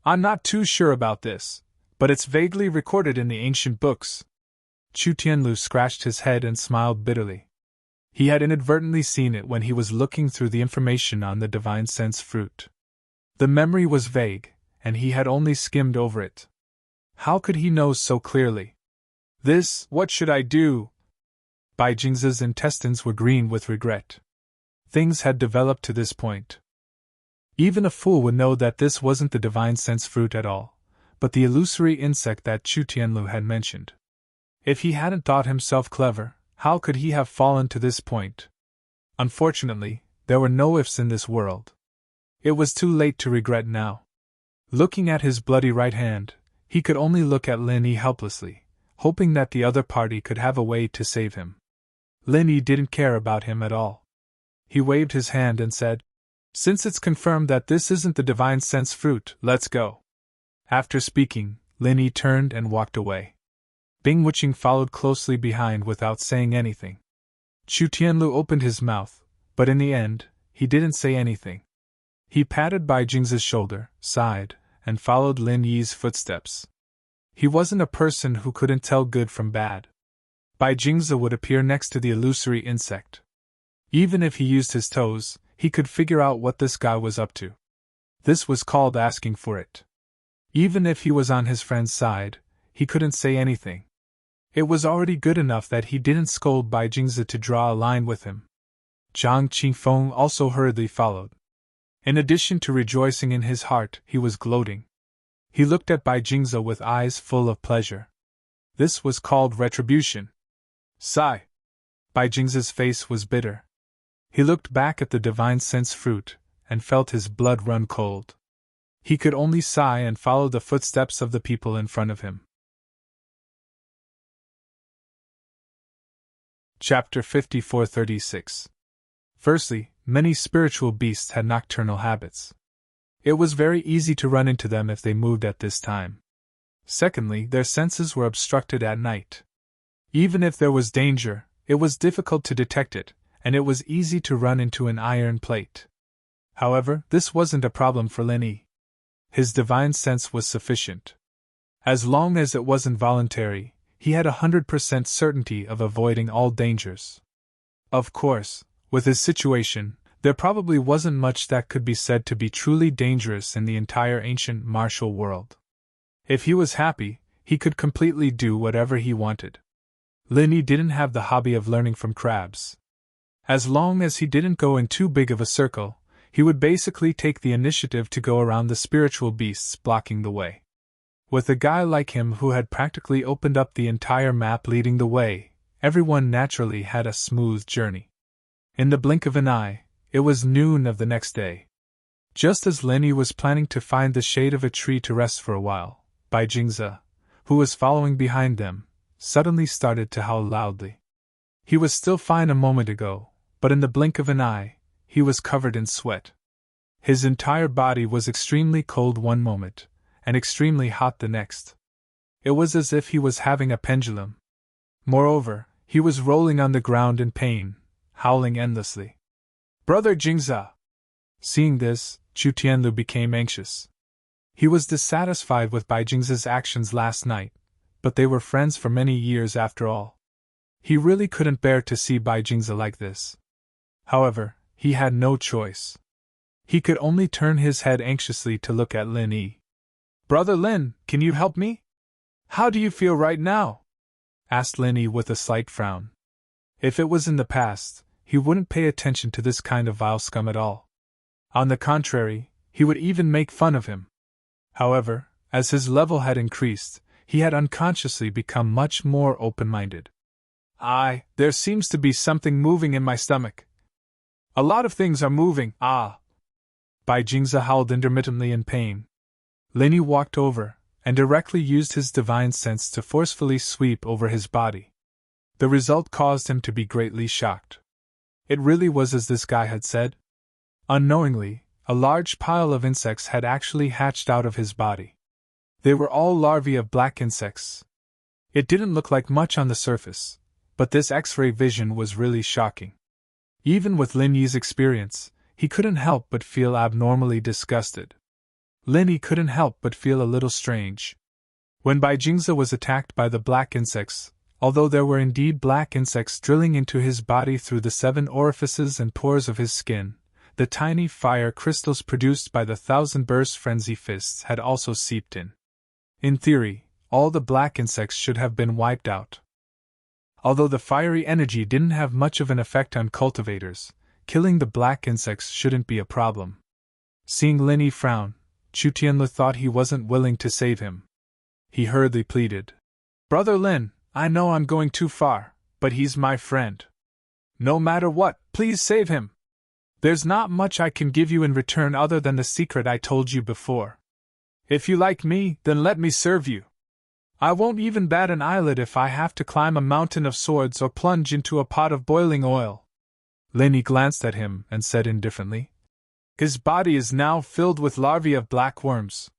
I'm not too sure about this, but it's vaguely recorded in the ancient books. Chu Tianlu scratched his head and smiled bitterly. He had inadvertently seen it when he was looking through the information on the divine sense fruit. The memory was vague, and he had only skimmed over it. How could he know so clearly? What should I do? Bai Jingze's intestines were green with regret. Things had developed to this point. Even a fool would know that this wasn't the divine sense fruit at all, but the illusory insect that Chu Tianlu had mentioned. If he hadn't thought himself clever, how could he have fallen to this point? Unfortunately, there were no ifs in this world. It was too late to regret now. Looking at his bloody right hand, he could only look at Lin Yi helplessly, hoping that the other party could have a way to save him. Lin Yi didn't care about him at all. He waved his hand and said, Since it's confirmed that this isn't the divine sense fruit, let's go. After speaking, Lin Yi turned and walked away. Bing Wuqing followed closely behind without saying anything. Chu Tianlu opened his mouth, but in the end, he didn't say anything. He patted Bai Jingze's shoulder, sighed, and followed Lin Yi's footsteps. He wasn't a person who couldn't tell good from bad. Bai Jingze would appear next to the illusory insect. Even if he used his toes, he could figure out what this guy was up to. This was called asking for it. Even if he was on his friend's side, he couldn't say anything. It was already good enough that he didn't scold Bai Jingze to draw a line with him. Zhang Qifeng also hurriedly followed. In addition to rejoicing in his heart, he was gloating. He looked at Bai Jingze with eyes full of pleasure. This was called retribution. Sigh. Bai Jingze's face was bitter. He looked back at the divine sense fruit, and felt his blood run cold. He could only sigh and follow the footsteps of the people in front of him. Chapter 54-36. Firstly, many spiritual beasts had nocturnal habits. It was very easy to run into them if they moved at this time. Secondly, their senses were obstructed at night. Even if there was danger, it was difficult to detect it, and it was easy to run into an iron plate. However, this wasn't a problem for Lin Yi. His divine sense was sufficient. As long as it wasn't voluntary, he had 100% certainty of avoiding all dangers. Of course, with his situation, there probably wasn't much that could be said to be truly dangerous in the entire ancient martial world. If he was happy, he could completely do whatever he wanted. Lin Yi didn't have the hobby of learning from crabs. As long as he didn't go in too big of a circle, he would basically take the initiative to go around the spiritual beasts blocking the way. With a guy like him who had practically opened up the entire map leading the way, everyone naturally had a smooth journey. In the blink of an eye, it was noon of the next day. Just as Lenny was planning to find the shade of a tree to rest for a while, Bai Jingze, who was following behind them, suddenly started to howl loudly. He was still fine a moment ago, but in the blink of an eye, he was covered in sweat. His entire body was extremely cold one moment, and extremely hot the next. It was as if he was having a pendulum. Moreover, he was rolling on the ground in pain, howling endlessly. Brother Jingze! Seeing this, Chu Tianlu became anxious. He was dissatisfied with Bai Jingze's actions last night, but they were friends for many years after all. He really couldn't bear to see Bai Jingze like this. However, he had no choice. He could only turn his head anxiously to look at Lin Yi. Brother Lin, can you help me? How do you feel right now? Asked Lin Yi with a slight frown. If it was in the past, he wouldn't pay attention to this kind of vile scum at all. On the contrary, he would even make fun of him. However, as his level had increased, he had unconsciously become much more open-minded. There seems to be something moving in my stomach. A lot of things are moving, Bai Jingze howled intermittently in pain. Lin Yi walked over, and directly used his divine sense to forcefully sweep over his body. The result caused him to be greatly shocked. It really was as this guy had said. Unknowingly, a large pile of insects had actually hatched out of his body. They were all larvae of black insects. It didn't look like much on the surface, but this X-ray vision was really shocking. Even with Lin Yi's experience, he couldn't help but feel abnormally disgusted. Lin Yi couldn't help but feel a little strange. When Bai Jingze was attacked by the black insects, although there were indeed black insects drilling into his body through the 7 orifices and pores of his skin, the tiny fire crystals produced by the 1,000 burst frenzy fists had also seeped in. In theory, all the black insects should have been wiped out. Although the fiery energy didn't have much of an effect on cultivators, killing the black insects shouldn't be a problem. Seeing Lin Yi frown, Chu Tianlu thought he wasn't willing to save him. He hurriedly pleaded. Brother Lin, I know I'm going too far, but he's my friend. No matter what, please save him. There's not much I can give you in return other than the secret I told you before. If you like me, then let me serve you. I won't even bat an eyelid if I have to climb a mountain of swords or plunge into a pot of boiling oil. Lin Yi glanced at him and said indifferently. His body is now filled with larvae of black worms.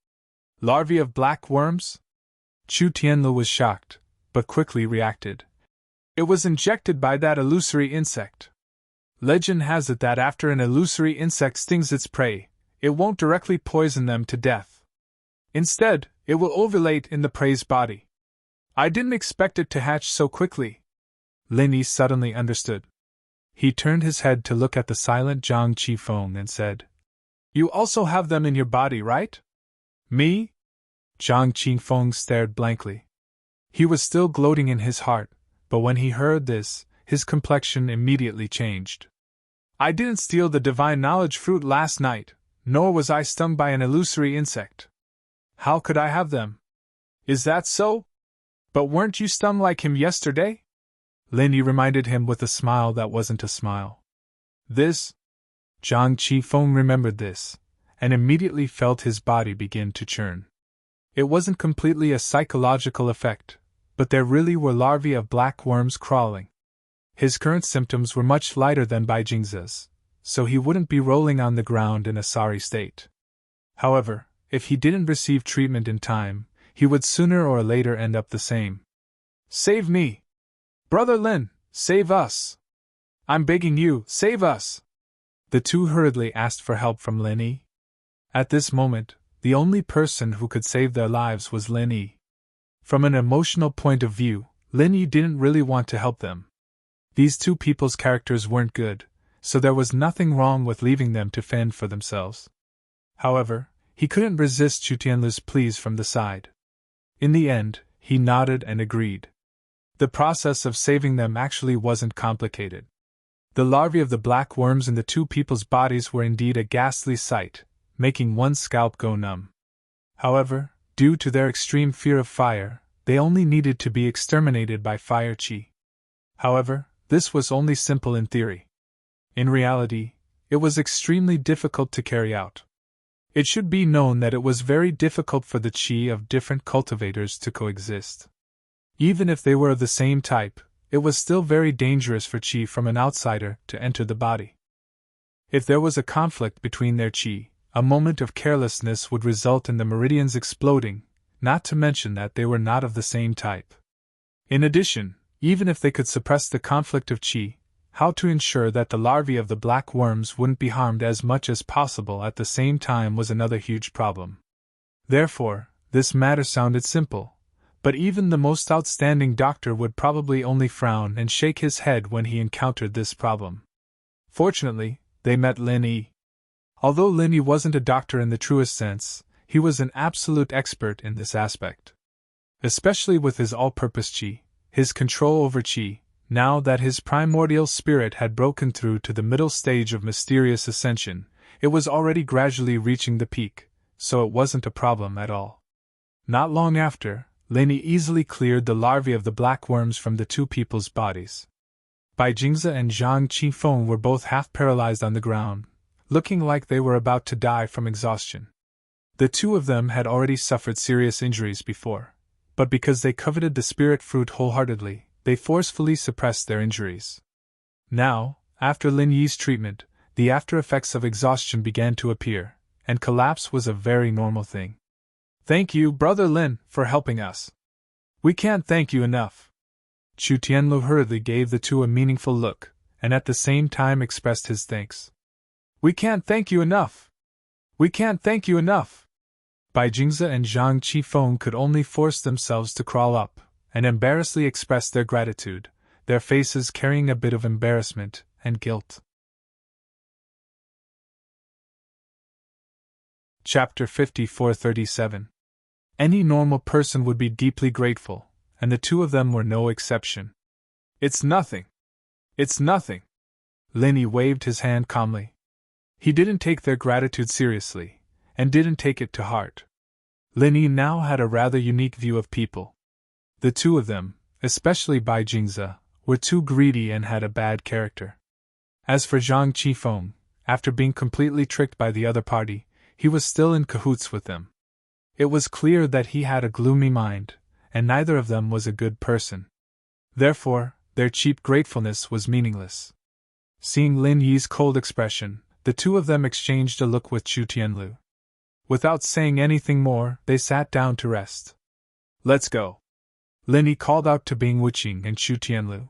Larvae of black worms? Chu Tianlu was shocked, but quickly reacted. It was injected by that illusory insect. Legend has it that after an illusory insect stings its prey, it won't directly poison them to death. Instead, it will ovulate in the prey's body. I didn't expect it to hatch so quickly. Lin Yi suddenly understood. He turned his head to look at the silent Zhang Qifeng and said, You also have them in your body, right? Me? Zhang Qifeng stared blankly. He was still gloating in his heart, but when he heard this, his complexion immediately changed. I didn't steal the divine knowledge fruit last night, nor was I stung by an illusory insect. How could I have them? Is that so? But weren't you stung like him yesterday? Lin Yi reminded him with a smile that wasn't a smile. This? Zhang Qifeng remembered this, and immediately felt his body begin to churn. It wasn't completely a psychological effect, but there really were larvae of black worms crawling. His current symptoms were much lighter than Bai Jingze's, so he wouldn't be rolling on the ground in a sorry state. However, if he didn't receive treatment in time, he would sooner or later end up the same. Save me! Brother Lin, save us! I'm begging you, save us! The two hurriedly asked for help from Lin Yi. At this moment, the only person who could save their lives was Lin Yi. From an emotional point of view, Lin Yi didn't really want to help them. These two people's characters weren't good, so there was nothing wrong with leaving them to fend for themselves. However, he couldn't resist Chu Tianlu's pleas from the side. In the end, he nodded and agreed. The process of saving them actually wasn't complicated. The larvae of the black worms in the two people's bodies were indeed a ghastly sight, making one's scalp go numb. However, Due to their extreme fear of fire, they only needed to be exterminated by fire chi. However, this was only simple in theory. In reality, it was extremely difficult to carry out. It should be known that it was very difficult for the chi of different cultivators to coexist. Even if they were of the same type, it was still very dangerous for chi from an outsider to enter the body. If there was a conflict between their chi, a moment of carelessness would result in the meridians exploding, not to mention that they were not of the same type. In addition, even if they could suppress the conflict of chi, how to ensure that the larvae of the black worms wouldn't be harmed as much as possible at the same time was another huge problem. Therefore, this matter sounded simple, but even the most outstanding doctor would probably only frown and shake his head when he encountered this problem. Fortunately, they met Lin Yi. Although Lin Yi wasn't a doctor in the truest sense, he was an absolute expert in this aspect. Especially with his all-purpose chi, his control over chi, now that his primordial spirit had broken through to the middle stage of mysterious ascension, it was already gradually reaching the peak, so it wasn't a problem at all. Not long after, Lin Yi easily cleared the larvae of the black worms from the two people's bodies. Bai Jingze and Zhang Qifeng were both half paralyzed on the ground, looking like they were about to die from exhaustion. The two of them had already suffered serious injuries before, but because they coveted the spirit fruit wholeheartedly, they forcefully suppressed their injuries. Now, after Lin Yi's treatment, the after-effects of exhaustion began to appear, and collapse was a very normal thing. "Thank you, Brother Lin, for helping us. We can't thank you enough." Chu Tianlu hurriedly gave the two a meaningful look, and at the same time expressed his thanks. "We can't thank you enough! We can't thank you enough!" Bai Jingze and Zhang Qifeng could only force themselves to crawl up, and embarrassedly express their gratitude, their faces carrying a bit of embarrassment and guilt. Chapter 54-37. Any normal person would be deeply grateful, and the two of them were no exception. "It's nothing. It's nothing." Lin Yi waved his hand calmly. He didn't take their gratitude seriously, and didn't take it to heart. Lin Yi now had a rather unique view of people. The two of them, especially Bai Jingze, were too greedy and had a bad character. As for Zhang Qifeng, after being completely tricked by the other party, he was still in cahoots with them. It was clear that he had a gloomy mind, and neither of them was a good person. Therefore, their cheap gratefulness was meaningless. Seeing Lin Yi's cold expression, the two of them exchanged a look with Chu Tianlu. Without saying anything more, they sat down to rest. "Let's go," Lin Yi called out to Bing Wuqing and Chu Tianlu.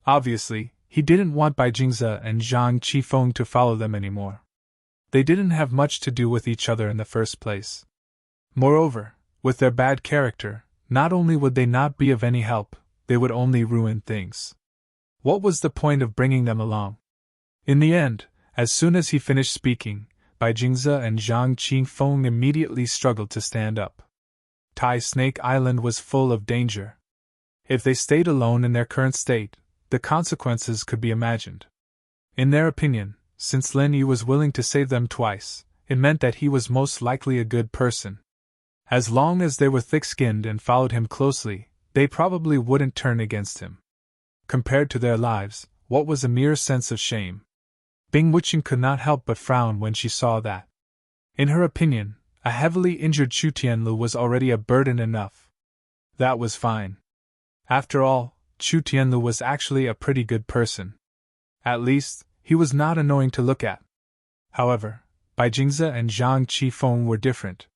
Obviously, he didn't want Bai Jingze and Zhang Qifeng to follow them anymore. They didn't have much to do with each other in the first place. Moreover, with their bad character, not only would they not be of any help, they would only ruin things. What was the point of bringing them along? In the end, as soon as he finished speaking, Bai Jingze and Zhang Qifeng immediately struggled to stand up. Tai Snake Island was full of danger. If they stayed alone in their current state, the consequences could be imagined. In their opinion, since Lin Yi was willing to save them twice, it meant that he was most likely a good person. As long as they were thick-skinned and followed him closely, they probably wouldn't turn against him. Compared to their lives, what was a mere sense of shame? Bing Wuqing could not help but frown when she saw that. In her opinion, a heavily injured Chu Tianlu was already a burden enough. That was fine. After all, Chu Tianlu was actually a pretty good person. At least, he was not annoying to look at. However, Bai Jingze and Zhang Qifeng were different.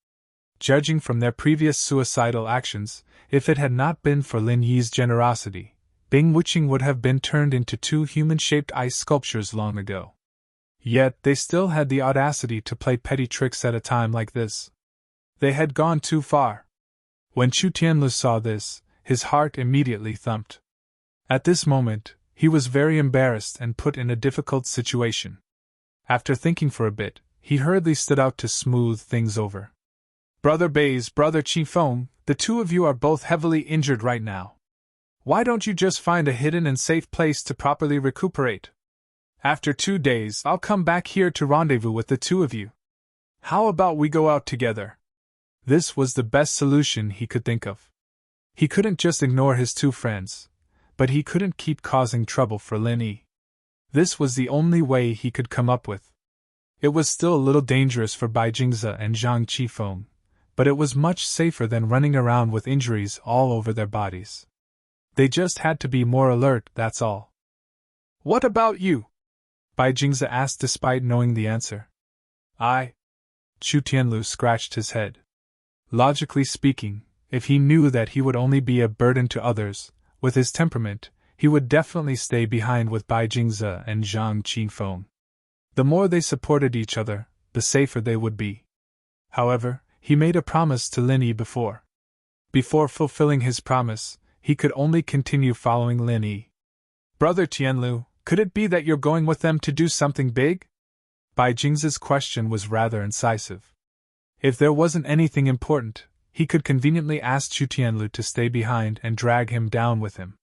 Judging from their previous suicidal actions, if it had not been for Lin Yi's generosity, Bing Wuqing would have been turned into two human-shaped ice sculptures long ago. Yet they still had the audacity to play petty tricks at a time like this. They had gone too far. When Chu Tianlu saw this, his heart immediately thumped. At this moment, he was very embarrassed and put in a difficult situation. After thinking for a bit, he hurriedly stood out to smooth things over. "Brother Bai's brother Qifeng, the two of you are both heavily injured right now. Why don't you just find a hidden and safe place to properly recuperate? After 2 days, I'll come back here to rendezvous with the two of you. How about we go out together?" This was the best solution he could think of. He couldn't just ignore his two friends, but he couldn't keep causing trouble for Lin Yi. This was the only way he could come up with. It was still a little dangerous for Bai Jingze and Zhang Qifeng, but it was much safer than running around with injuries all over their bodies. They just had to be more alert, that's all. What about you? Bai Jingze asked despite knowing the answer. Chu Tianlu scratched his head. Logically speaking, if he knew that he would only be a burden to others, with his temperament, he would definitely stay behind with Bai Jingze and Zhang Qifeng. The more they supported each other, the safer they would be. However, he made a promise to Lin Yi before. Before fulfilling his promise, he could only continue following Lin Yi. Brother Tianlu, could it be that you're going with them to do something big? Bai Jingze's question was rather incisive. If there wasn't anything important, he could conveniently ask Chu Tianlu to stay behind and drag him down with him.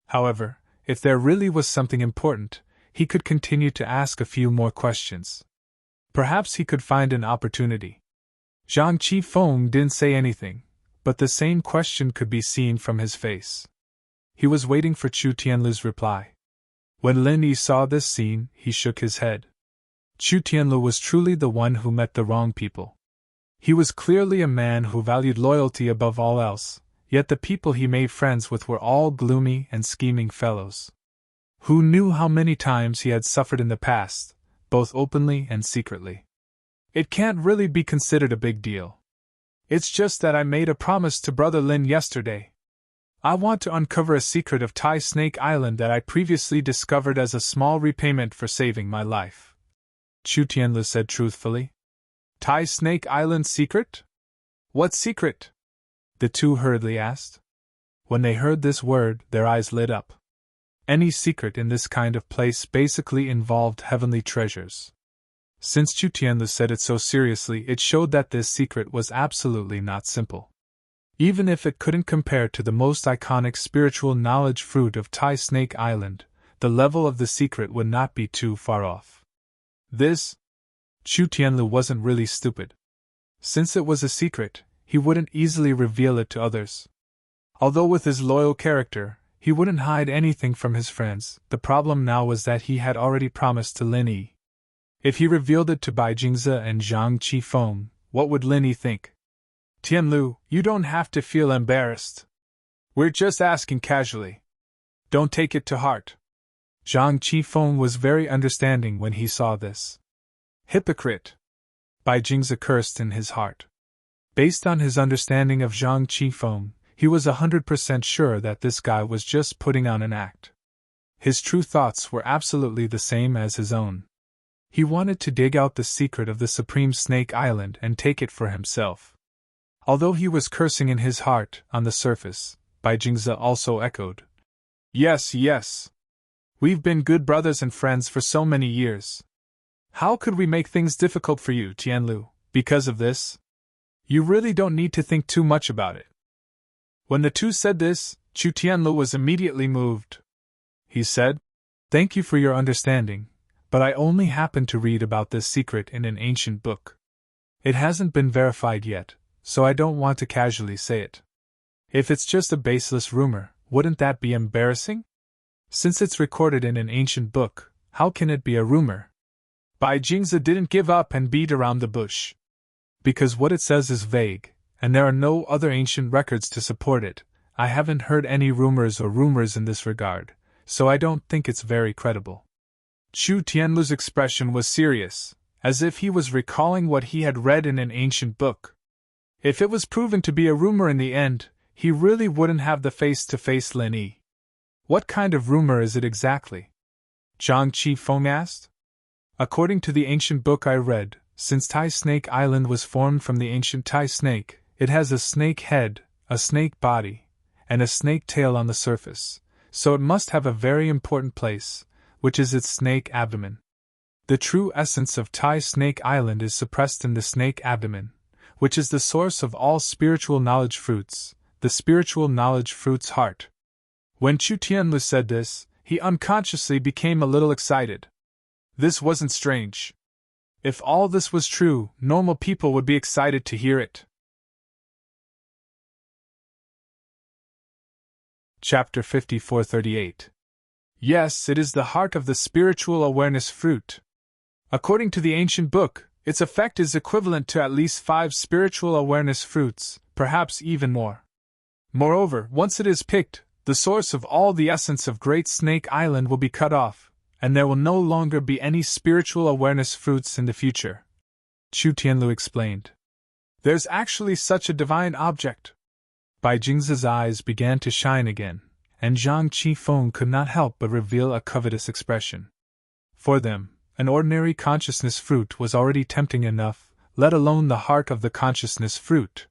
However, if there really was something important, he could continue to ask a few more questions. Perhaps he could find an opportunity. Zhang Qifeng didn't say anything, but the same question could be seen from his face. He was waiting for Chu Tianlu's reply. When Lin Yi saw this scene, he shook his head. Chu Tianlu was truly the one who met the wrong people. He was clearly a man who valued loyalty above all else, yet the people he made friends with were all gloomy and scheming fellows. Who knew how many times he had suffered in the past, both openly and secretly. It can't really be considered a big deal. It's just that I made a promise to Brother Lin yesterday. I want to uncover a secret of Tai Snake Island that I previously discovered as a small repayment for saving my life. Chu Tianlu said truthfully. Tai Snake Island secret? What secret? The two hurriedly asked. When they heard this word, their eyes lit up. Any secret in this kind of place basically involved heavenly treasures. Since Chu Tianlu said it so seriously, it showed that this secret was absolutely not simple. Even if it couldn't compare to the most iconic spiritual knowledge fruit of Tai Snake Island, the level of the secret would not be too far off. Chu Tianlu wasn't really stupid. Since it was a secret, he wouldn't easily reveal it to others. Although with his loyal character, he wouldn't hide anything from his friends, the problem now was that he had already promised to Lin Yi. If he revealed it to Bai Jingze and Zhang Qifeng, what would Lin Yi think? Tianlu, you don't have to feel embarrassed. We're just asking casually. Don't take it to heart. Zhang Qifeng was very understanding when he saw this. Hypocrite! Bai Jingze cursed in his heart. Based on his understanding of Zhang Qifeng, he was 100% sure that this guy was just putting on an act. His true thoughts were absolutely the same as his own. He wanted to dig out the secret of the Supreme Snake Island and take it for himself. Although he was cursing in his heart, on the surface, Bai Jingze also echoed. Yes, yes. We've been good brothers and friends for so many years. How could we make things difficult for you, Tianlu, because of this? You really don't need to think too much about it. When the two said this, Chu Tianlu was immediately moved. He said, Thank you for your understanding, but I only happened to read about this secret in an ancient book. It hasn't been verified yet, so I don't want to casually say it. If it's just a baseless rumor, wouldn't that be embarrassing? Since it's recorded in an ancient book, how can it be a rumor? Bai Jingze didn't give up and beat around the bush. Because what it says is vague, and there are no other ancient records to support it. I haven't heard any rumors in this regard, so I don't think it's very credible. Chu Tianlu's expression was serious, as if he was recalling what he had read in an ancient book. If it was proven to be a rumor in the end, he really wouldn't have the face to face Lin Yi. What kind of rumor is it exactly? Zhang Qifeng asked. According to the ancient book I read, since Tai Snake Island was formed from the ancient Tai snake, it has a snake head, a snake body, and a snake tail on the surface, so it must have a very important place, which is its snake abdomen. The true essence of Tai Snake Island is suppressed in the snake abdomen, which is the source of all spiritual knowledge fruits, the spiritual knowledge fruit's heart. When Chu Tianlu said this, he unconsciously became a little excited. This wasn't strange. If all this was true, normal people would be excited to hear it. Chapter 54:38. Yes, it is the heart of the spiritual awareness fruit. According to the ancient book, its effect is equivalent to at least 5 spiritual awareness fruits, perhaps even more. Moreover, once it is picked, the source of all the essence of Great Snake Island will be cut off, and there will no longer be any spiritual awareness fruits in the future. Chu Tianlu explained. There's actually such a divine object. Bai Jing's eyes began to shine again, and Zhang Qifeng could not help but reveal a covetous expression. For them, an ordinary consciousness fruit was already tempting enough, let alone the heart of the consciousness fruit.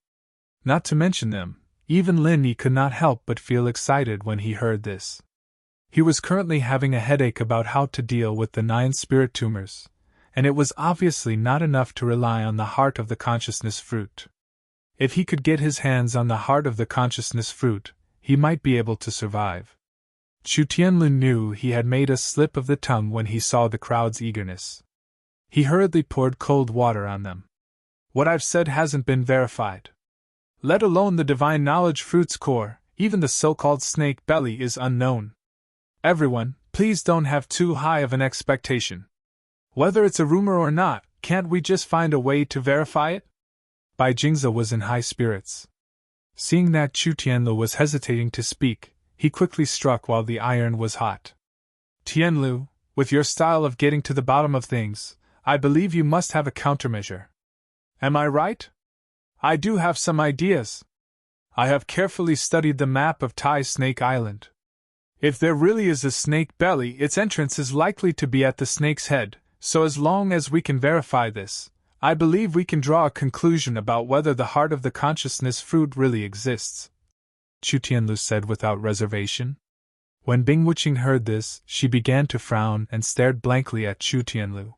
Not to mention them, even Lin Yi could not help but feel excited when he heard this. He was currently having a headache about how to deal with the 9 spirit tumors, and it was obviously not enough to rely on the heart of the consciousness fruit. If he could get his hands on the heart of the consciousness fruit, he might be able to survive. Chu Tianlu knew he had made a slip of the tongue when he saw the crowd's eagerness. He hurriedly poured cold water on them. What I've said hasn't been verified. Let alone the divine knowledge fruit's core, even the so-called snake belly is unknown. Everyone, please don't have too high of an expectation. Whether it's a rumor or not, can't we just find a way to verify it? Bai Jingze was in high spirits. Seeing that Chu Tianlu was hesitating to speak, he quickly struck while the iron was hot. Tianlu, with your style of getting to the bottom of things, I believe you must have a countermeasure. Am I right? I do have some ideas. I have carefully studied the map of Tai Snake Island. If there really is a snake belly, its entrance is likely to be at the snake's head, so as long as we can verify this, I believe we can draw a conclusion about whether the heart of the consciousness fruit really exists. Chu Tianlu said without reservation. When Bing Wuqing heard this, she began to frown and stared blankly at Chu Tianlu.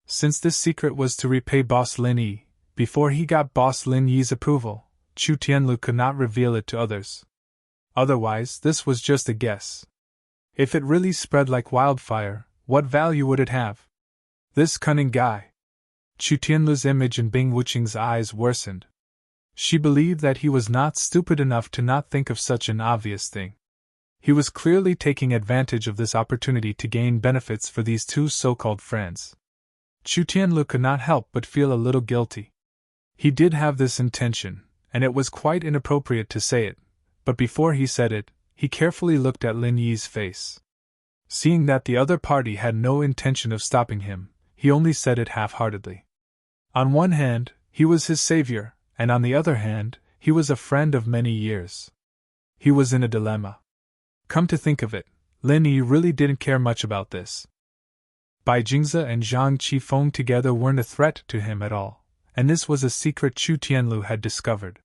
Since this secret was to repay Boss Lin Yi, before he got Boss Lin Yi's approval, Chu Tianlu could not reveal it to others. Otherwise, this was just a guess. If it really spread like wildfire, what value would it have? This cunning guy. Chu Tianlu's image in Bing Wuqing's eyes worsened. She believed that he was not stupid enough to not think of such an obvious thing. He was clearly taking advantage of this opportunity to gain benefits for these 2 so-called friends. Chu Tianlu could not help but feel a little guilty. He did have this intention, and it was quite inappropriate to say it, but before he said it, he carefully looked at Lin Yi's face. Seeing that the other party had no intention of stopping him, he only said it half-heartedly. On one hand, he was his savior, and on the other hand, he was a friend of many years. He was in a dilemma. Come to think of it, Lin Yi really didn't care much about this. Bai Jingze and Zhang Qifeng together weren't a threat to him at all, and this was a secret Chu Tianlu had discovered.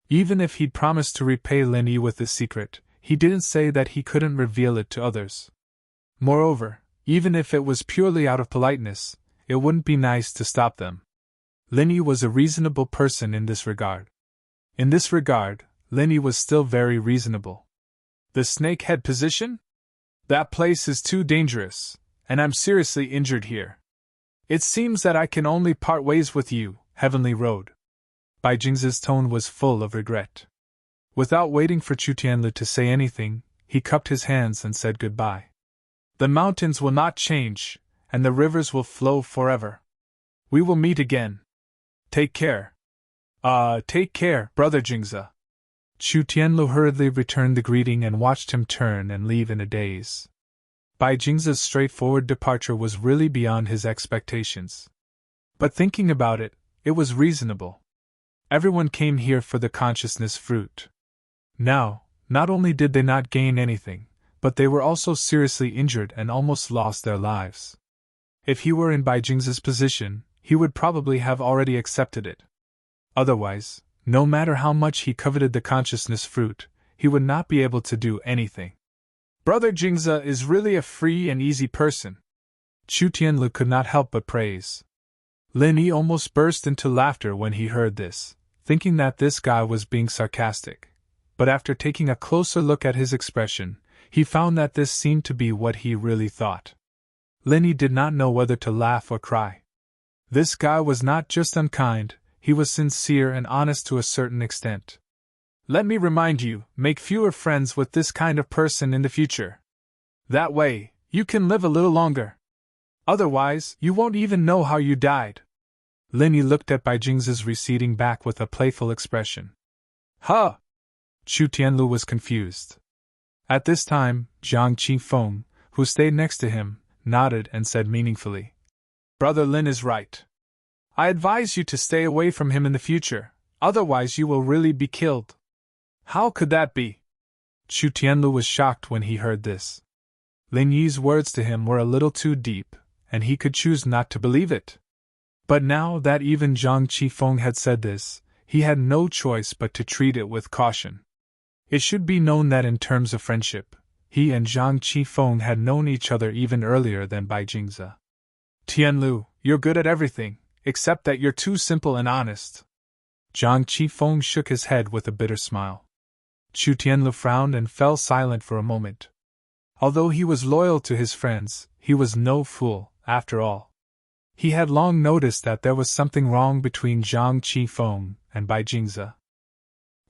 Even if he'd promised to repay Lin Yi with this secret, he didn't say that he couldn't reveal it to others. Moreover, even if it was purely out of politeness, it wouldn't be nice to stop them. Lin Yi was a reasonable person in this regard. In this regard, Lin Yi was still very reasonable. The snakehead position? That place is too dangerous, and I'm seriously injured here. It seems that I can only part ways with you, Heavenly Road. Bai Jing's tone was full of regret. Without waiting for Chu Tianlu to say anything, he cupped his hands and said goodbye. The mountains will not change, and the rivers will flow forever. We will meet again. Take care. Take care, Brother Jingze. Chu Tianlu hurriedly returned the greeting and watched him turn and leave in a daze. Bai Jing's straightforward departure was really beyond his expectations. But thinking about it, it was reasonable. Everyone came here for the consciousness fruit. Now, not only did they not gain anything, but they were also seriously injured and almost lost their lives. If he were in Bai Jing's position, he would probably have already accepted it. Otherwise, no matter how much he coveted the consciousness fruit, he would not be able to do anything. Brother Jingze is really a free and easy person. Chu Tianlu could not help but praise. Lin Yi almost burst into laughter when he heard this, thinking that this guy was being sarcastic. But after taking a closer look at his expression, he found that this seemed to be what he really thought. Lin Yi did not know whether to laugh or cry. This guy was not just unkind, he was sincere and honest to a certain extent. Let me remind you, make fewer friends with this kind of person in the future. That way, you can live a little longer. Otherwise, you won't even know how you died. Linny looked at Bai Jing's receding back with a playful expression. Huh! Chu Tianlu was confused. At this time, Jiang Qifeng, who stayed next to him, nodded and said meaningfully, Brother Lin is right. I advise you to stay away from him in the future, otherwise you will really be killed. How could that be? Chu Tianlu was shocked when he heard this. Lin Yi's words to him were a little too deep, and he could choose not to believe it. But now that even Jiang Qifeng had said this, he had no choice but to treat it with caution. It should be known that in terms of friendship, he and Jiang Qifeng had known each other even earlier than Bai Jingze. Tianlu, you're good at everything, except that you're too simple and honest. Jiang Qifeng shook his head with a bitter smile. Chu Tianlu frowned and fell silent for a moment. Although he was loyal to his friends, he was no fool, after all. He had long noticed that there was something wrong between Jiang Qifeng and Bai Jingze.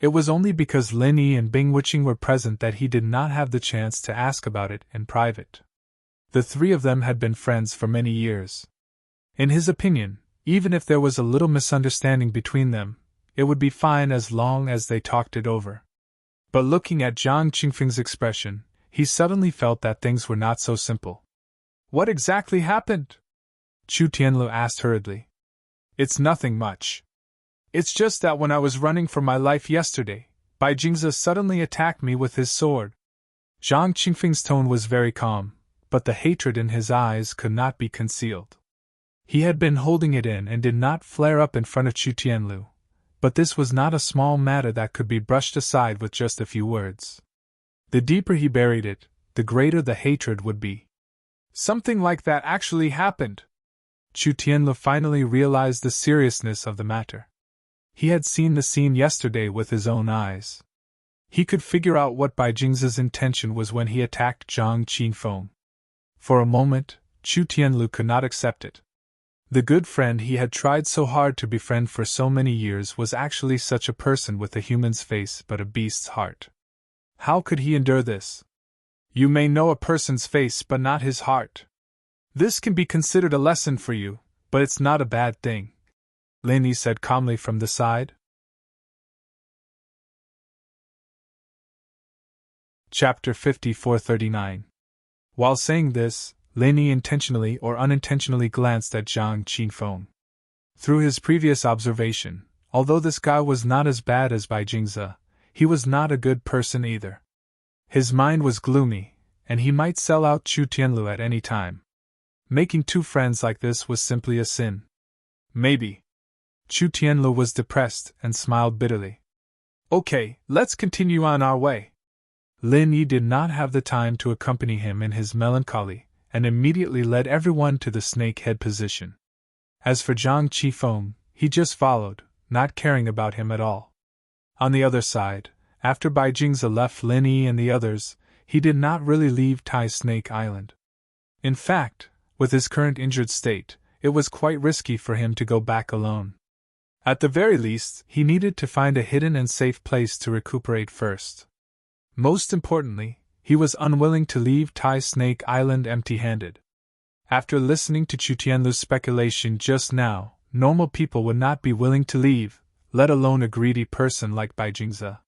It was only because Lin Yi and Bing Wuqing were present that he did not have the chance to ask about it in private. The three of them had been friends for many years. In his opinion, even if there was a little misunderstanding between them, it would be fine as long as they talked it over. But looking at Jiang Qingfeng's expression, he suddenly felt that things were not so simple. What exactly happened? Chu Tianlu asked hurriedly. It's nothing much. It's just that when I was running for my life yesterday, Bai Jingze suddenly attacked me with his sword. Jiang Qingfeng's tone was very calm, but the hatred in his eyes could not be concealed. He had been holding it in and did not flare up in front of Chu Tianlu, but this was not a small matter that could be brushed aside with just a few words. The deeper he buried it, the greater the hatred would be. Something like that actually happened. Chu Tianlu finally realized the seriousness of the matter. He had seen the scene yesterday with his own eyes. He could figure out what Bai Jingze's intention was when he attacked Jiang Qifeng. For a moment, Chu Tianlu could not accept it. The good friend he had tried so hard to befriend for so many years was actually such a person with a human's face but a beast's heart. How could he endure this? You may know a person's face but not his heart. This can be considered a lesson for you, but it's not a bad thing, Lin Yi said calmly from the side. Chapter 5439. While saying this, Lin Yi intentionally or unintentionally glanced at Jiang Qifeng. Through his previous observation, although this guy was not as bad as Bai Jingze, he was not a good person either. His mind was gloomy, and he might sell out Chu Tianlu at any time. Making two friends like this was simply a sin. Maybe. Chu Tianlu was depressed and smiled bitterly. Okay, let's continue on our way. Lin Yi did not have the time to accompany him in his melancholy, and immediately led everyone to the snake head position. As for Jiang Qifeng, he just followed, not caring about him at all. On the other side, after Bai Jingze left Lin Yi and the others, he did not really leave Tai Snake Island. In fact, with his current injured state, it was quite risky for him to go back alone. At the very least, he needed to find a hidden and safe place to recuperate first. Most importantly, he was unwilling to leave Tai Snake Island empty-handed. After listening to Chu Tianlu's speculation just now, normal people would not be willing to leave, let alone a greedy person like Bai Jingze.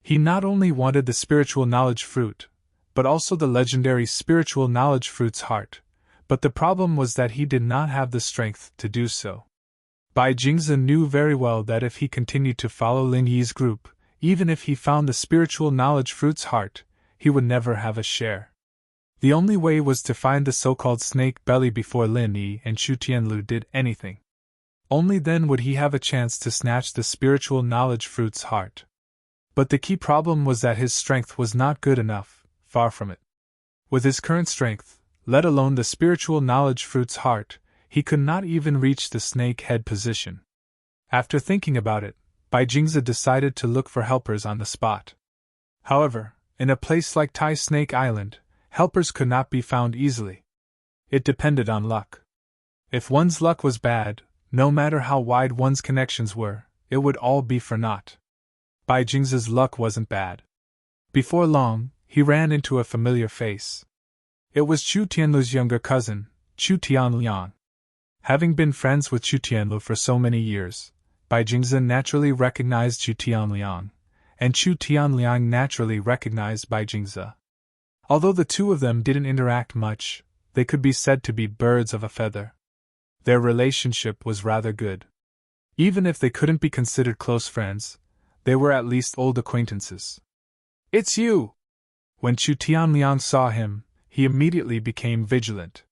He not only wanted the spiritual knowledge fruit, but also the legendary spiritual knowledge fruit's heart, but the problem was that he did not have the strength to do so. Bai Jingze knew very well that if he continued to follow Lin Yi's group, even if he found the spiritual knowledge fruit's heart, he would never have a share. The only way was to find the so-called snake belly before Lin Yi and Chu Tianlu did anything. Only then would he have a chance to snatch the spiritual knowledge fruit's heart. But the key problem was that his strength was not good enough, far from it. With his current strength, let alone the spiritual knowledge fruit's heart, he could not even reach the snake head position. After thinking about it, Bai Jingze decided to look for helpers on the spot. However, in a place like Tai Snake Island, helpers could not be found easily. It depended on luck. If one's luck was bad, no matter how wide one's connections were, it would all be for naught. Bai Jing's luck wasn't bad. Before long, he ran into a familiar face. It was Chu Tianlu's younger cousin, Chu Tianliang. Having been friends with Chu Tianlu for so many years, Bai Jingze naturally recognized Chu Tianliang, and Chu Tianliang naturally recognized Bai Jingze. Although the two of them didn't interact much, they could be said to be birds of a feather. Their relationship was rather good. Even if they couldn't be considered close friends, they were at least old acquaintances. "It's you!" When Chu Tianliang saw him, he immediately became vigilant.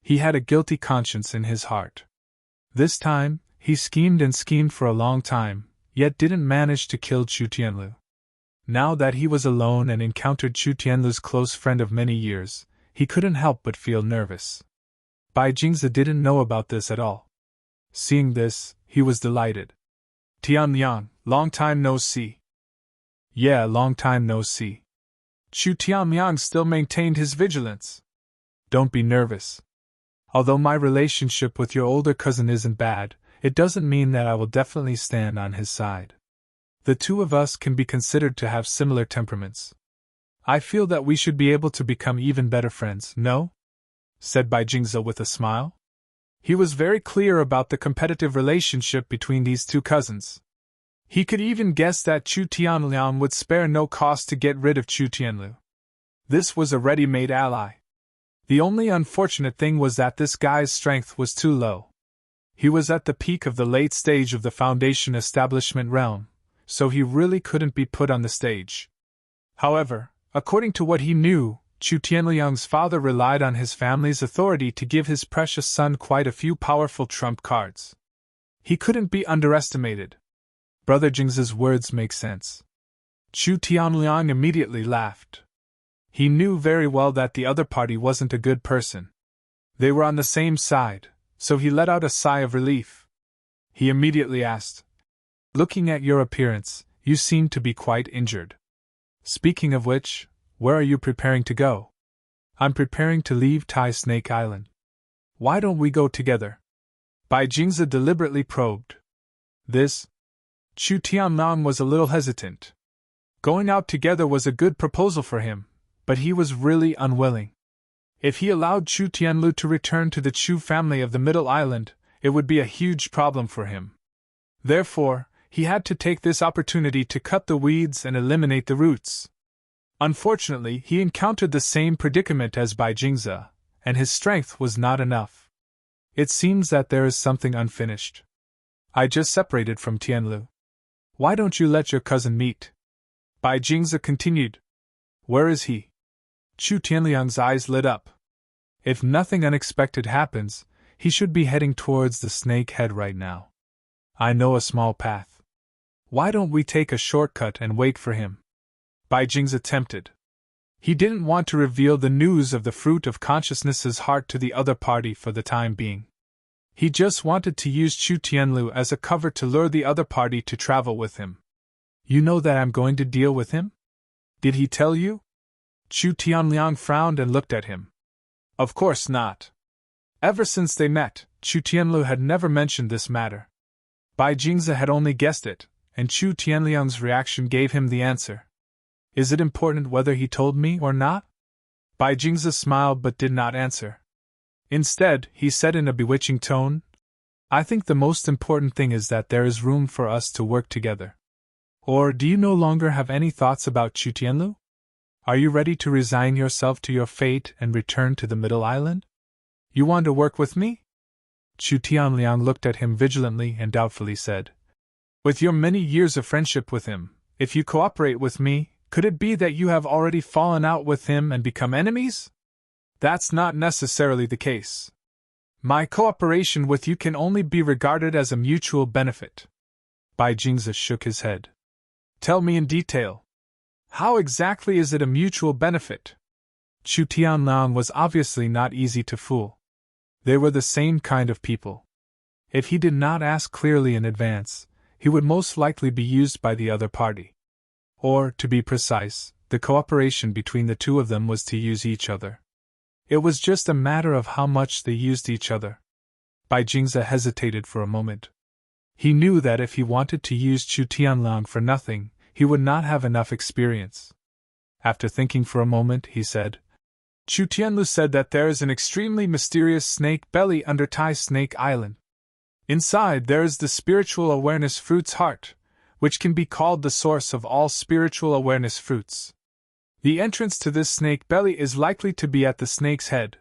He had a guilty conscience in his heart. This time, he schemed and schemed for a long time, yet didn't manage to kill Chu Tianlu. Now that he was alone and encountered Chu Tianlu's close friend of many years, he couldn't help but feel nervous. Bai Jingze didn't know about this at all. Seeing this, he was delighted. "Tianliang, long time no see." "Yeah, long time no see." Chu Tianliang still maintained his vigilance. "Don't be nervous. Although my relationship with your older cousin isn't bad, it doesn't mean that I will definitely stand on his side. The two of us can be considered to have similar temperaments. I feel that we should be able to become even better friends, no?" said Bai Jingze with a smile. He was very clear about the competitive relationship between these two cousins. He could even guess that Chu Tianliang would spare no cost to get rid of Chu Tianlu. This was a ready-made ally. The only unfortunate thing was that this guy's strength was too low. He was at the peak of the late stage of the Foundation establishment realm, so he really couldn't be put on the stage. However, according to what he knew, Chu Tianliang's father relied on his family's authority to give his precious son quite a few powerful trump cards. He couldn't be underestimated. Brother Jing's words make sense. Chu Tianliang immediately laughed. He knew very well that the other party wasn't a good person. They were on the same side, so he let out a sigh of relief. He immediately asked, "Looking at your appearance, you seem to be quite injured. Speaking of which, where are you preparing to go?" "I'm preparing to leave Tai Snake Island." "Why don't we go together?" Bai Jingze deliberately probed. This? Chu Tianliang was a little hesitant. Going out together was a good proposal for him, but he was really unwilling. If he allowed Chu Tianlu to return to the Chu family of the Middle Island, it would be a huge problem for him. Therefore, he had to take this opportunity to cut the weeds and eliminate the roots. Unfortunately, he encountered the same predicament as Bai Jingze, and his strength was not enough. "It seems that there is something unfinished. I just separated from Tianlu. Why don't you let your cousin meet?" Bai Jingze continued. "Where is he?" Chu Tianliang's eyes lit up. If nothing unexpected happens, he should be heading towards the Snake Head right now. "I know a small path. Why don't we take a shortcut and wait for him?" Bai Jingze tempted. He didn't want to reveal the news of the fruit of consciousness's heart to the other party for the time being. He just wanted to use Chu Tianlu as a cover to lure the other party to travel with him. "You know that I'm going to deal with him? Did he tell you?" Chu Tianliang frowned and looked at him. Of course not. Ever since they met, Chu Tianlu had never mentioned this matter. Bai Jingze had only guessed it, and Chu Tianliang's reaction gave him the answer. "Is it important whether he told me or not?" Bai Jingze smiled but did not answer. Instead, he said in a bewitching tone, "I think the most important thing is that there is room for us to work together. Or do you no longer have any thoughts about Chu Tianlu? Are you ready to resign yourself to your fate and return to the Middle Island? You want to work with me?" Chu Tianliang looked at him vigilantly and doubtfully said, "With your many years of friendship with him, if you cooperate with me, could it be that you have already fallen out with him and become enemies? That's not necessarily the case. My cooperation with you can only be regarded as a mutual benefit." Bai Jingze shook his head. "Tell me in detail. How exactly is it a mutual benefit?" Chu Tianliang was obviously not easy to fool. They were the same kind of people. If he did not ask clearly in advance, he would most likely be used by the other party. Or, to be precise, the cooperation between the two of them was to use each other. It was just a matter of how much they used each other. Bai Jingze hesitated for a moment. He knew that if he wanted to use Chu Tianliang for nothing, he would not have enough experience. After thinking for a moment, he said, Chu Tianlu said that there is an extremely mysterious snake belly under Tai Snake Island. Inside there is the spiritual awareness fruit's heart, which can be called the source of all spiritual awareness fruits. The entrance to this snake belly is likely to be at the snake's head.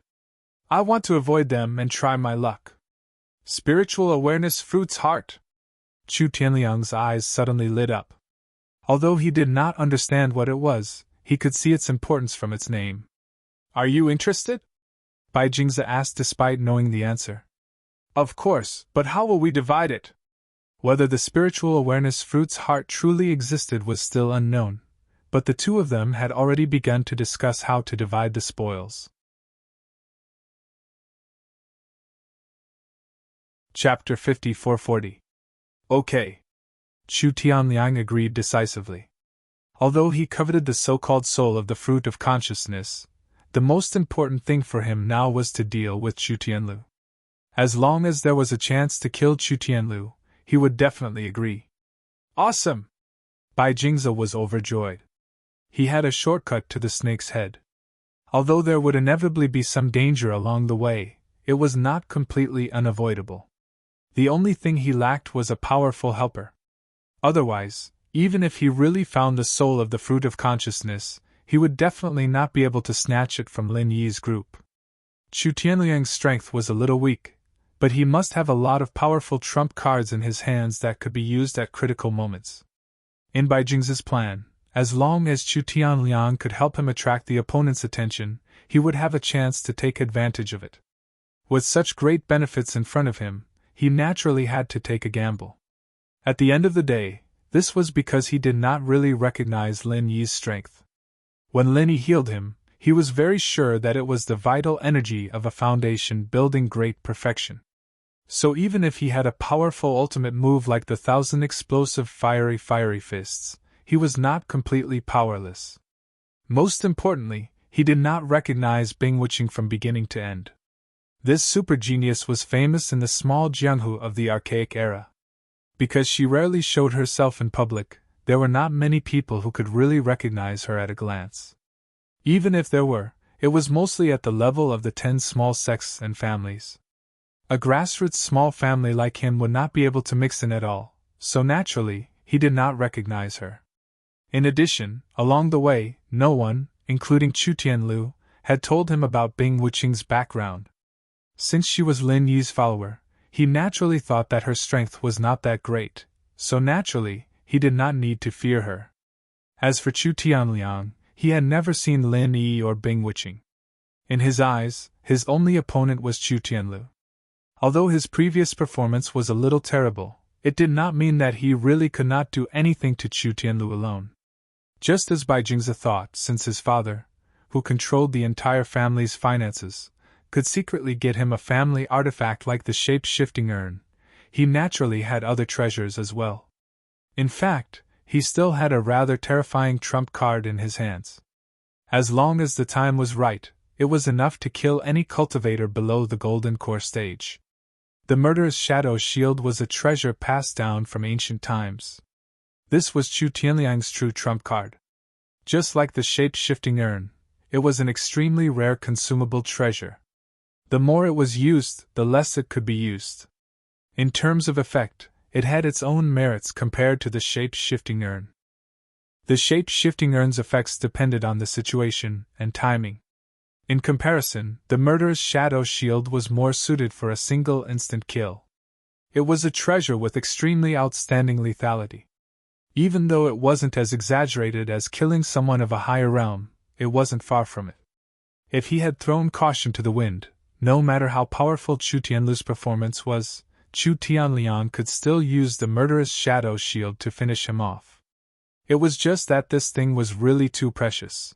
I want to avoid them and try my luck. Spiritual awareness fruit's heart. Chu Tianliang's eyes suddenly lit up. Although he did not understand what it was, he could see its importance from its name. Are you interested? Bai Jingze asked despite knowing the answer. Of course, but how will we divide it? Whether the spiritual awareness fruit's heart truly existed was still unknown, but the two of them had already begun to discuss how to divide the spoils. Chapter 5440. Okay. Chu Tianliang agreed decisively. Although he coveted the so-called soul of the fruit of consciousness, the most important thing for him now was to deal with Chu Tianlu. As long as there was a chance to kill Chu Tianlu, he would definitely agree. Awesome! Bai Jingze was overjoyed. He had a shortcut to the snake's head. Although there would inevitably be some danger along the way, it was not completely unavoidable. The only thing he lacked was a powerful helper. Otherwise, even if he really found the soul of the fruit of consciousness, he would definitely not be able to snatch it from Lin Yi's group. Chu Tianliang's strength was a little weak, but he must have a lot of powerful trump cards in his hands that could be used at critical moments. In Bai Jingze's plan, as long as Chu Tianliang could help him attract the opponent's attention, he would have a chance to take advantage of it. With such great benefits in front of him, he naturally had to take a gamble. At the end of the day, this was because he did not really recognize Lin Yi's strength. When Lin Yi healed him, he was very sure that it was the vital energy of a foundation building great perfection. So even if he had a powerful ultimate move like the 1,000 explosive fiery fists, he was not completely powerless. Most importantly, he did not recognize Bing Wuqing from beginning to end. This super genius was famous in the small Jianghu of the archaic era. Because she rarely showed herself in public, there were not many people who could really recognize her at a glance. Even if there were, it was mostly at the level of the 10 small sects and families. A grassroots small family like him would not be able to mix in at all, so naturally, he did not recognize her. In addition, along the way, no one, including Chu Tianlu, had told him about Bing Wuqing's background. Since she was Lin Yi's follower, he naturally thought that her strength was not that great, so naturally, he did not need to fear her. As for Chu Tianliang, he had never seen Lin Yi or Bing Wuqing. In his eyes, his only opponent was Chu Tianlu. Although his previous performance was a little terrible, it did not mean that he really could not do anything to Chu Tianlu alone. Just as Bai Jingze thought, since his father, who controlled the entire family's finances, could secretly get him a family artifact like the shape-shifting urn, he naturally had other treasures as well. In fact, he still had a rather terrifying trump card in his hands. As long as the time was right, it was enough to kill any cultivator below the golden core stage. The murderous shadow shield was a treasure passed down from ancient times. This was Chu Tianliang's true trump card. Just like the shape-shifting urn, it was an extremely rare consumable treasure. The more it was used, the less it could be used. In terms of effect, it had its own merits compared to the shape-shifting urn. The shape-shifting urn's effects depended on the situation and timing. In comparison, the murderous shadow shield was more suited for a single instant kill. It was a treasure with extremely outstanding lethality. Even though it wasn't as exaggerated as killing someone of a higher realm, it wasn't far from it. If he had thrown caution to the wind, no matter how powerful Chu Tianlu's performance was, Chu Tianliang could still use the murderous shadow shield to finish him off. It was just that this thing was really too precious.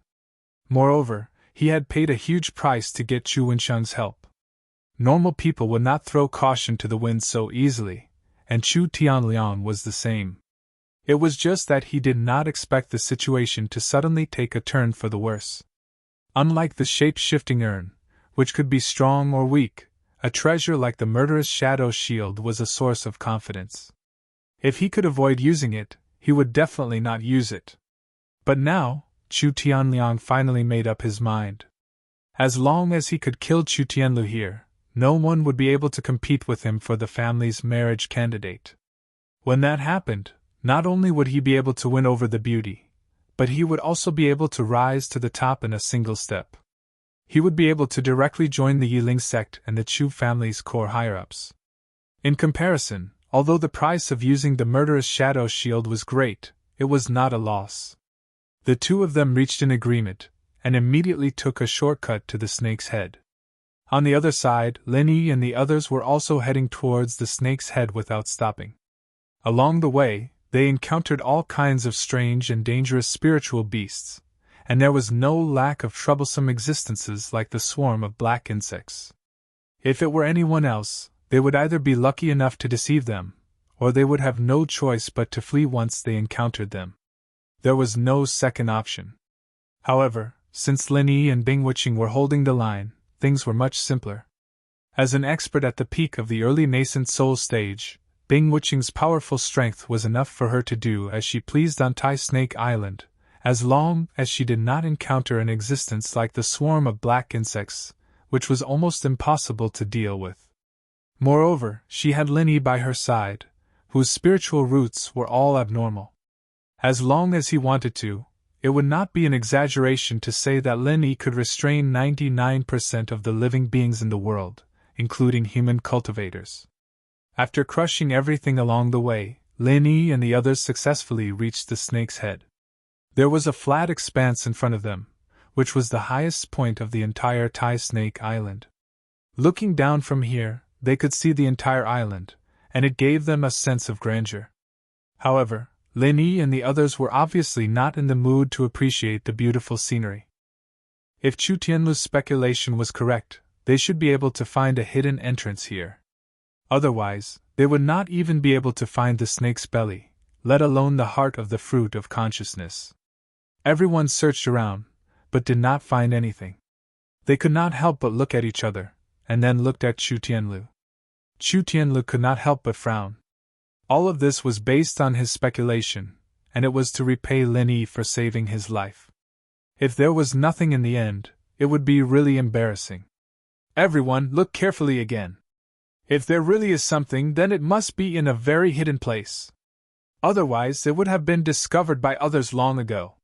Moreover, he had paid a huge price to get Chu Wensheng's help. Normal people would not throw caution to the wind so easily, and Chu Tianliang was the same. It was just that he did not expect the situation to suddenly take a turn for the worse. Unlike the shape-shifting urn, which could be strong or weak, a treasure like the murderous shadow shield was a source of confidence. If he could avoid using it, he would definitely not use it. But now, Chu Tianliang finally made up his mind. As long as he could kill Chu Tianlu here, no one would be able to compete with him for the family's marriage candidate. When that happened, not only would he be able to win over the beauty, but he would also be able to rise to the top in a single step. He would be able to directly join the Yiling sect and the Chu family's core higher-ups. In comparison, although the price of using the murderous shadow shield was great, it was not a loss. The two of them reached an agreement, and immediately took a shortcut to the snake's head. On the other side, Lin Yi and the others were also heading towards the snake's head without stopping. Along the way, they encountered all kinds of strange and dangerous spiritual beasts, and there was no lack of troublesome existences like the swarm of black insects. If it were anyone else, they would either be lucky enough to deceive them, or they would have no choice but to flee once they encountered them. There was no second option. However, since Lin Yi and Bing Wuqing were holding the line, things were much simpler. As an expert at the peak of the early nascent soul stage, Bing Wuqing's powerful strength was enough for her to do as she pleased on Tai Snake Island, as long as she did not encounter an existence like the swarm of black insects, which was almost impossible to deal with. Moreover, she had Lin Yi by her side, whose spiritual roots were all abnormal. As long as he wanted to, it would not be an exaggeration to say that Lin Yi could restrain 99% of the living beings in the world, including human cultivators. After crushing everything along the way, Lin Yi and the others successfully reached the snake's head. There was a flat expanse in front of them, which was the highest point of the entire Tai Snake Island. Looking down from here, they could see the entire island, and it gave them a sense of grandeur. However, Lin Yi and the others were obviously not in the mood to appreciate the beautiful scenery. If Chu Tianlu's speculation was correct, they should be able to find a hidden entrance here. Otherwise, they would not even be able to find the snake's belly, let alone the heart of the fruit of consciousness. Everyone searched around, but did not find anything. They could not help but look at each other, and then looked at Chu Tianlu. Chu Tianlu could not help but frown. All of this was based on his speculation, and it was to repay Lin Yi for saving his life. If there was nothing in the end, it would be really embarrassing. Everyone, look carefully again. If there really is something, then it must be in a very hidden place. Otherwise, it would have been discovered by others long ago,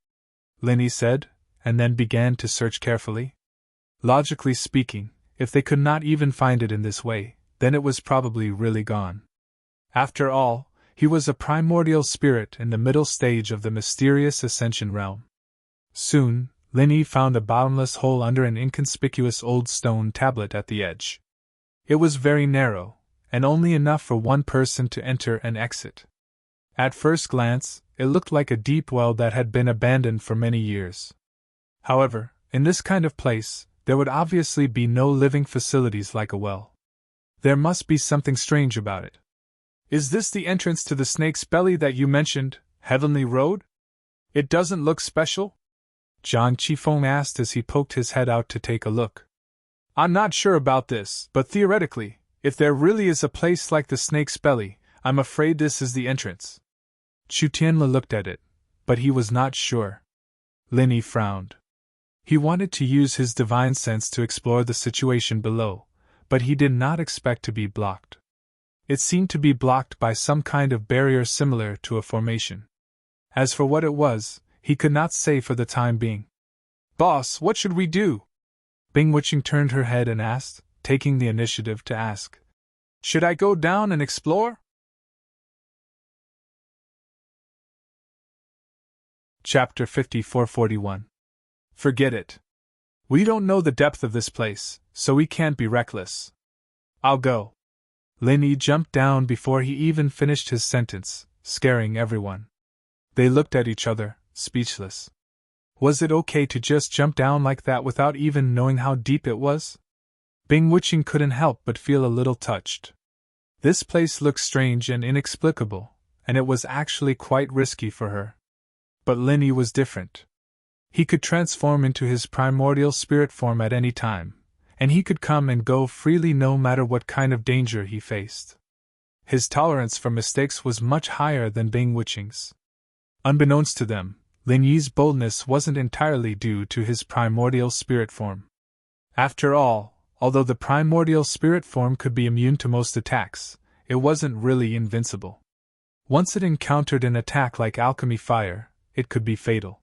Lin Yi said, and then began to search carefully. Logically speaking, if they could not even find it in this way, then it was probably really gone. After all, he was a primordial spirit in the middle stage of the mysterious ascension realm. Soon, Lin Yi found a bottomless hole under an inconspicuous old stone tablet at the edge. It was very narrow, and only enough for one person to enter and exit. At first glance, it looked like a deep well that had been abandoned for many years. However, in this kind of place, there would obviously be no living facilities like a well. There must be something strange about it. Is this the entrance to the snake's belly that you mentioned, Heavenly Road? It doesn't look special? Zhang Qifeng asked as he poked his head out to take a look. I'm not sure about this, but theoretically, if there really is a place like the snake's belly, I'm afraid this is the entrance. Chu Tianlu looked at it, but he was not sure. Lin Yi frowned. He wanted to use his divine sense to explore the situation below, but he did not expect to be blocked. It seemed to be blocked by some kind of barrier similar to a formation. As for what it was, he could not say for the time being. Boss, what should we do? Bing Wuqing turned her head and asked, taking the initiative to ask. Should I go down and explore? Chapter 5441. Forget it. We don't know the depth of this place, so we can't be reckless. I'll go. Lin Yi jumped down before he even finished his sentence, scaring everyone. They looked at each other, speechless. Was it okay to just jump down like that without even knowing how deep it was? Bing Wuqing couldn't help but feel a little touched. This place looked strange and inexplicable, and it was actually quite risky for her. But Lin Yi was different. He could transform into his primordial spirit form at any time, and he could come and go freely no matter what kind of danger he faced. His tolerance for mistakes was much higher than Bing Wuqing's. Unbeknownst to them, Lin Yi's boldness wasn't entirely due to his primordial spirit form. After all, although the primordial spirit form could be immune to most attacks, it wasn't really invincible. Once it encountered an attack like alchemy fire, it could be fatal.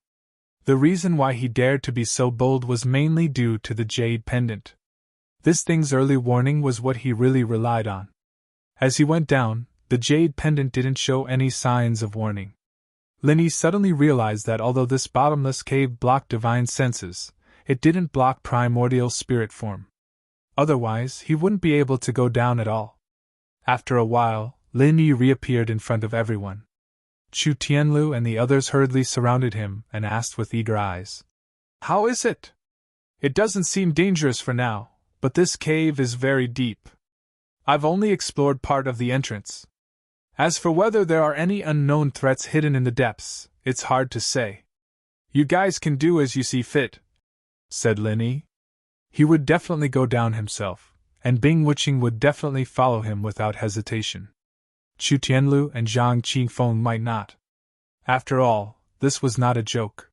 The reason why he dared to be so bold was mainly due to the jade pendant. This thing's early warning was what he really relied on. As he went down, the jade pendant didn't show any signs of warning. Lin Yi suddenly realized that although this bottomless cave blocked divine senses, it didn't block primordial spirit form. Otherwise, he wouldn't be able to go down at all. After a while, Lin Yi reappeared in front of everyone. Chu Tianlu and the others hurriedly surrounded him and asked with eager eyes, "How is it? It doesn't seem dangerous for now, but this cave is very deep. I've only explored part of the entrance. As for whether there are any unknown threats hidden in the depths, it's hard to say. You guys can do as you see fit," said Lin Yi. He would definitely go down himself, and Bing Wuqing would definitely follow him without hesitation. Chu Tianlu and Zhang Qifeng might not. After all, this was not a joke.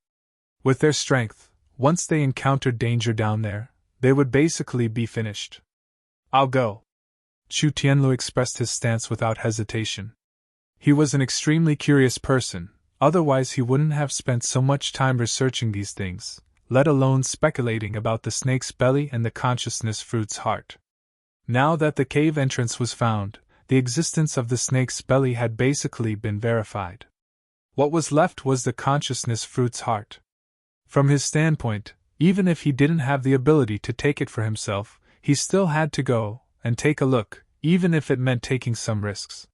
With their strength, once they encountered danger down there, they would basically be finished. "I'll go." Chu Tianlu expressed his stance without hesitation. He was an extremely curious person, otherwise he wouldn't have spent so much time researching these things, let alone speculating about the snake's belly and the consciousness fruit's heart. Now that the cave entrance was found, the existence of the snake's belly had basically been verified. What was left was the consciousness fruit's heart. From his standpoint, even if he didn't have the ability to take it for himself, he still had to go and take a look, even if it meant taking some risks.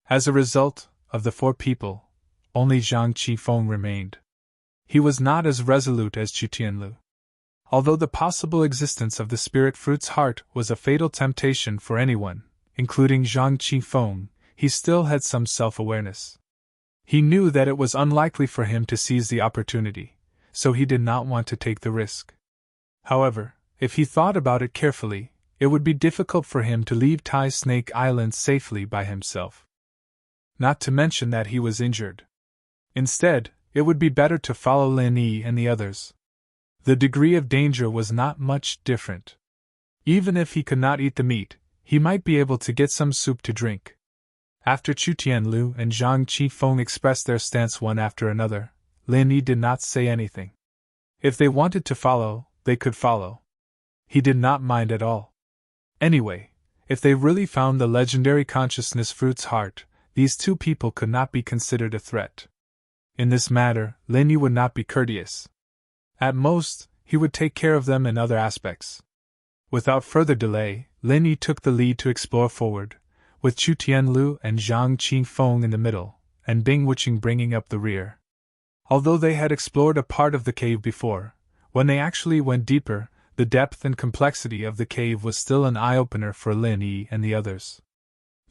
As a result, of the 4 people, only Zhang Qifeng remained. He was not as resolute as Chu Tianlu. Although the possible existence of the spirit fruit's heart was a fatal temptation for anyone, including Zhang Qifeng, he still had some self-awareness. He knew that it was unlikely for him to seize the opportunity, so he did not want to take the risk. However, if he thought about it carefully, it would be difficult for him to leave Tai Snake Island safely by himself. Not to mention that he was injured. Instead, it would be better to follow Lin Yi and the others. The degree of danger was not much different. Even if he could not eat the meat, he might be able to get some soup to drink. After Chu Tianlu and Zhang Qifeng expressed their stance one after another, Lin Yi did not say anything. If they wanted to follow, they could follow. He did not mind at all. Anyway, if they really found the legendary consciousness fruit's heart, these 2 people could not be considered a threat. In this matter, Lin Yi would not be courteous. At most, he would take care of them in other aspects. Without further delay, Lin Yi took the lead to explore forward, with Chu Tianlu and Zhang Qifeng in the middle, and Bing Wuqing bringing up the rear. Although they had explored a part of the cave before, when they actually went deeper, the depth and complexity of the cave was still an eye-opener for Lin Yi and the others.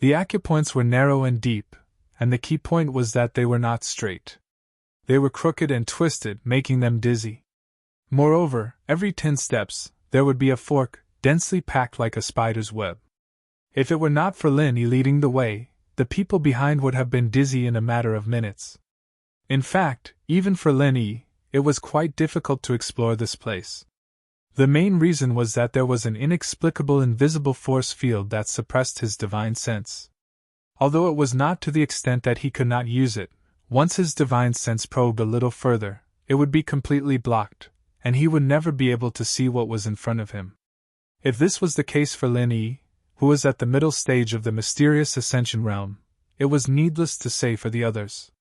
The acupoints were narrow and deep, and the key point was that they were not straight. They were crooked and twisted, making them dizzy. Moreover, every 10 steps, there would be a fork, densely packed like a spider's web. If it were not for Lin Yi leading the way, the people behind would have been dizzy in a matter of minutes. In fact, even for Lin Yi, it was quite difficult to explore this place. The main reason was that there was an inexplicable invisible force field that suppressed his divine sense. Although it was not to the extent that he could not use it, once his divine sense probed a little further, it would be completely blocked, and he would never be able to see what was in front of him. If this was the case for Lin Yi, who was at the middle stage of the mysterious ascension realm, it was needless to say for the others.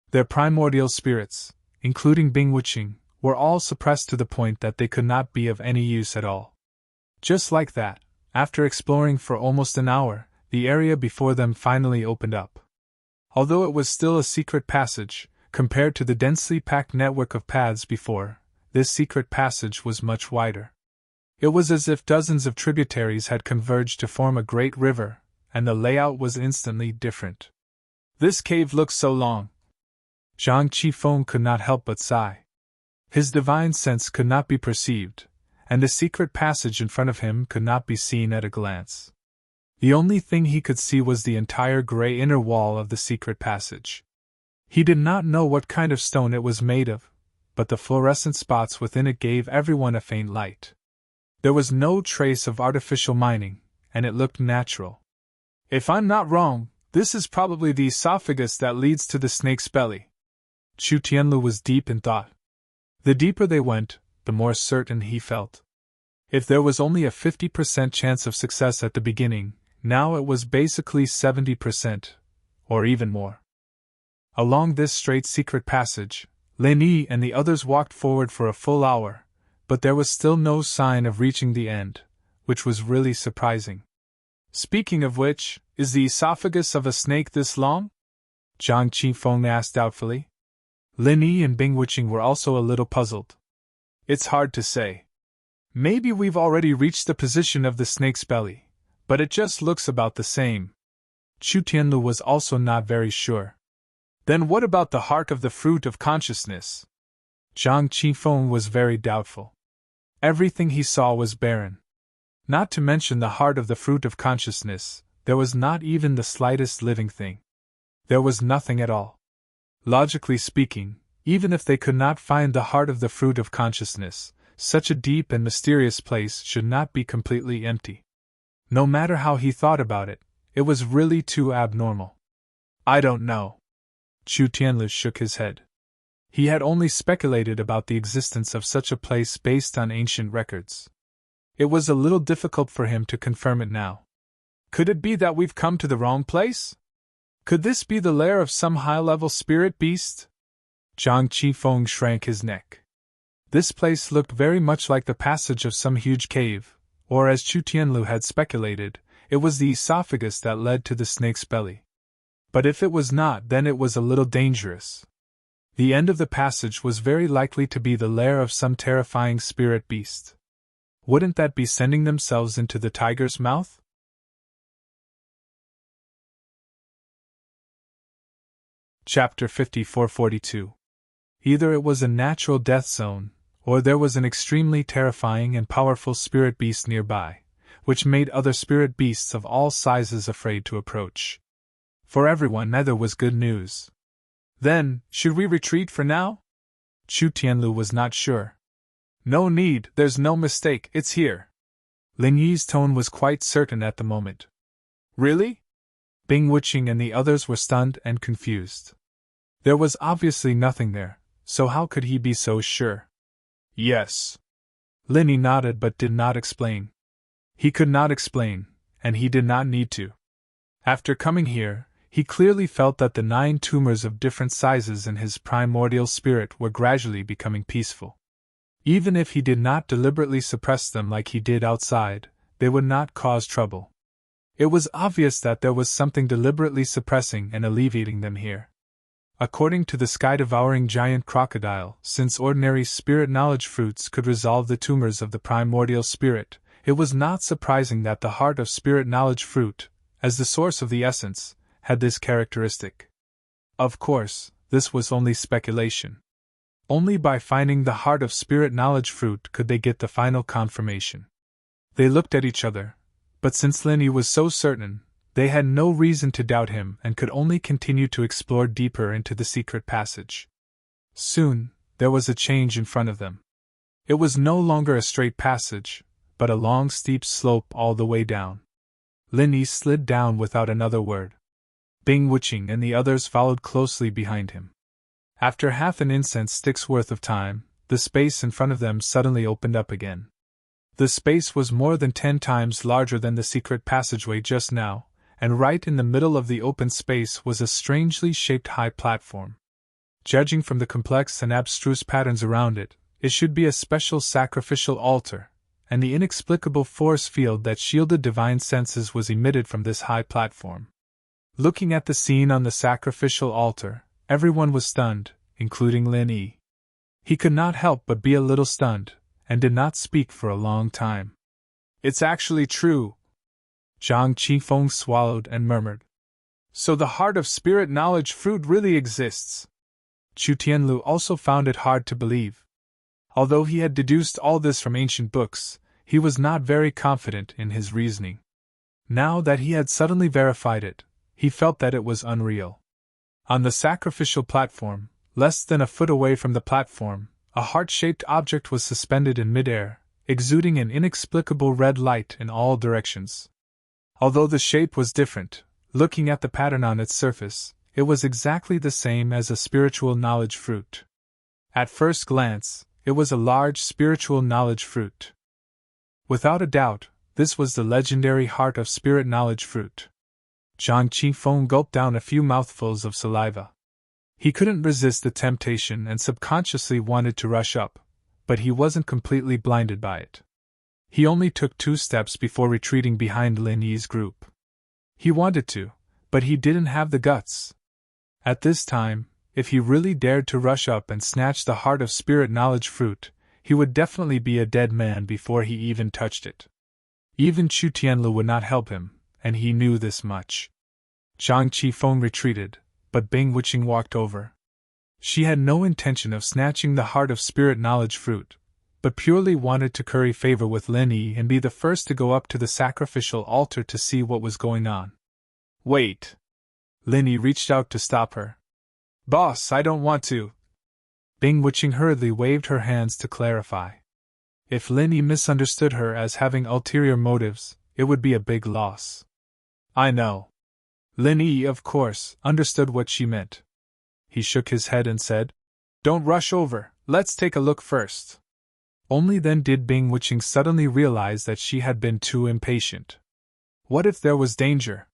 Their primordial spirits, including Bing Wuqing, were all suppressed to the point that they could not be of any use at all. Just like that, after exploring for almost an hour, the area before them finally opened up. Although it was still a secret passage, compared to the densely packed network of paths before, this secret passage was much wider. It was as if dozens of tributaries had converged to form a great river, and the layout was instantly different. "This cave looks so long." Zhang Qifeng could not help but sigh. His divine sense could not be perceived, and the secret passage in front of him could not be seen at a glance. The only thing he could see was the entire gray inner wall of the secret passage. He did not know what kind of stone it was made of, but the fluorescent spots within it gave everyone a faint light. There was no trace of artificial mining, and it looked natural. If I'm not wrong, this is probably the esophagus that leads to the snake's belly. Chu Tianlu was deep in thought. The deeper they went, the more certain he felt. If there was only a 50% chance of success at the beginning, now it was basically 70%, or even more. Along this straight secret passage, Lin Yi and the others walked forward for a full hour, but there was still no sign of reaching the end, which was really surprising. Speaking of which, is the esophagus of a snake this long? Zhang Qifeng asked doubtfully. Lin Yi and Bing Wuqing were also a little puzzled. It's hard to say. Maybe we've already reached the position of the snake's belly, but it just looks about the same. Chu Tianlu was also not very sure. Then what about the heart of the fruit of consciousness? Zhang Qifeng was very doubtful. Everything he saw was barren. Not to mention the heart of the fruit of consciousness, there was not even the slightest living thing. There was nothing at all. Logically speaking, even if they could not find the heart of the fruit of consciousness, such a deep and mysterious place should not be completely empty. No matter how he thought about it, it was really too abnormal. I don't know. Chu Tianlu shook his head. He had only speculated about the existence of such a place based on ancient records. It was a little difficult for him to confirm it now. Could it be that we've come to the wrong place? Could this be the lair of some high-level spirit beast? Zhang Qifeng shrank his neck. This place looked very much like the passage of some huge cave, or as Chu Tianlu had speculated, it was the esophagus that led to the snake's belly. But if it was not, then it was a little dangerous. The end of the passage was very likely to be the lair of some terrifying spirit beast. Wouldn't that be sending themselves into the tiger's mouth? Chapter 54-42. Either it was a natural death zone, or there was an extremely terrifying and powerful spirit beast nearby, which made other spirit beasts of all sizes afraid to approach. For everyone, neither was good news. Then, should we retreat for now? Chu Tianlu was not sure. No need, there's no mistake, it's here. Lin Yi's tone was quite certain at the moment. Really? Bing Wuqing and the others were stunned and confused. There was obviously nothing there, so how could he be so sure? Yes. Lin Yi nodded but did not explain. He could not explain, and he did not need to. After coming here, he clearly felt that the 9 tumors of different sizes in his primordial spirit were gradually becoming peaceful. Even if he did not deliberately suppress them like he did outside, they would not cause trouble. It was obvious that there was something deliberately suppressing and alleviating them here. According to the sky-devouring giant crocodile, since ordinary spirit knowledge fruits could resolve the tumors of the primordial spirit, it was not surprising that the heart of spirit knowledge fruit, as the source of the essence, had this characteristic. Of course, this was only speculation. Only by finding the heart of spirit knowledge fruit could they get the final confirmation. They looked at each other, but since Lin Yi was so certain, they had no reason to doubt him and could only continue to explore deeper into the secret passage. Soon, there was a change in front of them. It was no longer a straight passage, but a long steep slope all the way down. Lin Yi slid down without another word. Bing Wuqing and the others followed closely behind him. After half an incense stick's worth of time, the space in front of them suddenly opened up again. The space was more than 10 times larger than the secret passageway just now, and right in the middle of the open space was a strangely shaped high platform. Judging from the complex and abstruse patterns around it, it should be a special sacrificial altar, and the inexplicable force field that shielded divine senses was emitted from this high platform. Looking at the scene on the sacrificial altar, everyone was stunned, including Lin Yi. He could not help but be a little stunned, and did not speak for a long time. It's actually true. Zhang Qifeng swallowed and murmured. So the heart of spirit knowledge fruit really exists. Chu Tianlu also found it hard to believe. Although he had deduced all this from ancient books, he was not very confident in his reasoning. Now that he had suddenly verified it, he felt that it was unreal. On the sacrificial platform, less than a foot away from the platform, a heart-shaped object was suspended in midair, exuding an inexplicable red light in all directions. Although the shape was different, looking at the pattern on its surface, it was exactly the same as a spiritual knowledge fruit. At first glance, it was a large spiritual knowledge fruit. Without a doubt, this was the legendary heart of spirit knowledge fruit. Zhang Qifeng gulped down a few mouthfuls of saliva. He couldn't resist the temptation and subconsciously wanted to rush up, but he wasn't completely blinded by it. He only took 2 steps before retreating behind Lin Yi's group. He wanted to, but he didn't have the guts. At this time, if he really dared to rush up and snatch the heart of spirit knowledge fruit, he would definitely be a dead man before he even touched it. Even Chu Tianlu would not help him, and he knew this much. Zhang Qifeng retreated, but Bing Wuqing walked over. She had no intention of snatching the heart of spirit knowledge fruit, but purely wanted to curry favor with Lin Yi and be the first to go up to the sacrificial altar to see what was going on. Wait! Lin Yi reached out to stop her. Boss, I don't want to. Bing Wuqing hurriedly waved her hands to clarify. If Lin Yi misunderstood her as having ulterior motives, it would be a big loss. I know. Lin Yi, of course, understood what she meant. He shook his head and said, Don't rush over, let's take a look first. Only then did Bing Wuqing suddenly realize that she had been too impatient. What if there was danger?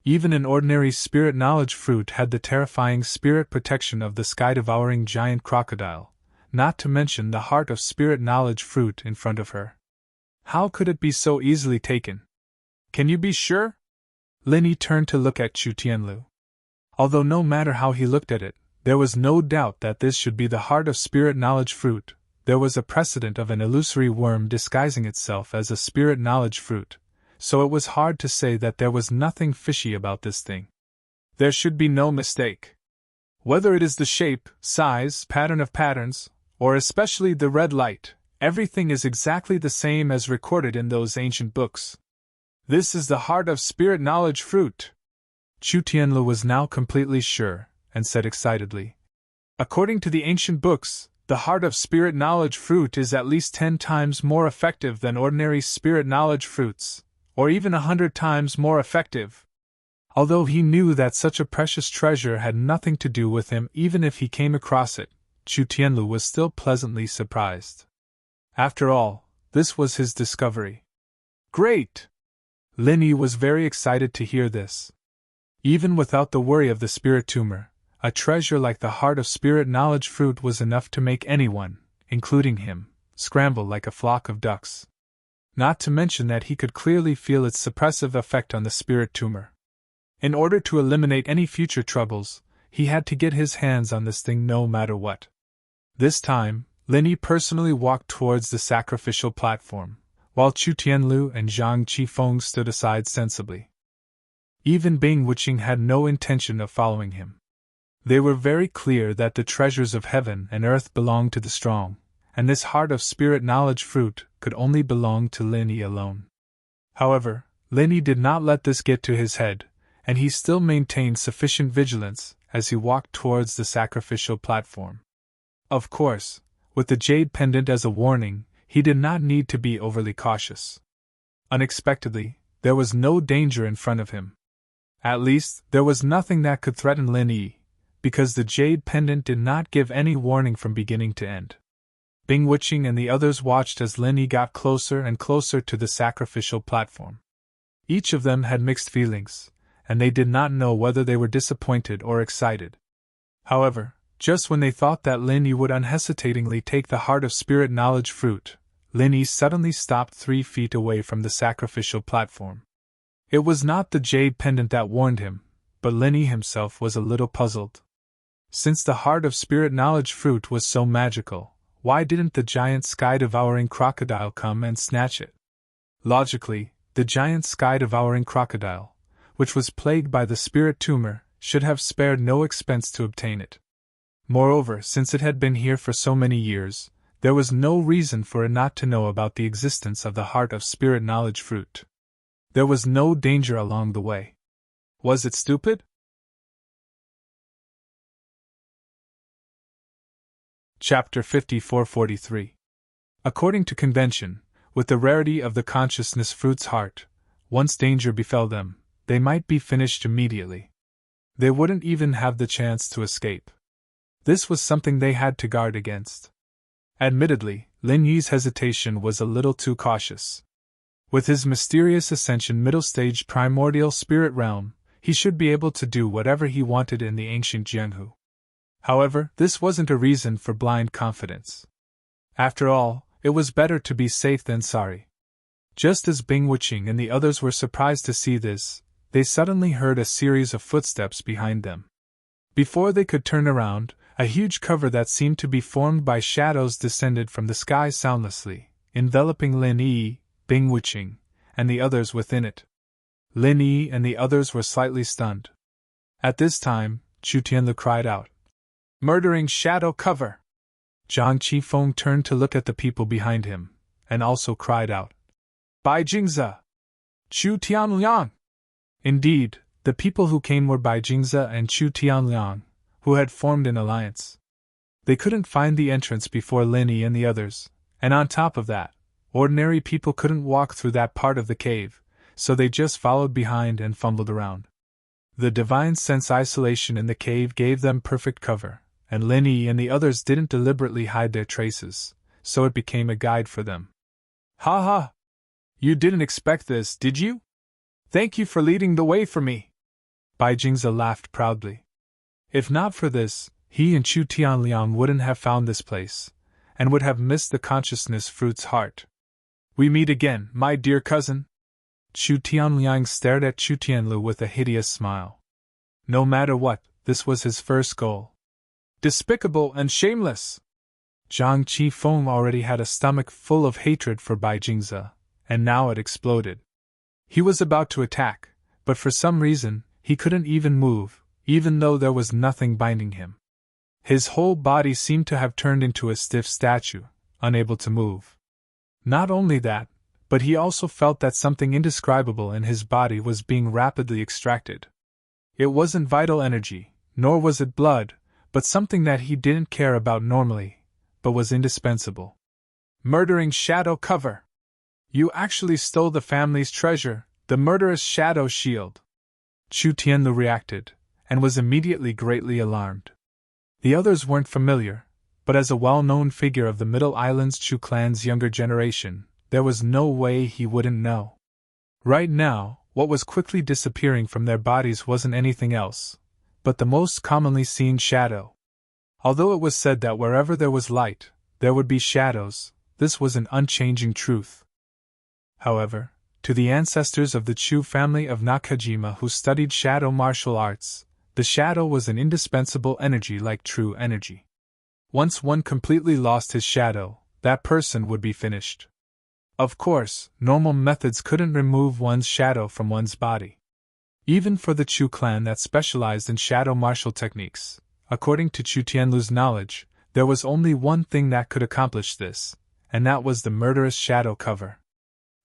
Even an ordinary spirit knowledge fruit had the terrifying spirit protection of the sky-devouring giant crocodile, not to mention the heart of spirit knowledge fruit in front of her. How could it be so easily taken? Can you be sure? Lin Yi turned to look at Chu Tianlu. Although no matter how he looked at it, there was no doubt that this should be the heart of spirit knowledge fruit. There was a precedent of an illusory worm disguising itself as a spirit knowledge fruit, so it was hard to say that there was nothing fishy about this thing. There should be no mistake. Whether it is the shape, size, pattern of patterns, or especially the red light, everything is exactly the same as recorded in those ancient books. This is the heart of spirit knowledge fruit. Chu Tianlu was now completely sure, and said excitedly, According to the ancient books, the heart of spirit knowledge fruit is at least 10 times more effective than ordinary spirit knowledge fruits, or even 100 times more effective. Although he knew that such a precious treasure had nothing to do with him even if he came across it, Chu Tianlu was still pleasantly surprised. After all, this was his discovery. Great! Lin Yi was very excited to hear this. Even without the worry of the spirit tumor, a treasure like the heart of spirit knowledge fruit was enough to make anyone, including him, scramble like a flock of ducks. Not to mention that he could clearly feel its suppressive effect on the spirit tumor. In order to eliminate any future troubles, he had to get his hands on this thing no matter what. This time, Lin Yi personally walked towards the sacrificial platform, while Chu Tianlu and Zhang Qifeng stood aside sensibly. Even Bing Wuqing had no intention of following him. They were very clear that the treasures of heaven and earth belonged to the strong, and this heart of spirit knowledge fruit could only belong to Lin Yi alone. However, Lin Yi did not let this get to his head, and he still maintained sufficient vigilance as he walked towards the sacrificial platform. Of course, with the jade pendant as a warning, he did not need to be overly cautious. Unexpectedly, there was no danger in front of him. At least, there was nothing that could threaten Lin Yi, because the jade pendant did not give any warning from beginning to end. Bing Wuqing and the others watched as Lin Yi got closer and closer to the sacrificial platform. Each of them had mixed feelings, and they did not know whether they were disappointed or excited. However, just when they thought that Lin Yi would unhesitatingly take the heart of spirit knowledge fruit, Lin Yi suddenly stopped 3 feet away from the sacrificial platform. It was not the jade pendant that warned him, but Lin Yi himself was a little puzzled. Since the heart of spirit knowledge fruit was so magical, why didn't the giant sky-devouring crocodile come and snatch it? Logically, the giant sky-devouring crocodile, which was plagued by the spirit tumor, should have spared no expense to obtain it. Moreover, since it had been here for so many years, there was no reason for it not to know about the existence of the heart of spirit knowledge fruit. There was no danger along the way. Was it stupid? Chapter 54-43. According to convention, with the rarity of the consciousness fruit's heart, once danger befell them, they might be finished immediately. They wouldn't even have the chance to escape. This was something they had to guard against. Admittedly, Lin Yi's hesitation was a little too cautious. With his mysterious ascension middle-stage primordial spirit realm, he should be able to do whatever he wanted in the ancient Jianghu. However, this wasn't a reason for blind confidence. After all, it was better to be safe than sorry. Just as Bing Wuqing and the others were surprised to see this, they suddenly heard a series of footsteps behind them. Before they could turn around, a huge cover that seemed to be formed by shadows descended from the sky soundlessly, enveloping Lin Yi, Bing Wuqing, and the others within it. Lin Yi and the others were slightly stunned. At this time, Chu Tianlu cried out, "Murdering shadow cover!" Zhang Qifeng turned to look at the people behind him, and also cried out, "Bai Jingze! Chu Tianliang!" Indeed, the people who came were Bai Jingze and Chu Tianliang, who had formed an alliance. They couldn't find the entrance before Lin Yi and the others, and on top of that, ordinary people couldn't walk through that part of the cave, so they just followed behind and fumbled around. The divine sense isolation in the cave gave them perfect cover, and Lin Yi and the others didn't deliberately hide their traces, so it became a guide for them. "Ha ha! You didn't expect this, did you? Thank you for leading the way for me." Bai Jingze laughed proudly. If not for this, he and Chu Tianliang wouldn't have found this place, and would have missed the consciousness fruit's heart. "We meet again, my dear cousin." Chu Tianliang stared at Chu Tianlu with a hideous smile. No matter what, this was his first goal. Despicable and shameless! Zhang Qifeng already had a stomach full of hatred for Bai Jingze, and now it exploded. He was about to attack, but for some reason, he couldn't even move, even though there was nothing binding him. His whole body seemed to have turned into a stiff statue, unable to move. Not only that, but he also felt that something indescribable in his body was being rapidly extracted. It wasn't vital energy, nor was it blood, but something that he didn't care about normally, but was indispensable. "Murdering shadow cover! You actually stole the family's treasure, the murderous shadow shield!" Chu Tianlu reacted, and was immediately greatly alarmed. The others weren't familiar, but as a well-known figure of the Middle Island's Chu clan's younger generation, there was no way he wouldn't know. Right now, what was quickly disappearing from their bodies wasn't anything else but the most commonly seen shadow. Although it was said that wherever there was light, there would be shadows, this was an unchanging truth. However, to the ancestors of the Chu family of Nakajima who studied shadow martial arts, the shadow was an indispensable energy like true energy. Once one completely lost his shadow, that person would be finished. Of course, normal methods couldn't remove one's shadow from one's body. Even for the Chu clan that specialized in shadow martial techniques, according to Chu Tianlu's knowledge, there was only one thing that could accomplish this, and that was the murderous shadow cover.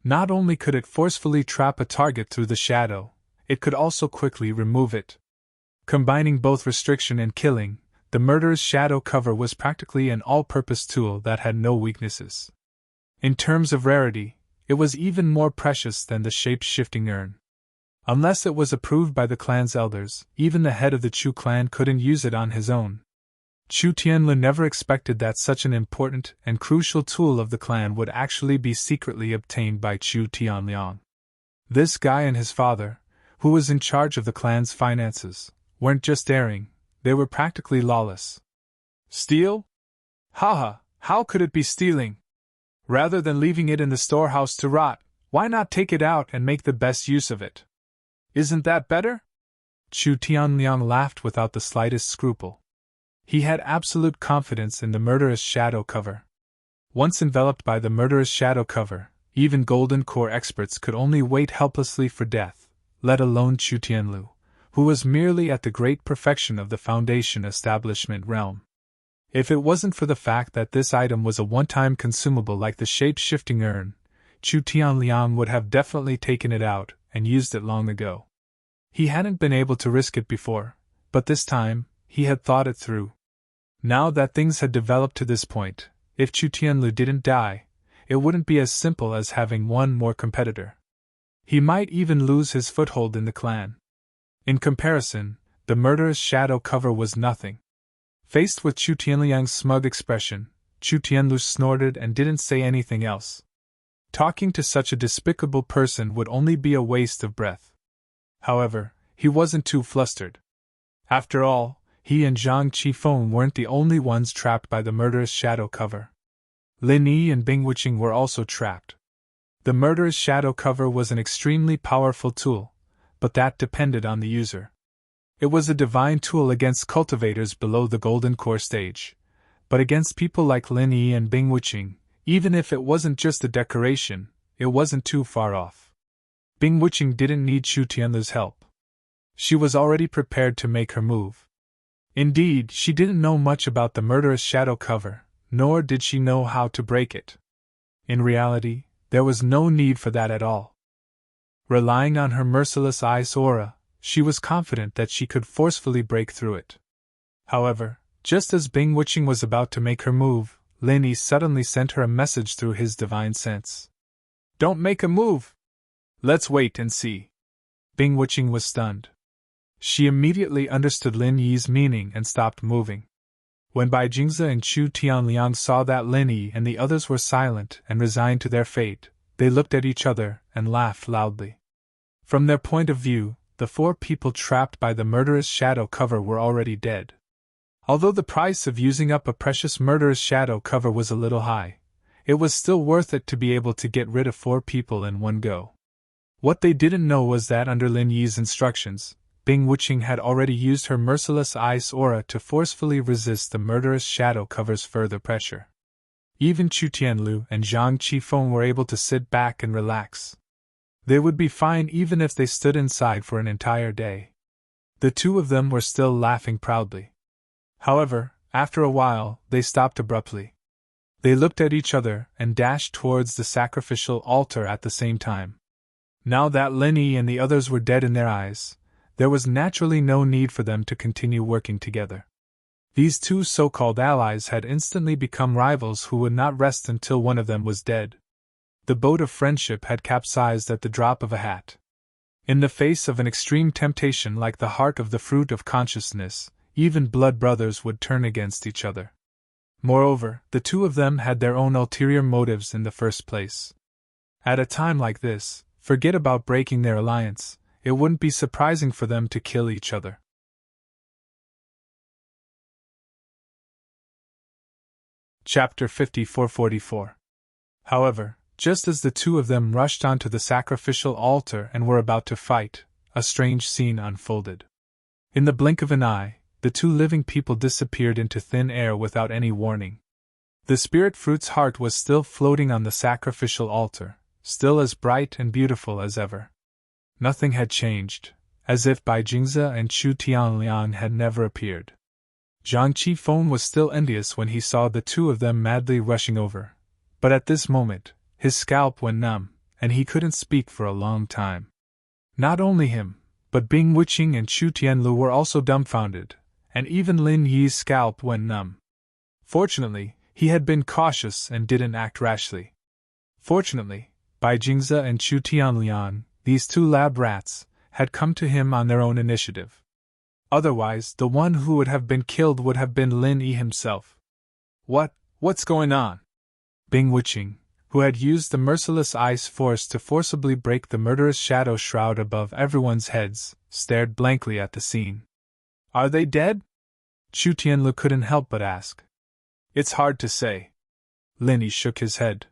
Not only could it forcefully trap a target through the shadow, it could also quickly remove it. Combining both restriction and killing, the murderous shadow cover was practically an all-purpose tool that had no weaknesses. In terms of rarity, it was even more precious than the shape-shifting urn. Unless it was approved by the clan's elders, even the head of the Chu clan couldn't use it on his own. Chu Tianlu never expected that such an important and crucial tool of the clan would actually be secretly obtained by Chu Tianliang. This guy and his father, who was in charge of the clan's finances, weren't just daring, they were practically lawless. Steal? Haha, how could it be stealing? Rather than leaving it in the storehouse to rot, why not take it out and make the best use of it? Isn't that better? Chu Tianliang laughed without the slightest scruple. He had absolute confidence in the murderous shadow cover. Once enveloped by the murderous shadow cover, even Golden Core experts could only wait helplessly for death, let alone Chu Tianlu, who was merely at the great perfection of the Foundation establishment realm. If it wasn't for the fact that this item was a one-time consumable like the shape-shifting urn, Chu Tianliang would have definitely taken it out and used it long ago. He hadn't been able to risk it before, but this time, he had thought it through. Now that things had developed to this point, if Chu Tianlu didn't die, it wouldn't be as simple as having one more competitor. He might even lose his foothold in the clan. In comparison, the murderous shadow cover was nothing. Faced with Chu Tianliang's smug expression, Chu Tianlu snorted and didn't say anything else. Talking to such a despicable person would only be a waste of breath. However, he wasn't too flustered. After all, he and Zhang Qifeng weren't the only ones trapped by the murderous shadow cover. Lin Yi and Bing Wuqing were also trapped. The murderous shadow cover was an extremely powerful tool, but that depended on the user. It was a divine tool against cultivators below the golden core stage, but against people like Lin Yi and Bing Wuqing, even if it wasn't just a decoration, it wasn't too far off. Bing Wuqing didn't need Chu Tianlu's help. She was already prepared to make her move. Indeed, she didn't know much about the murderous shadow cover, nor did she know how to break it. In reality, there was no need for that at all. Relying on her merciless ice aura, she was confident that she could forcefully break through it. However, just as Bing Wuqing was about to make her move, Lin Yi suddenly sent her a message through his divine sense. "Don't make a move! Let's wait and see." Bing Wuqing was stunned. She immediately understood Lin Yi's meaning and stopped moving. When Bai Jingze and Chu Tianliang saw that Lin Yi and the others were silent and resigned to their fate, they looked at each other and laughed loudly. From their point of view, the 4 people trapped by the murderous shadow cover were already dead. Although the price of using up a precious murderous shadow cover was a little high, it was still worth it to be able to get rid of 4 people in one go. What they didn't know was that under Lin Yi's instructions, Bing Wuqing had already used her merciless ice aura to forcefully resist the murderous shadow cover's further pressure. Even Chu Tianlu and Zhang Qifeng were able to sit back and relax. They would be fine even if they stood inside for an entire day. The 2 of them were still laughing proudly. However, after a while, they stopped abruptly. They looked at each other and dashed towards the sacrificial altar at the same time. Now that Lin Yi and the others were dead in their eyes, there was naturally no need for them to continue working together. These 2 so-called allies had instantly become rivals who would not rest until one of them was dead. The boat of friendship had capsized at the drop of a hat. In the face of an extreme temptation like the heart of the fruit of consciousness, even blood brothers would turn against each other. Moreover, the 2 of them had their own ulterior motives in the first place. At a time like this, forget about breaking their alliance. It wouldn't be surprising for them to kill each other. Chapter 54-44. However, just as the 2 of them rushed onto the sacrificial altar and were about to fight, a strange scene unfolded. In the blink of an eye, the 2 living people disappeared into thin air without any warning. The spirit fruit's heart was still floating on the sacrificial altar, still as bright and beautiful as ever. Nothing had changed, as if Bai Jingze and Chu Tianliang had never appeared. Zhang Qifeng was still envious when he saw the 2 of them madly rushing over, but at this moment, his scalp went numb, and he couldn't speak for a long time. Not only him, but Bing Wuqing and Chu Tianlu were also dumbfounded, and even Lin Yi's scalp went numb. Fortunately, he had been cautious and didn't act rashly. Fortunately, Bai Jingze and Chu Tianliang, these 2 lab rats, had come to him on their own initiative. Otherwise, the one who would have been killed would have been Lin Yi himself. What's going on? Bing Wuqing, who had used the merciless ice force to forcibly break the murderous shadow shroud above everyone's heads, stared blankly at the scene. Are they dead? Chu Tianlu couldn't help but ask. It's hard to say. Lin Yi shook his head.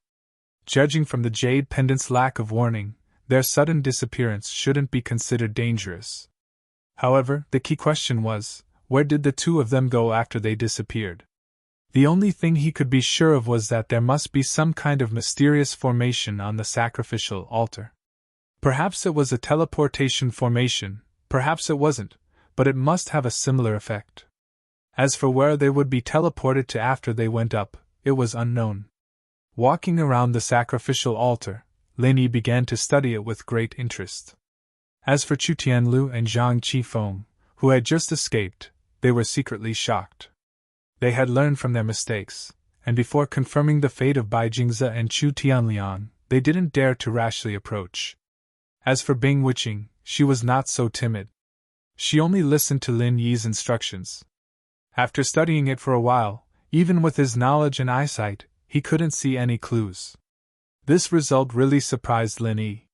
Judging from the jade pendant's lack of warning, their sudden disappearance shouldn't be considered dangerous. However, the key question was, where did the 2 of them go after they disappeared? The only thing he could be sure of was that there must be some kind of mysterious formation on the sacrificial altar. Perhaps it was a teleportation formation, perhaps it wasn't, but it must have a similar effect. As for where they would be teleported to after they went up, it was unknown. Walking around the sacrificial altar, Lin Yi began to study it with great interest. As for Chu Tianlu and Zhang Qifeng, who had just escaped, they were secretly shocked. They had learned from their mistakes, and before confirming the fate of Bai Jingze and Chu Tianliang, they didn't dare to rashly approach. As for Bing Wuqing, she was not so timid. She only listened to Lin Yi's instructions. After studying it for a while, even with his knowledge and eyesight, he couldn't see any clues. This result really surprised Lin Yi.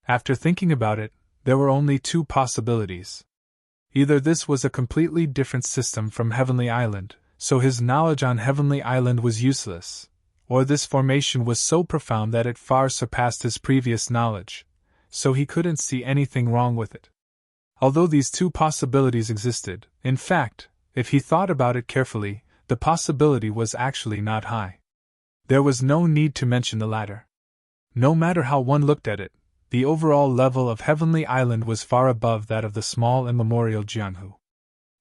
After thinking about it, there were only two possibilities. Either this was a completely different system from Heavenly Island, so his knowledge on Heavenly Island was useless, or this formation was so profound that it far surpassed his previous knowledge, so he couldn't see anything wrong with it. Although these two possibilities existed, in fact, if he thought about it carefully, the possibility was actually not high. There was no need to mention the latter. No matter how one looked at it, the overall level of Heavenly Island was far above that of the small immemorial Jianghu.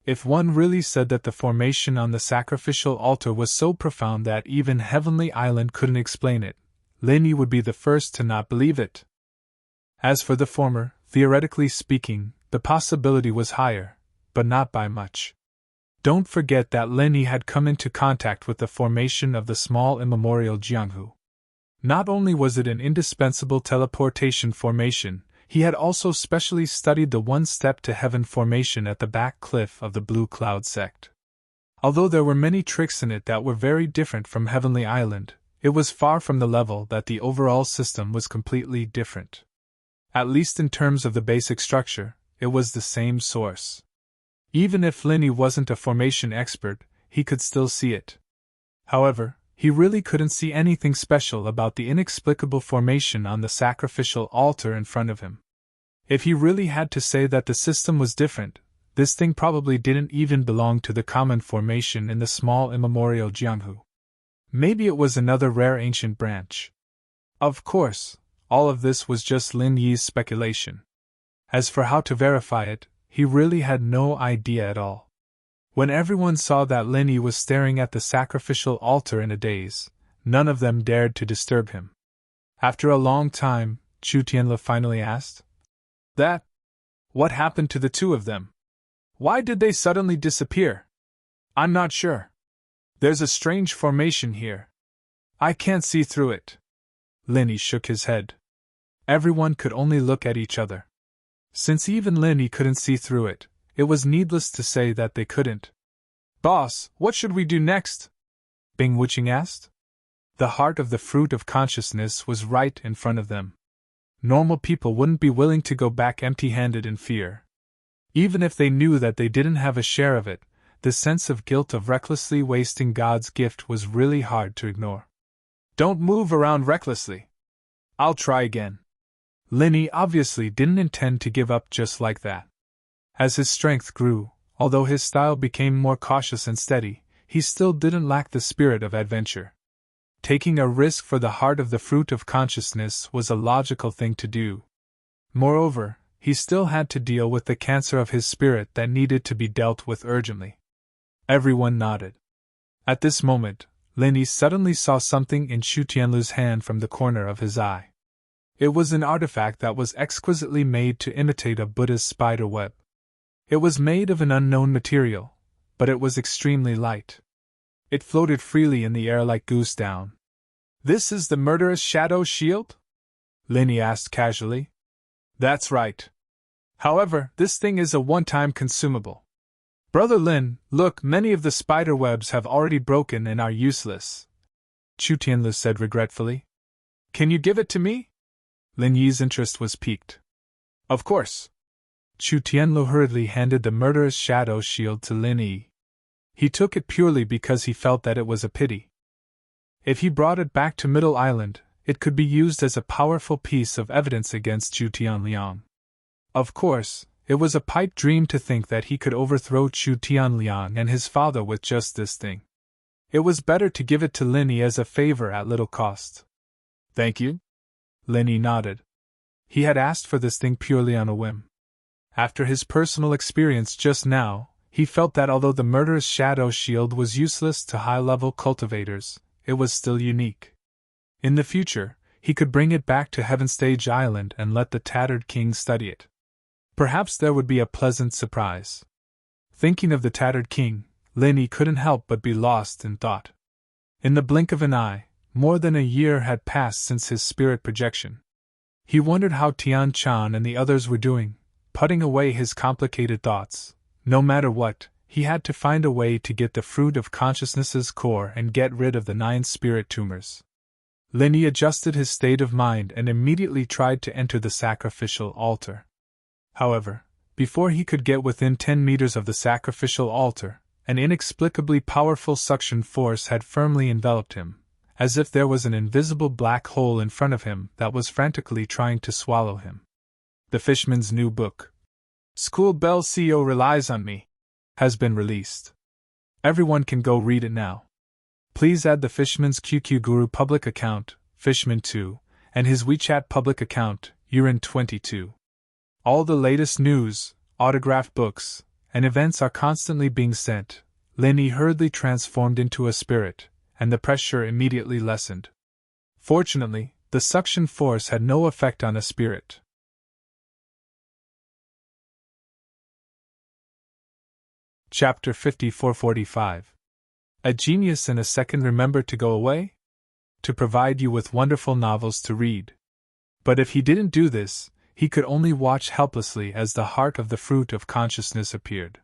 If one really said that the formation on the sacrificial altar was so profound that even Heavenly Island couldn't explain it, Lin Yi would be the first to not believe it. As for the former, theoretically speaking, the possibility was higher, but not by much. Don't forget that Lin Yi had come into contact with the formation of the small immemorial Jianghu. Not only was it an indispensable teleportation formation, he had also specially studied the one-step to heaven formation at the back cliff of the Blue Cloud sect. Although there were many tricks in it that were very different from Heavenly Island, it was far from the level that the overall system was completely different. At least in terms of the basic structure, it was the same source. Even if Lin Yi wasn't a formation expert, he could still see it. However, he really couldn't see anything special about the inexplicable formation on the sacrificial altar in front of him. If he really had to say that the system was different, this thing probably didn't even belong to the common formation in the small immemorial Jianghu. Maybe it was another rare ancient branch. Of course, all of this was just Lin Yi's speculation. As for how to verify it, he really had no idea at all. When everyone saw that Lin Yi was staring at the sacrificial altar in a daze, none of them dared to disturb him. After a long time, Chu Tianle finally asked, What happened to the two of them? Why did they suddenly disappear? I'm not sure. There's a strange formation here. I can't see through it. Lin Yi shook his head. Everyone could only look at each other. Since even Lin Yi couldn't see through it, it was needless to say that they couldn't. Boss, what should we do next? Bing Wuqing asked. The heart of the fruit of consciousness was right in front of them. Normal people wouldn't be willing to go back empty-handed in fear. Even if they knew that they didn't have a share of it, the sense of guilt of recklessly wasting God's gift was really hard to ignore. Don't move around recklessly. I'll try again. Lin Yi obviously didn't intend to give up just like that. As his strength grew, although his style became more cautious and steady, he still didn't lack the spirit of adventure. Taking a risk for the heart of the fruit of consciousness was a logical thing to do. Moreover, he still had to deal with the cancer of his spirit that needed to be dealt with urgently. Everyone nodded. At this moment, Lin Yi suddenly saw something in Chu Tianlu's hand from the corner of his eye. It was an artifact that was exquisitely made to imitate a Buddha's spider web. It was made of an unknown material, but it was extremely light. It floated freely in the air like goose down. This is the murderous shadow shield? Lin Yi asked casually. That's right. However, this thing is a one-time consumable. Brother Lin, look, many of the spider webs have already broken and are useless. Chu Tianlu said regretfully. Can you give it to me? Lin Yi's interest was piqued. Of course. Chu Tianlu hurriedly handed the murderous shadow shield to Lin Yi. He took it purely because he felt that it was a pity. If he brought it back to Middle Island, it could be used as a powerful piece of evidence against Chu Tianliang. Of course, it was a pipe dream to think that he could overthrow Chu Tianliang and his father with just this thing. It was better to give it to Lin Yi as a favor at little cost. Thank you? Lin Yi nodded. He had asked for this thing purely on a whim. After his personal experience just now, he felt that although the murderous shadow shield was useless to high-level cultivators, it was still unique. In the future, he could bring it back to Heaven Stage Island and let the Tattered King study it. Perhaps there would be a pleasant surprise. Thinking of the Tattered King, Linny couldn't help but be lost in thought. In the blink of an eye, more than a year had passed since his spirit projection. He wondered how Tian Chan and the others were doing, putting away his complicated thoughts. No matter what, he had to find a way to get the fruit of consciousness's core and get rid of the 9 spirit tumors. Linny adjusted his state of mind and immediately tried to enter the sacrificial altar. However, before he could get within 10 meters of the sacrificial altar, an inexplicably powerful suction force had firmly enveloped him, as if there was an invisible black hole in front of him that was frantically trying to swallow him. The Fishman's new book, School Bell CEO Relies on Me, has been released. Everyone can go read it now. Please add the Fishman's QQ Guru public account, Fishman2, and his WeChat public account, Urin22. All the latest news, autographed books, and events are constantly being sent. Linny hurriedly transformed into a spirit, and the pressure immediately lessened. Fortunately, the suction force had no effect on a spirit. Chapter 5445. A genius in a second remembered to go away? To provide you with wonderful novels to read. But if he didn't do this, he could only watch helplessly as the heart of the fruit of consciousness appeared.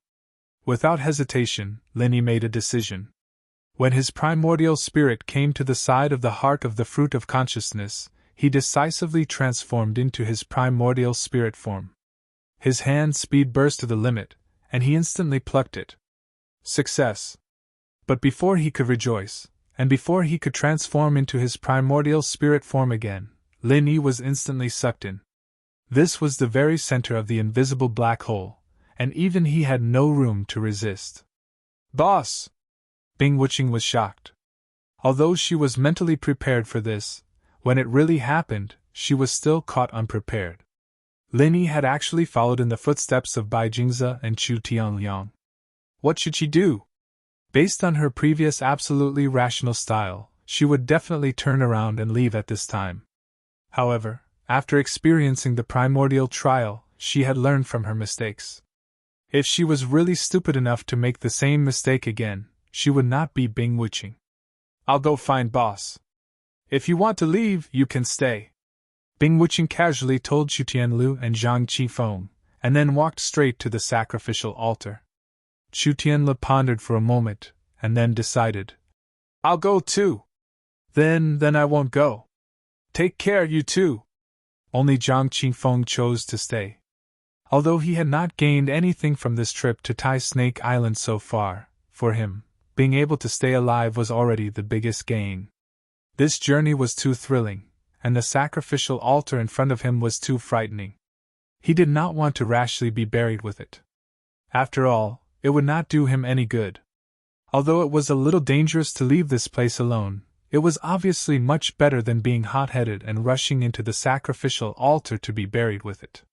Without hesitation, Linny made a decision. When his primordial spirit came to the side of the heart of the fruit of consciousness, he decisively transformed into his primordial spirit form. His hand speed burst to the limit, and he instantly plucked it. Success! But before he could rejoice, and before he could transform into his primordial spirit form again, Linny was instantly sucked in. This was the very center of the invisible black hole, and even he had no room to resist. Boss! Bing Wuching was shocked. Although she was mentally prepared for this, when it really happened, she was still caught unprepared. Linny had actually followed in the footsteps of Bai Jingze and Chu Tianliang. What should she do? Based on her previous absolutely rational style, she would definitely turn around and leave at this time. However, after experiencing the primordial trial, she had learned from her mistakes. If she was really stupid enough to make the same mistake again, she would not be Bing Wuching. I'll go find boss. If you want to leave, you can stay. Bing Wuching casually told Chu Tianlu and Zhang Qifeng, and then walked straight to the sacrificial altar. Chu Tianlu pondered for a moment, and then decided. I'll go too. Then I won't go. Take care, you two. Only Zhang Qifeng chose to stay. Although he had not gained anything from this trip to Tai Snake Island so far, for him, being able to stay alive was already the biggest gain. This journey was too thrilling, and the sacrificial altar in front of him was too frightening. He did not want to rashly be buried with it. After all, it would not do him any good. Although it was a little dangerous to leave this place alone, it was obviously much better than being hot-headed and rushing into the sacrificial altar to be buried with it.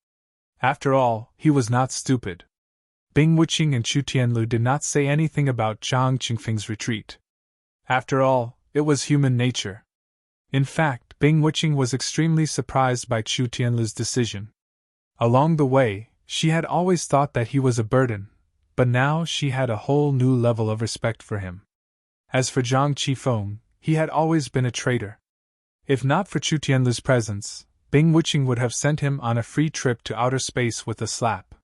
After all, he was not stupid. Bing Wuching and Chu Tianlu did not say anything about Zhang Qingfeng's retreat. After all, it was human nature. In fact, Bing Wuching was extremely surprised by Chu Tianlu's decision. Along the way, she had always thought that he was a burden, but now she had a whole new level of respect for him. As for Zhang Qifeng, he had always been a traitor. If not for Chu Tianlu's presence, Bing Wuching would have sent him on a free trip to outer space with a slap.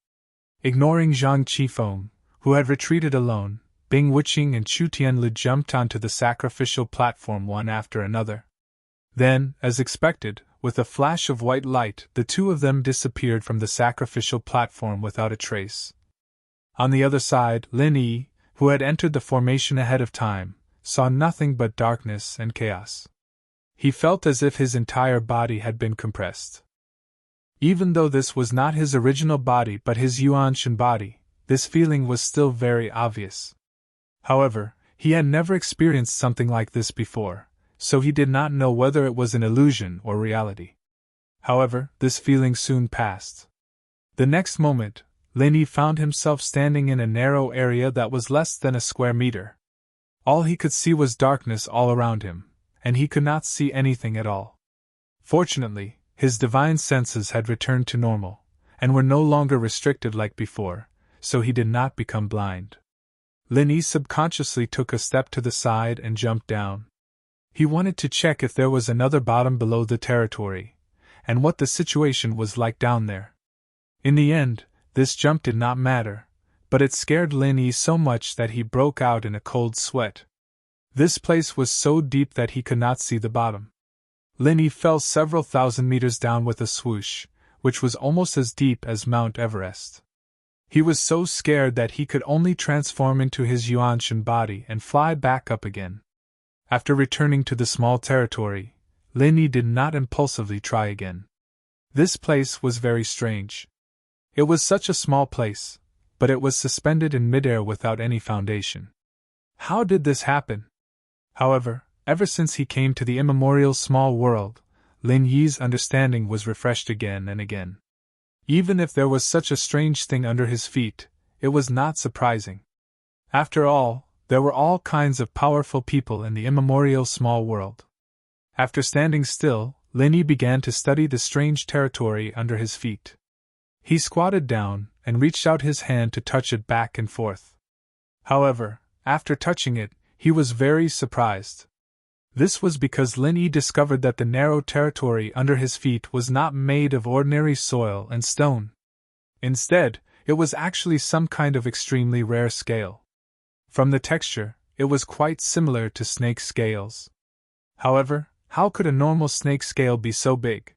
Ignoring Zhang Qifeng, who had retreated alone, Bing Wuching and Chu Tianlu jumped onto the sacrificial platform one after another. Then, as expected, with a flash of white light, the two of them disappeared from the sacrificial platform without a trace. On the other side, Lin Yi, who had entered the formation ahead of time, saw nothing but darkness and chaos. He felt as if his entire body had been compressed. Even though this was not his original body but his Yuanshan body, this feeling was still very obvious. However, he had never experienced something like this before, so he did not know whether it was an illusion or reality. However, this feeling soon passed. The next moment, Lin Yi found himself standing in a narrow area that was less than a square meter. All he could see was darkness all around him, and he could not see anything at all. Fortunately, his divine senses had returned to normal, and were no longer restricted like before, so he did not become blind. Lin Yi subconsciously took a step to the side and jumped down. He wanted to check if there was another bottom below the territory, and what the situation was like down there. In the end, this jump did not matter, but it scared Lin Yi so much that he broke out in a cold sweat. This place was so deep that he could not see the bottom. Lin Yi fell several thousand meters down with a swoosh, which was almost as deep as Mount Everest. He was so scared that he could only transform into his Yuanshan body and fly back up again. After returning to the small territory, Lin Yi did not impulsively try again. This place was very strange. It was such a small place, but it was suspended in midair without any foundation. How did this happen? However, ever since he came to the immemorial small world, Lin Yi's understanding was refreshed again and again. Even if there was such a strange thing under his feet, it was not surprising. After all, there were all kinds of powerful people in the immemorial small world. After standing still, Lin Yi began to study the strange territory under his feet. He squatted down and reached out his hand to touch it back and forth. However, after touching it, he was very surprised. This was because Lin Yi discovered that the narrow territory under his feet was not made of ordinary soil and stone. Instead, it was actually some kind of extremely rare scale. From the texture, it was quite similar to snake scales. However, how could a normal snake scale be so big?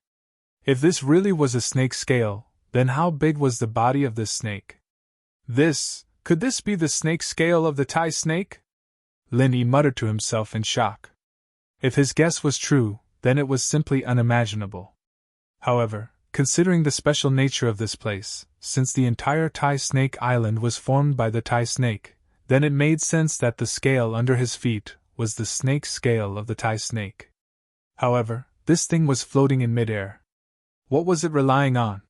If this really was a snake scale, then how big was the body of this snake? Could this be the snake scale of the Thai snake? Lin Yi muttered to himself in shock. If his guess was true, then it was simply unimaginable. However, considering the special nature of this place, since the entire Thai snake island was formed by the Thai snake, then it made sense that the scale under his feet was the snake scale of the Thai snake. However, this thing was floating in midair. What was it relying on?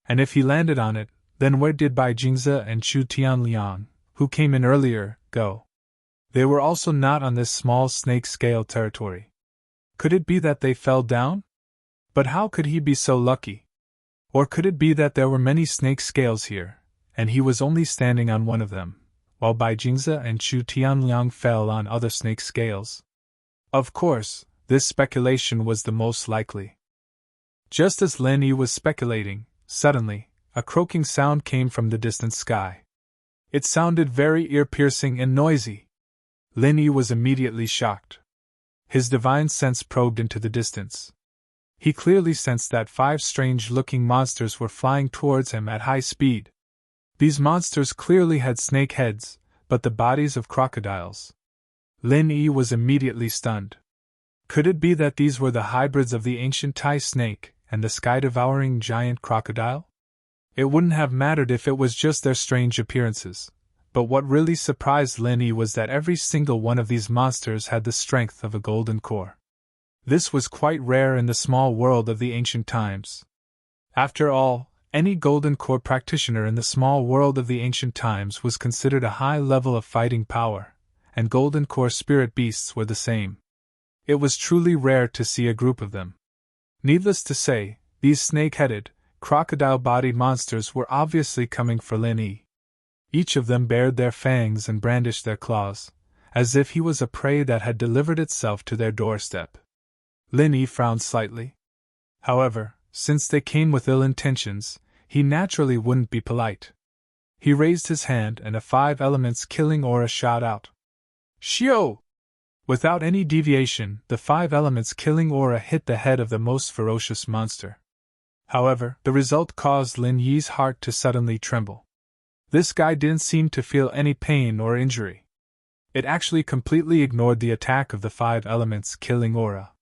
And if he landed on it, then where did Bai Jingze and Chu Tianliang, who came in earlier, go? They were also not on this small snake scale territory. Could it be that they fell down? But how could he be so lucky? Or could it be that there were many snake scales here, and he was only standing on one of them, while Bai Jingze and Chu Tianliang fell on other snake scales? Of course, this speculation was the most likely. Just as Lin Yi was speculating, suddenly, a croaking sound came from the distant sky. It sounded very ear-piercing and noisy. Lin Yi was immediately shocked. His divine sense probed into the distance. He clearly sensed that 5 strange-looking monsters were flying towards him at high speed. These monsters clearly had snake heads, but the bodies of crocodiles. Lin Yi was immediately stunned. Could it be that these were the hybrids of the ancient Thai snake and the sky-devouring giant crocodile? It wouldn't have mattered if it was just their strange appearances. But what really surprised Lin Yi was that every single one of these monsters had the strength of a golden core. This was quite rare in the small world of the ancient times. After all, any golden core practitioner in the small world of the ancient times was considered a high level of fighting power, and golden core spirit beasts were the same. It was truly rare to see a group of them. Needless to say, these snake-headed, crocodile-bodied monsters were obviously coming for Lin Yi. Each of them bared their fangs and brandished their claws, as if he was a prey that had delivered itself to their doorstep. Lin Yi frowned slightly. However, since they came with ill intentions, he naturally wouldn't be polite. He raised his hand and a 5 elements killing aura shot out. Shio! Without any deviation, the 5 elements killing aura hit the head of the most ferocious monster. However, the result caused Lin Yi's heart to suddenly tremble. This guy didn't seem to feel any pain or injury. It actually completely ignored the attack of the 5 elements killing aura.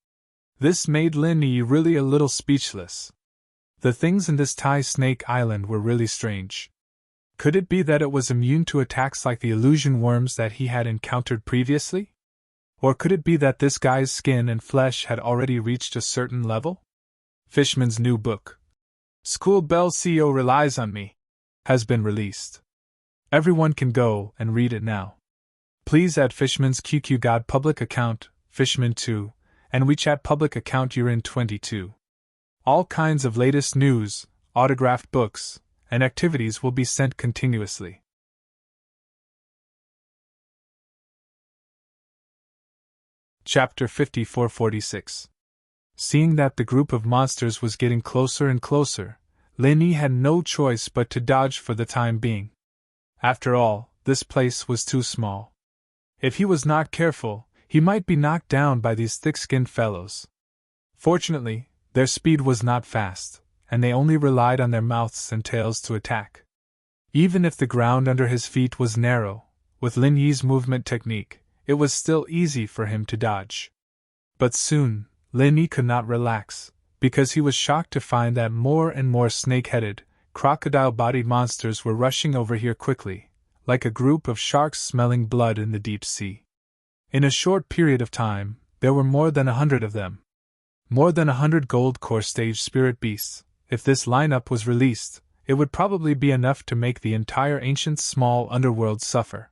This made Lin Yi really a little speechless. The things in this Thai snake island were really strange. Could it be that it was immune to attacks like the illusion worms that he had encountered previously? Or could it be that this guy's skin and flesh had already reached a certain level? Fishman's new book, School Bell CEO Relies on Me, has been released. Everyone can go and read it now. Please add Fishman's QQ God public account, Fishman2, and WeChat public account Urin22. All kinds of latest news, autographed books, and activities will be sent continuously. Chapter 54-46. Seeing that the group of monsters was getting closer and closer, Lin Yi had no choice but to dodge for the time being. After all, this place was too small. If he was not careful, he might be knocked down by these thick-skinned fellows. Fortunately, their speed was not fast, and they only relied on their mouths and tails to attack. Even if the ground under his feet was narrow, with Lin Yi's movement technique, it was still easy for him to dodge. But soon, Lin Yi could not relax, because he was shocked to find that more and more snake-headed, crocodile-bodied monsters were rushing over here quickly, like a group of sharks smelling blood in the deep sea. In a short period of time, there were more than 100 of them. More than 100 gold core stage spirit beasts. If this lineup was released, it would probably be enough to make the entire ancient small underworld suffer.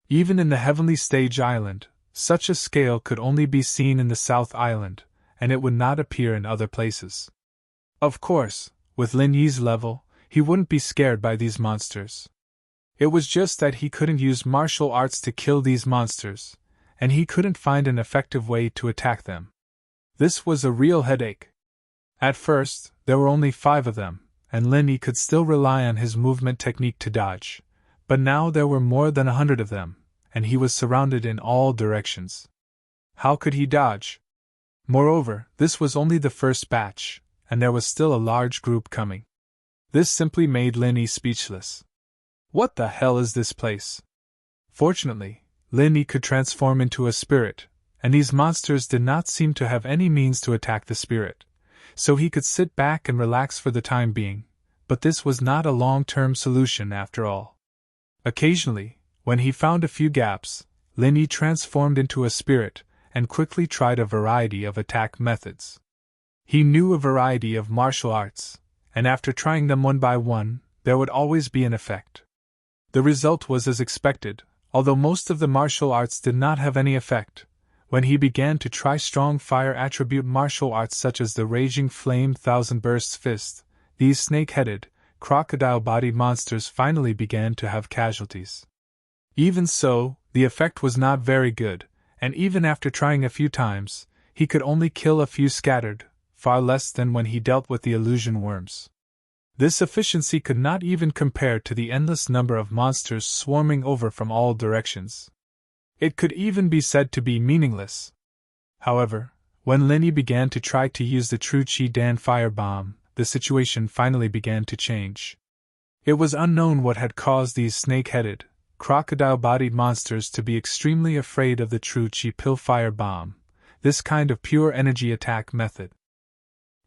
Even in the Heavenly Stage Island, such a scale could only be seen in the South Island, and it would not appear in other places. Of course, with Lin Yi's level, he wouldn't be scared by these monsters. It was just that he couldn't use martial arts to kill these monsters, and he couldn't find an effective way to attack them. This was a real headache. At first, there were only 5 of them, and Lin Yi could still rely on his movement technique to dodge, but now there were more than 100 of them, and he was surrounded in all directions. How could he dodge? Moreover, this was only the first batch, and there was still a large group coming. This simply made Lin Yi speechless. What the hell is this place? Fortunately, Lin Yi could transform into a spirit, and these monsters did not seem to have any means to attack the spirit, so he could sit back and relax for the time being, but this was not a long-term solution after all. Occasionally, when he found a few gaps, Lin Yi transformed into a spirit, and quickly tried a variety of attack methods. He knew a variety of martial arts, and after trying them one by one, there would always be an effect. The result was as expected, although most of the martial arts did not have any effect. When he began to try strong fire attribute martial arts such as the Raging Flame Thousand Bursts Fist, these snake-headed, crocodile-bodied monsters finally began to have casualties. Even so, the effect was not very good, and even after trying a few times, he could only kill a few scattered, far less than when he dealt with the illusion worms. This efficiency could not even compare to the endless number of monsters swarming over from all directions. It could even be said to be meaningless. However, when Lin Yi began to try to use the true Qi Dan fire bomb, the situation finally began to change. It was unknown what had caused these snake-headed, crocodile-bodied monsters to be extremely afraid of the true Qi pill fire bomb, this kind of pure energy attack method.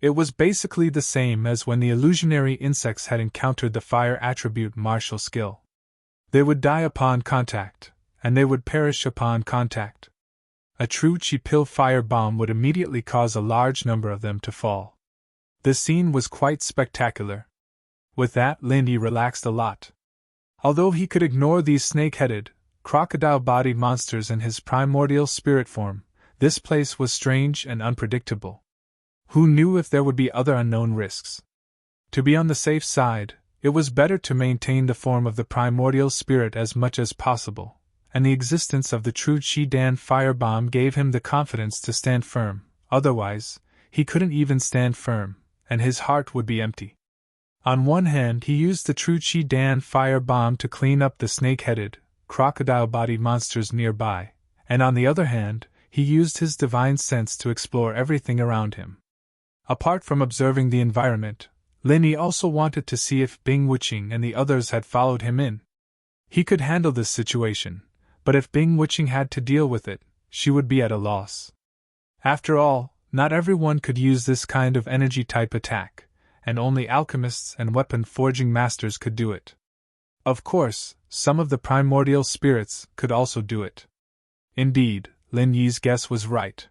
It was basically the same as when the illusionary insects had encountered the fire attribute martial skill. They would die upon contact, and they would perish upon contact. A true Qi pill fire bomb would immediately cause a large number of them to fall. The scene was quite spectacular. With that, Lin Yi relaxed a lot. Although he could ignore these snake-headed, crocodile-bodied monsters in his primordial spirit form, this place was strange and unpredictable. Who knew if there would be other unknown risks? To be on the safe side, it was better to maintain the form of the primordial spirit as much as possible, and the existence of the true Qi Dan fire bomb gave him the confidence to stand firm. Otherwise, he couldn't even stand firm, and his heart would be empty. On one hand, he used the true Qi Dan fire bomb to clean up the snake-headed, crocodile-bodied monsters nearby, and on the other hand, he used his divine sense to explore everything around him. Apart from observing the environment, Lin Yi also wanted to see if Bing Wuqing and the others had followed him in. He could handle this situation, but if Bing Wuqing had to deal with it, she would be at a loss. After all, not everyone could use this kind of energy-type attack, and only alchemists and weapon-forging masters could do it. Of course, some of the primordial spirits could also do it. Indeed, Lin Yi's guess was right.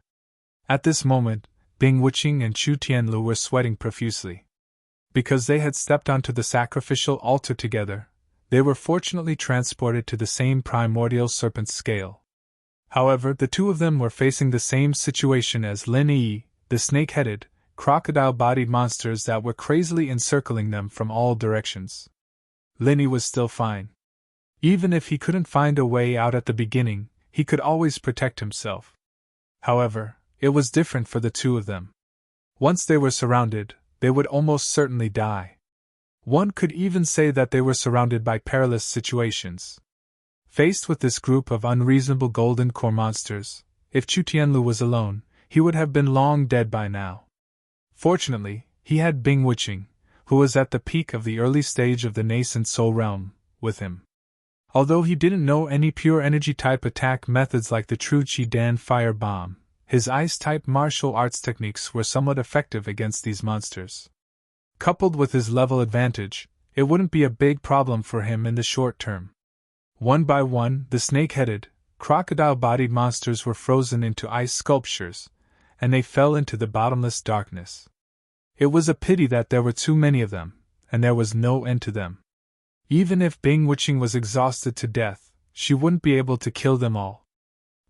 At this moment, Bing Wuqing and Chu Tianlu were sweating profusely. Because they had stepped onto the sacrificial altar together, they were fortunately transported to the same primordial serpent's scale. However, the two of them were facing the same situation as Lin Yi, the snake-headed, crocodile-bodied monsters that were crazily encircling them from all directions. Lin Yi was still fine. Even if he couldn't find a way out at the beginning, he could always protect himself. However, it was different for the two of them. Once they were surrounded, they would almost certainly die. One could even say that they were surrounded by perilous situations. Faced with this group of unreasonable golden core monsters, if Chu Tianlu was alone, he would have been long dead by now. Fortunately, he had Bing Wuqing, who was at the peak of the early stage of the nascent soul realm, with him. Although he didn't know any pure energy type attack methods like the true Qi Dan fire bomb, his ice-type martial arts techniques were somewhat effective against these monsters. Coupled with his level advantage, it wouldn't be a big problem for him in the short term. One by one, the snake-headed, crocodile-bodied monsters were frozen into ice sculptures, and they fell into the bottomless darkness. It was a pity that there were too many of them, and there was no end to them. Even if Bing Wuqing was exhausted to death, she wouldn't be able to kill them all.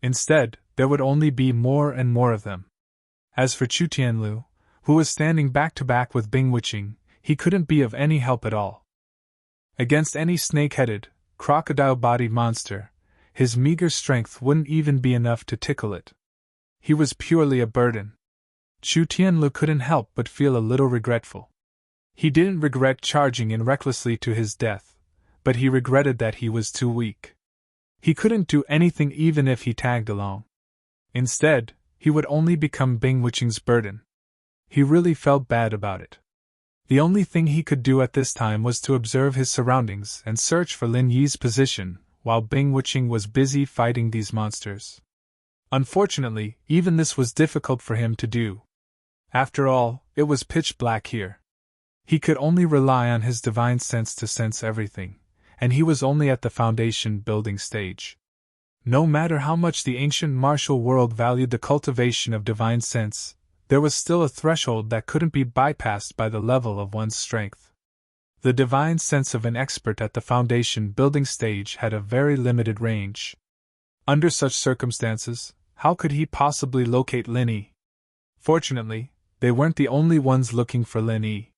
Instead, there would only be more and more of them. As for Chu Tianlu, who was standing back to back with Bing Wuqing, he couldn't be of any help at all. Against any snake-headed, crocodile-bodied monster, his meager strength wouldn't even be enough to tickle it. He was purely a burden. Chu Tianlu couldn't help but feel a little regretful. He didn't regret charging in recklessly to his death, but he regretted that he was too weak. He couldn't do anything even if he tagged along. Instead, he would only become Bing Wuqing's burden. He really felt bad about it. The only thing he could do at this time was to observe his surroundings and search for Lin Yi's position, while Bing Wuqing was busy fighting these monsters. Unfortunately, even this was difficult for him to do. After all, it was pitch black here. He could only rely on his divine sense to sense everything, and he was only at the foundation building stage. No matter how much the ancient martial world valued the cultivation of divine sense, there was still a threshold that couldn't be bypassed by the level of one's strength. The divine sense of an expert at the foundation building stage had a very limited range. Under such circumstances, how could he possibly locate Lin Yi? Fortunately, they weren't the only ones looking for Lin Yi.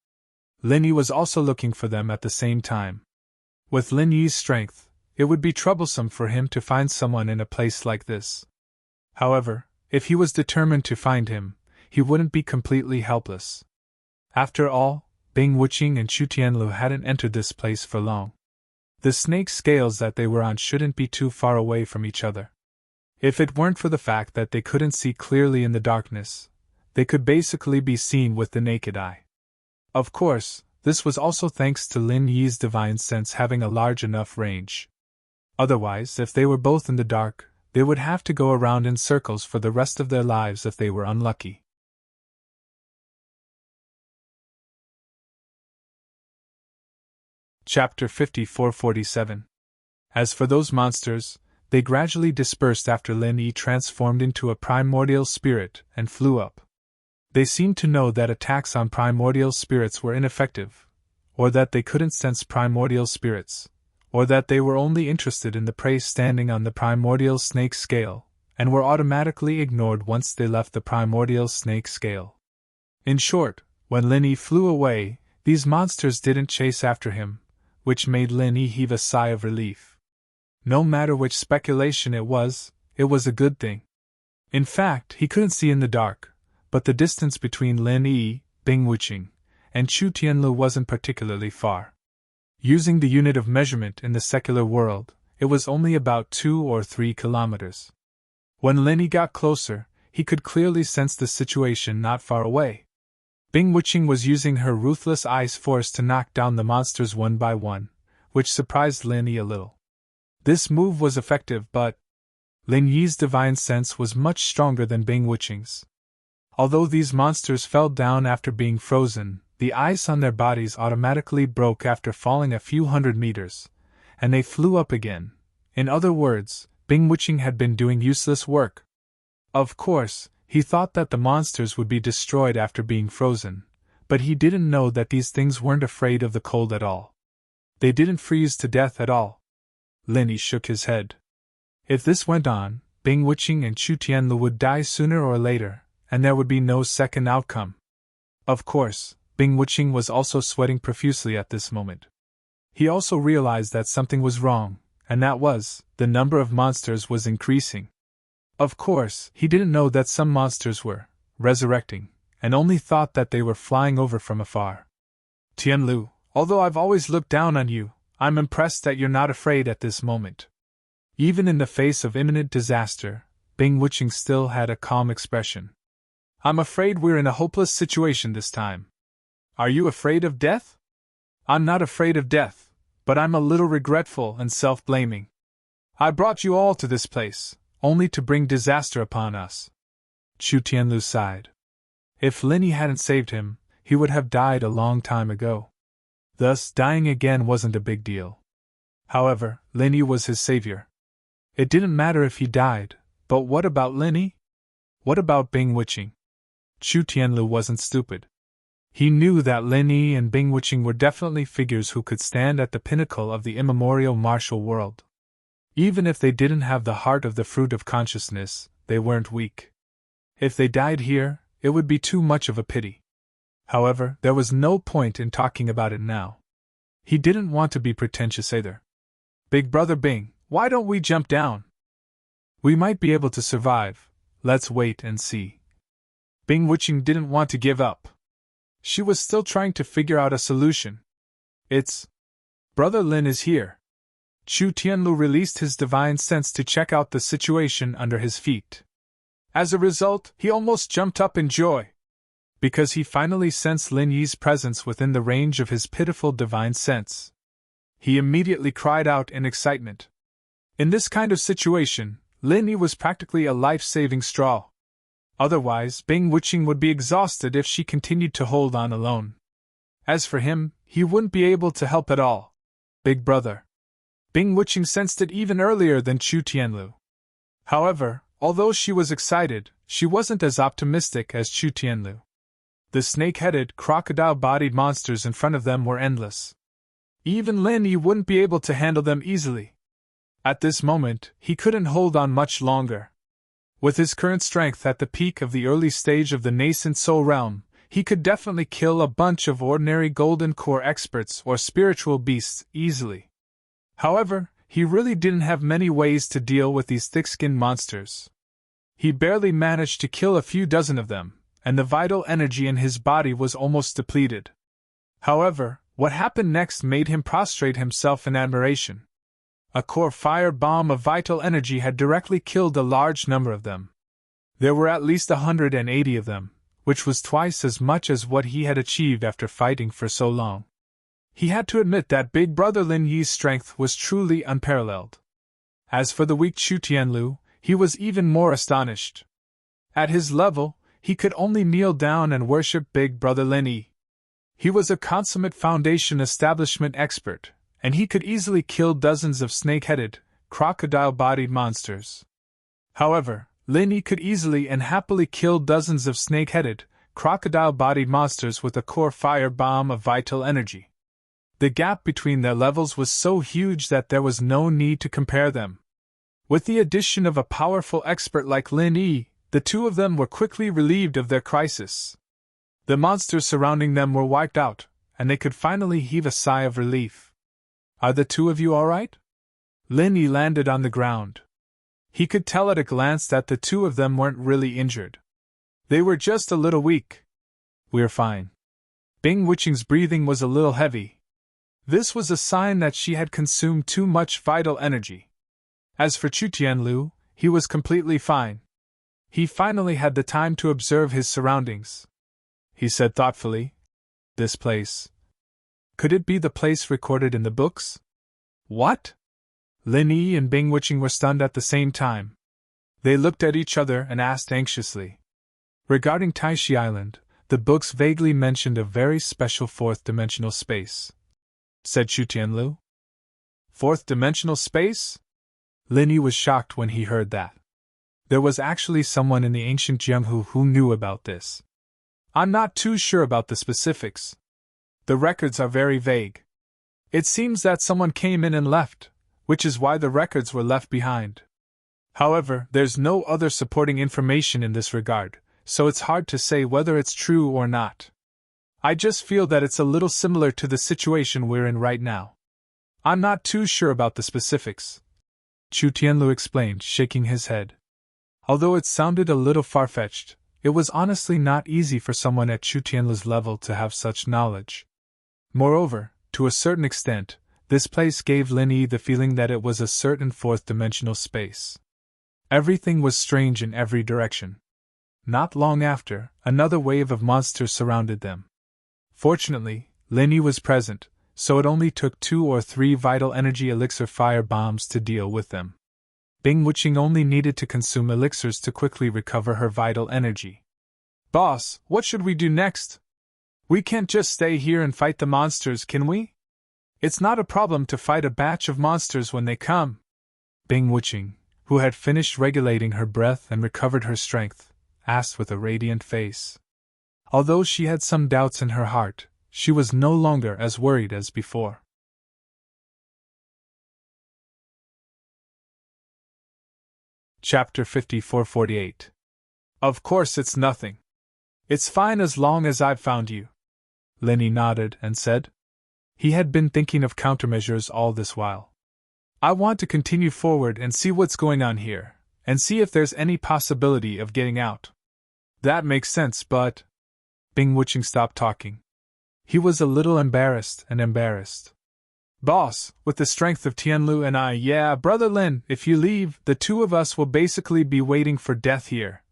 Lin Yi was also looking for them at the same time. With Lin Yi's strength, it would be troublesome for him to find someone in a place like this. However, if he was determined to find him, he wouldn't be completely helpless. After all, Bing Wuqing and Chu Tianlu hadn't entered this place for long. The snake scales that they were on shouldn't be too far away from each other. If it weren't for the fact that they couldn't see clearly in the darkness, they could basically be seen with the naked eye. Of course, this was also thanks to Lin Yi's divine sense having a large enough range. Otherwise, if they were both in the dark, they would have to go around in circles for the rest of their lives if they were unlucky. Chapter 54-47. As for those monsters, they gradually dispersed after Lin Yi transformed into a primordial spirit and flew up. They seemed to know that attacks on primordial spirits were ineffective, or that they couldn't sense primordial spirits, or that they were only interested in the prey standing on the primordial snake scale, and were automatically ignored once they left the primordial snake scale. In short, when Lin Yi flew away, these monsters didn't chase after him, which made Lin Yi heave a sigh of relief. No matter which speculation it was a good thing. In fact, he couldn't see in the dark, but the distance between Lin Yi, Bing Wuqing, and Chu Tianlu wasn't particularly far. Using the unit of measurement in the secular world, it was only about 2 or 3 kilometers. When Lin Yi got closer, he could clearly sense the situation not far away. Bing Wuqing was using her ruthless ice force to knock down the monsters one by one, which surprised Lin Yi a little. This move was effective, but Lin Yi's divine sense was much stronger than Bing Wuqing's. Although these monsters fell down after being frozen, the ice on their bodies automatically broke after falling a few hundred meters, and they flew up again. In other words, Bing Wuqing had been doing useless work. Of course, he thought that the monsters would be destroyed after being frozen, but he didn't know that these things weren't afraid of the cold at all. They didn't freeze to death at all. Lin Yi shook his head. If this went on, Bing Wuqing and Chu Tianlu would die sooner or later, and there would be no second outcome. Of course, Bing Wuqing was also sweating profusely at this moment. He also realized that something was wrong, and that was, the number of monsters was increasing. Of course, he didn't know that some monsters were resurrecting, and only thought that they were flying over from afar. Tianlu, although I've always looked down on you, I'm impressed that you're not afraid at this moment. Even in the face of imminent disaster, Bing Wuching still had a calm expression. I'm afraid we're in a hopeless situation this time. Are you afraid of death? I'm not afraid of death, but I'm a little regretful and self-blaming. I brought you all to this place, only to bring disaster upon us. Chu Tianlu sighed. If Linny hadn't saved him, he would have died a long time ago. Thus, dying again wasn't a big deal. However, Linny was his savior. It didn't matter if he died, but what about Linny? What about Bing Wuching? Chu Tianlu wasn't stupid. He knew that Linny and Bing Wuching were definitely figures who could stand at the pinnacle of the immemorial martial world. Even if they didn't have the heart of the fruit of consciousness, they weren't weak. If they died here, it would be too much of a pity. However, there was no point in talking about it now. He didn't want to be pretentious either. Big Brother Bing, why don't we jump down? We might be able to survive. Let's wait and see. Bing Wuching didn't want to give up. She was still trying to figure out a solution. It's Brother Lin is here. Chu Tianlu released his divine sense to check out the situation under his feet. As a result, he almost jumped up in joy, because he finally sensed Lin Yi's presence within the range of his pitiful divine sense. He immediately cried out in excitement. In this kind of situation, Lin Yi was practically a life-saving straw. Otherwise, Bing Wuching would be exhausted if she continued to hold on alone. As for him, he wouldn't be able to help at all. Big Brother. Bing Wuching sensed it even earlier than Chu Tianlu. However, although she was excited, she wasn't as optimistic as Chu Tianlu. The snake-headed, crocodile-bodied monsters in front of them were endless. Even Lin Yi wouldn't be able to handle them easily. At this moment, he couldn't hold on much longer. With his current strength at the peak of the early stage of the nascent soul realm, he could definitely kill a bunch of ordinary golden core experts or spiritual beasts easily. However, he really didn't have many ways to deal with these thick-skinned monsters. He barely managed to kill a few dozen of them, and the vital energy in his body was almost depleted. However, what happened next made him prostrate himself in admiration. A core fire bomb of vital energy had directly killed a large number of them. There were at least 180 of them, which was twice as much as what he had achieved after fighting for so long. He had to admit that Big Brother Lin Yi's strength was truly unparalleled. As for the weak Chu Tianlu, he was even more astonished. At his level, he could only kneel down and worship Big Brother Lin Yi. He was a consummate Foundation establishment expert, and he could easily kill dozens of snake-headed, crocodile-bodied monsters. However, Lin Yi could easily and happily kill dozens of snake-headed, crocodile-bodied monsters with a core fire bomb of vital energy. The gap between their levels was so huge that there was no need to compare them. With the addition of a powerful expert like Lin Yi, the two of them were quickly relieved of their crisis. The monsters surrounding them were wiped out, and they could finally heave a sigh of relief. Are the two of you all right? Lin Yi landed on the ground. He could tell at a glance that the two of them weren't really injured. They were just a little weak. We're fine. Bing Wuching's breathing was a little heavy. This was a sign that she had consumed too much vital energy. As for Chu Tianlu, he was completely fine. He finally had the time to observe his surroundings. He said thoughtfully, "This place. Could it be the place recorded in the books?" What? Lin Yi and Bing Wuching were stunned at the same time. They looked at each other and asked anxiously. Regarding Taishi Island, the books vaguely mentioned a very special fourth-dimensional space, said Chu Tianlu. Fourth-dimensional space? Lin Yi was shocked when he heard that. There was actually someone in the ancient Jianghu who knew about this. I'm not too sure about the specifics. The records are very vague. It seems that someone came in and left, which is why the records were left behind. However, there's no other supporting information in this regard, so it's hard to say whether it's true or not. I just feel that it's a little similar to the situation we're in right now. I'm not too sure about the specifics, Chu Tianlu explained, shaking his head. Although it sounded a little far-fetched, it was honestly not easy for someone at Chu Tianlu's level to have such knowledge. Moreover, to a certain extent, this place gave Lin Yi the feeling that it was a certain fourth-dimensional space. Everything was strange in every direction. Not long after, another wave of monsters surrounded them. Fortunately, Lin Yi was present, so it only took 2 or 3 vital energy elixir fire bombs to deal with them. Bing Wuqing only needed to consume elixirs to quickly recover her vital energy. "Boss, what should we do next? We can't just stay here and fight the monsters, can we? It's not a problem to fight a batch of monsters when they come." Bing Wuqing, who had finished regulating her breath and recovered her strength, asked with a radiant face. Although she had some doubts in her heart, she was no longer as worried as before. Chapter 54-48. "Of course it's nothing. It's fine as long as I've found you." Lin Yi nodded and said. He had been thinking of countermeasures all this while. "I want to continue forward and see what's going on here, and see if there's any possibility of getting out." "That makes sense, but—" Bing Wuqing stopped talking. He was a little embarrassed. "Boss, with the strength of Tianlu and I, Brother Lin, if you leave, the two of us will basically be waiting for death here,"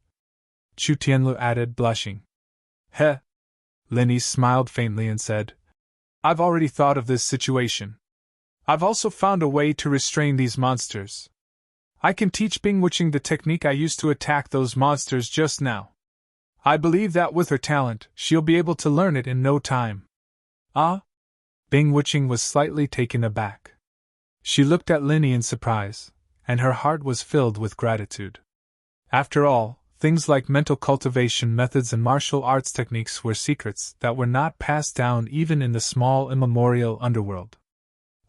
Chu Tianlu added, blushing. "Heh." Lin Yi smiled faintly and said, "I've already thought of this situation. I've also found a way to restrain these monsters. I can teach Bing Wuqing the technique I used to attack those monsters just now. I believe that with her talent, she'll be able to learn it in no time." "Ah?" Bing Wuqing was slightly taken aback. She looked at Lin Yi in surprise, and her heart was filled with gratitude. After all, things like mental cultivation methods and martial arts techniques were secrets that were not passed down even in the small immemorial underworld.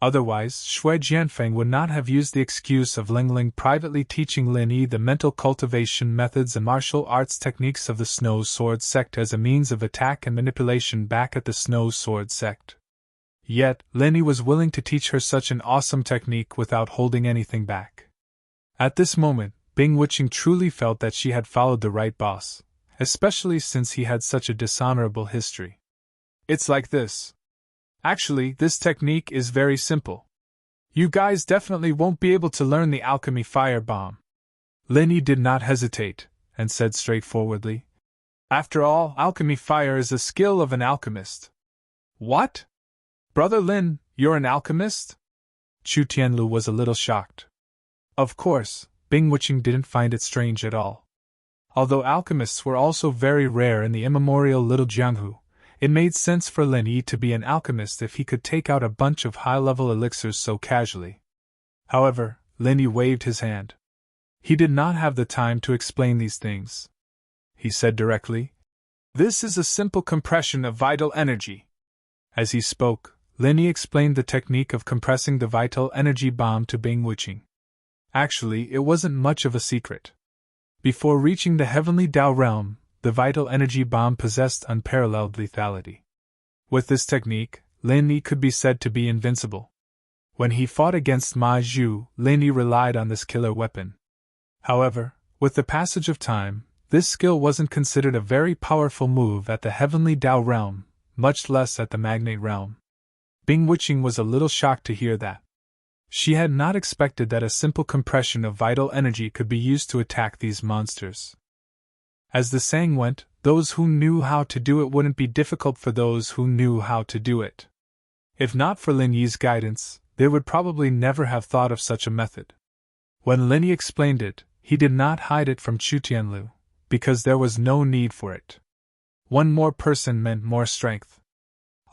Otherwise, Shui Jianfeng would not have used the excuse of Ling Ling privately teaching Lin Yi the mental cultivation methods and martial arts techniques of the Snow Sword sect as a means of attack and manipulation back at the Snow Sword sect. Yet, Lin Yi was willing to teach her such an awesome technique without holding anything back. At this moment, Bing Wuqing truly felt that she had followed the right boss, especially since he had such a dishonorable history. "It's like this. Actually, this technique is very simple. You guys definitely won't be able to learn the alchemy fire bomb." Lin Yi did not hesitate, and said straightforwardly, "After all, alchemy fire is a skill of an alchemist." "What? Brother Lin, you're an alchemist?" Chu Tianlu was a little shocked. Of course, Bing Wuqing didn't find it strange at all. Although alchemists were also very rare in the immemorial Little Jianghu, it made sense for Lin Yi to be an alchemist if he could take out a bunch of high-level elixirs so casually. However, Lin Yi waved his hand. He did not have the time to explain these things. He said directly, "This is a simple compression of vital energy." As he spoke, Lin Yi explained the technique of compressing the vital energy bomb to Bing Wuqing. Actually, it wasn't much of a secret. Before reaching the heavenly Dao realm, the vital energy bomb possessed unparalleled lethality. With this technique, Lin Yi could be said to be invincible. When he fought against Ma Zhu, Lin Yi relied on this killer weapon. However, with the passage of time, this skill wasn't considered a very powerful move at the heavenly Dao realm, much less at the magnate realm. Bing Wuqing was a little shocked to hear that. She had not expected that a simple compression of vital energy could be used to attack these monsters. As the saying went, those who knew how to do it wouldn't be difficult for those who knew how to do it. If not for Lin Yi's guidance, they would probably never have thought of such a method. When Lin Yi explained it, he did not hide it from Chu Tianlu, because there was no need for it. One more person meant more strength.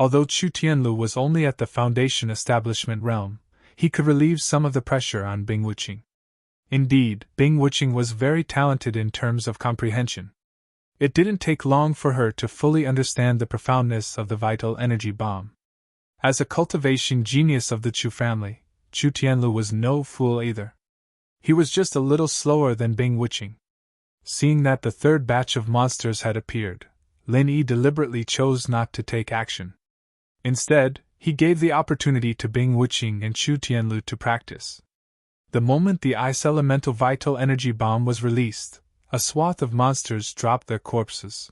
Although Chu Tianlu was only at the Foundation Establishment realm, he could relieve some of the pressure on Bing Wuqing. Indeed, Bing Wuqing was very talented in terms of comprehension. It didn't take long for her to fully understand the profoundness of the vital energy bomb. As a cultivation genius of the Chu family, Chu Tianlu was no fool either. He was just a little slower than Bing Wuqing. Seeing that the third batch of monsters had appeared, Lin Yi deliberately chose not to take action. Instead, he gave the opportunity to Bing Wuqing and Chu Tianlu to practice. The moment the ice elemental vital energy bomb was released, a swath of monsters dropped their corpses.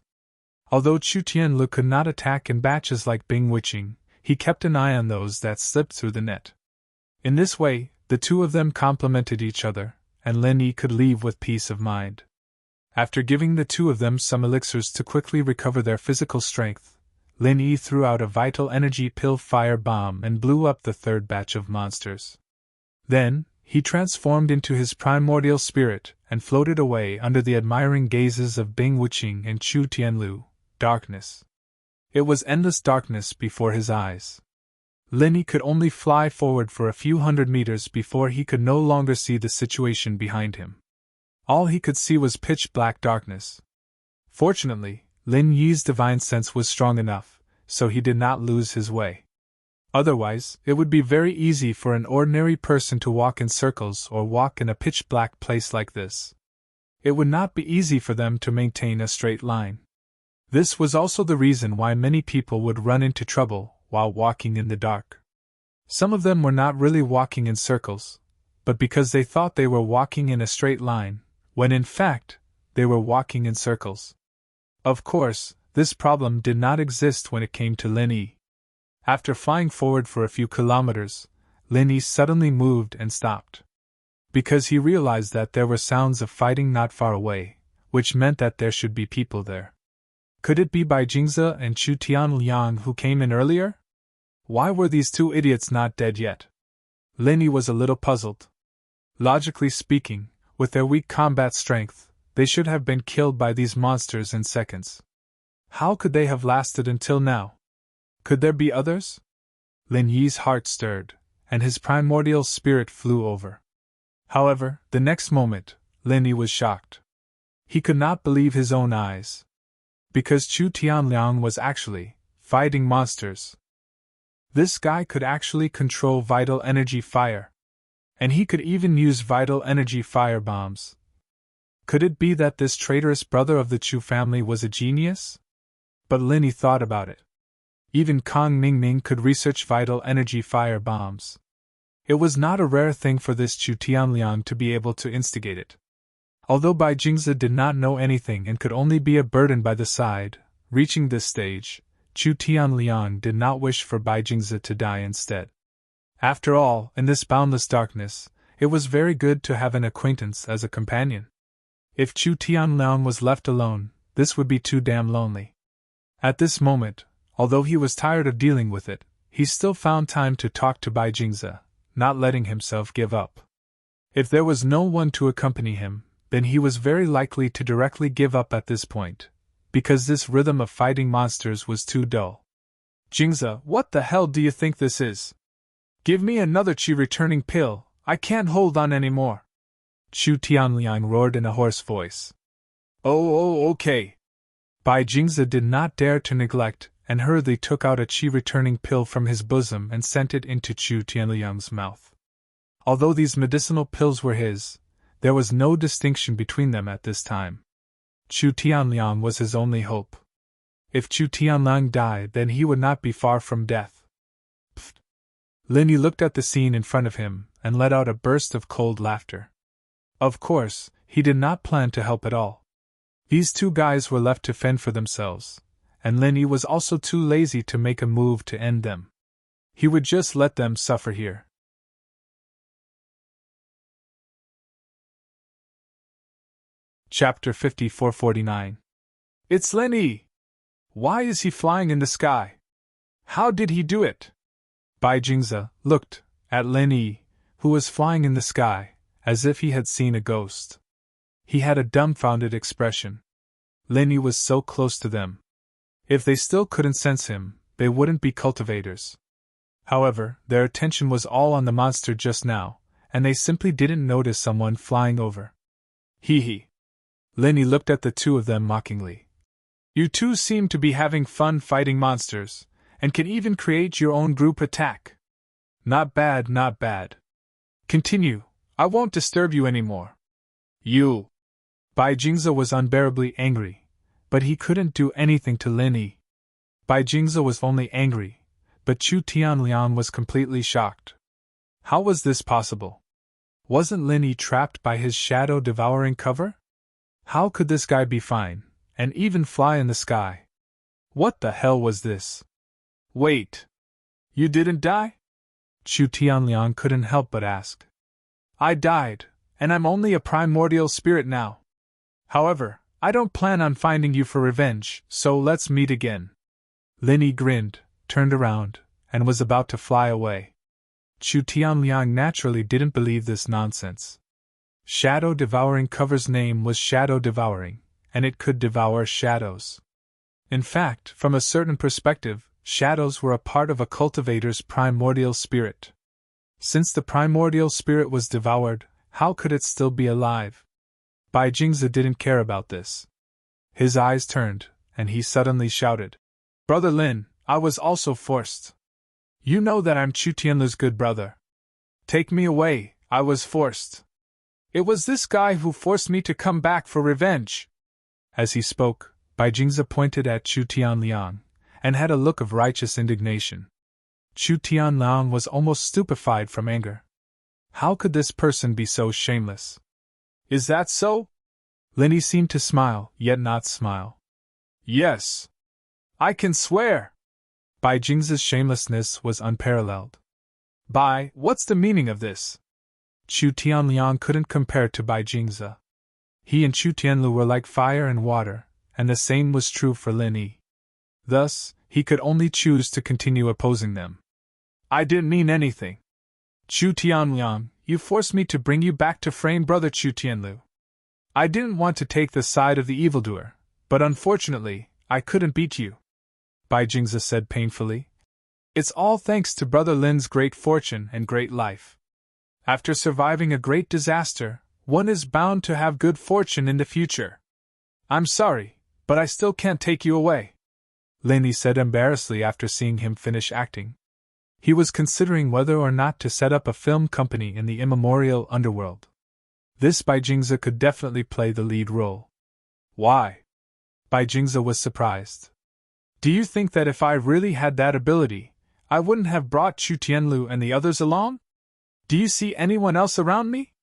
Although Chu Tianlu could not attack in batches like Bing Witching, he kept an eye on those that slipped through the net. In this way, the two of them complemented each other, and Lin Yi could leave with peace of mind. After giving the two of them some elixirs to quickly recover their physical strength, Lin Yi threw out a vital energy pill fire bomb and blew up the third batch of monsters. Then, he transformed into his primordial spirit and floated away under the admiring gazes of Bing Wuqing and Chu Tianlu. Darkness. It was endless darkness before his eyes. Lin Yi could only fly forward for a few hundred meters before he could no longer see the situation behind him. All he could see was pitch black darkness. Fortunately, Lin Yi's divine sense was strong enough, so he did not lose his way. Otherwise, it would be very easy for an ordinary person to walk in circles or walk in a pitch-black place like this. It would not be easy for them to maintain a straight line. This was also the reason why many people would run into trouble while walking in the dark. Some of them were not really walking in circles, but because they thought they were walking in a straight line, when in fact, they were walking in circles. Of course, this problem did not exist when it came to Lin Yi. After flying forward for a few kilometers, Lin Yi suddenly moved and stopped. Because he realized that there were sounds of fighting not far away, which meant that there should be people there. Could it be Bai Jingze and Chu Tianliang who came in earlier? Why were these two idiots not dead yet? Lin Yi was a little puzzled. Logically speaking, with their weak combat strength, they should have been killed by these monsters in seconds. How could they have lasted until now? Could there be others? Lin Yi's heart stirred, and his primordial spirit flew over. However, the next moment, Lin Yi was shocked. He could not believe his own eyes. Because Chu Tianliang was actually fighting monsters. This guy could actually control vital energy fire. And he could even use vital energy fire bombs. Could it be that this traitorous brother of the Chu family was a genius? But Lin Yi thought about it. Even Kong Mingming could research vital energy fire bombs. It was not a rare thing for this Chu Tianliang to be able to instigate it. Although Bai Jingze did not know anything and could only be a burden by the side, reaching this stage, Chu Tianliang did not wish for Bai Jingze to die instead. After all, in this boundless darkness, it was very good to have an acquaintance as a companion. If Chu Tianliang was left alone, this would be too damn lonely. At this moment, although he was tired of dealing with it, he still found time to talk to Bai Jingze, not letting himself give up. If there was no one to accompany him, then he was very likely to directly give up at this point, because this rhythm of fighting monsters was too dull. Jingze, what the hell do you think this is? Give me another chi returning pill, I can't hold on anymore. Chu Tianliang roared in a hoarse voice. Oh, okay. Bai Jingze did not dare to neglect, and hurriedly took out a chi returning pill from his bosom and sent it into Chu Tianliang's mouth. Although these medicinal pills were his, there was no distinction between them at this time. Chu Tianliang was his only hope. If Chu Tianliang died, then he would not be far from death. Pfft. Lin Yi looked at the scene in front of him and let out a burst of cold laughter. Of course, he did not plan to help at all. These two guys were left to fend for themselves, and Lin Yi was also too lazy to make a move to end them. He would just let them suffer here. Chapter 5449. It's Lin Yi! Why is he flying in the sky? How did he do it? Bai Jingze looked at Lin Yi, who was flying in the sky, as if he had seen a ghost. He had a dumbfounded expression. Lin Yi was so close to them. If they still couldn't sense him, they wouldn't be cultivators. However, their attention was all on the monster just now, and they simply didn't notice someone flying over. Hee hee. Lin Yi looked at the two of them mockingly. You two seem to be having fun fighting monsters, and can even create your own group attack. Not bad, not bad. Continue, I won't disturb you anymore. You. Bai Jingze was unbearably angry, but he couldn't do anything to Lin Yi. Bai Jingze was only angry, but Chu Tianliang was completely shocked. How was this possible? Wasn't Linny trapped by his shadow-devouring cover? How could this guy be fine, and even fly in the sky? What the hell was this? Wait! You didn't die? Chu Tianliang couldn't help but ask. I died, and I'm only a primordial spirit now. However, I don't plan on finding you for revenge, so let's meet again. Linny grinned, turned around, and was about to fly away. Chu Tianliang naturally didn't believe this nonsense. Shadow-devouring cover's name was shadow-devouring, and it could devour shadows. In fact, from a certain perspective, shadows were a part of a cultivator's primordial spirit. Since the primordial spirit was devoured, how could it still be alive? Bai Jingzi didn't care about this. His eyes turned, and he suddenly shouted, Brother Lin, I was also forced. You know that I'm Chu Tianlu's good brother. Take me away, I was forced. It was this guy who forced me to come back for revenge. As he spoke, Bai Jingzi pointed at Chu Tianliang, and had a look of righteous indignation. Chu Tianliang was almost stupefied from anger. How could this person be so shameless? Is that so? Linny seemed to smile, yet not smile. Yes. I can swear. Bai Jingzi's shamelessness was unparalleled. Bai, what's the meaning of this? Chu Tianliang couldn't compare to Bai Jingzi. He and Chu Tianlu were like fire and water, and the same was true for Lin Yi. Thus, he could only choose to continue opposing them. I didn't mean anything. Chu Tianliang, you forced me to bring you back to frame brother Chu Tianlu. I didn't want to take the side of the evildoer, but unfortunately, I couldn't beat you. Bai Jingzi said painfully. It's all thanks to brother Lin's great fortune and great life. After surviving a great disaster, one is bound to have good fortune in the future. I'm sorry, but I still can't take you away. Lin Yi said embarrassedly after seeing him finish acting. He was considering whether or not to set up a film company in the immemorial underworld. This Bai Jingzi could definitely play the lead role. Why? Bai Jingzi was surprised. Do you think that if I really had that ability, I wouldn't have brought Chu Tianlu and the others along? Do you see anyone else around me?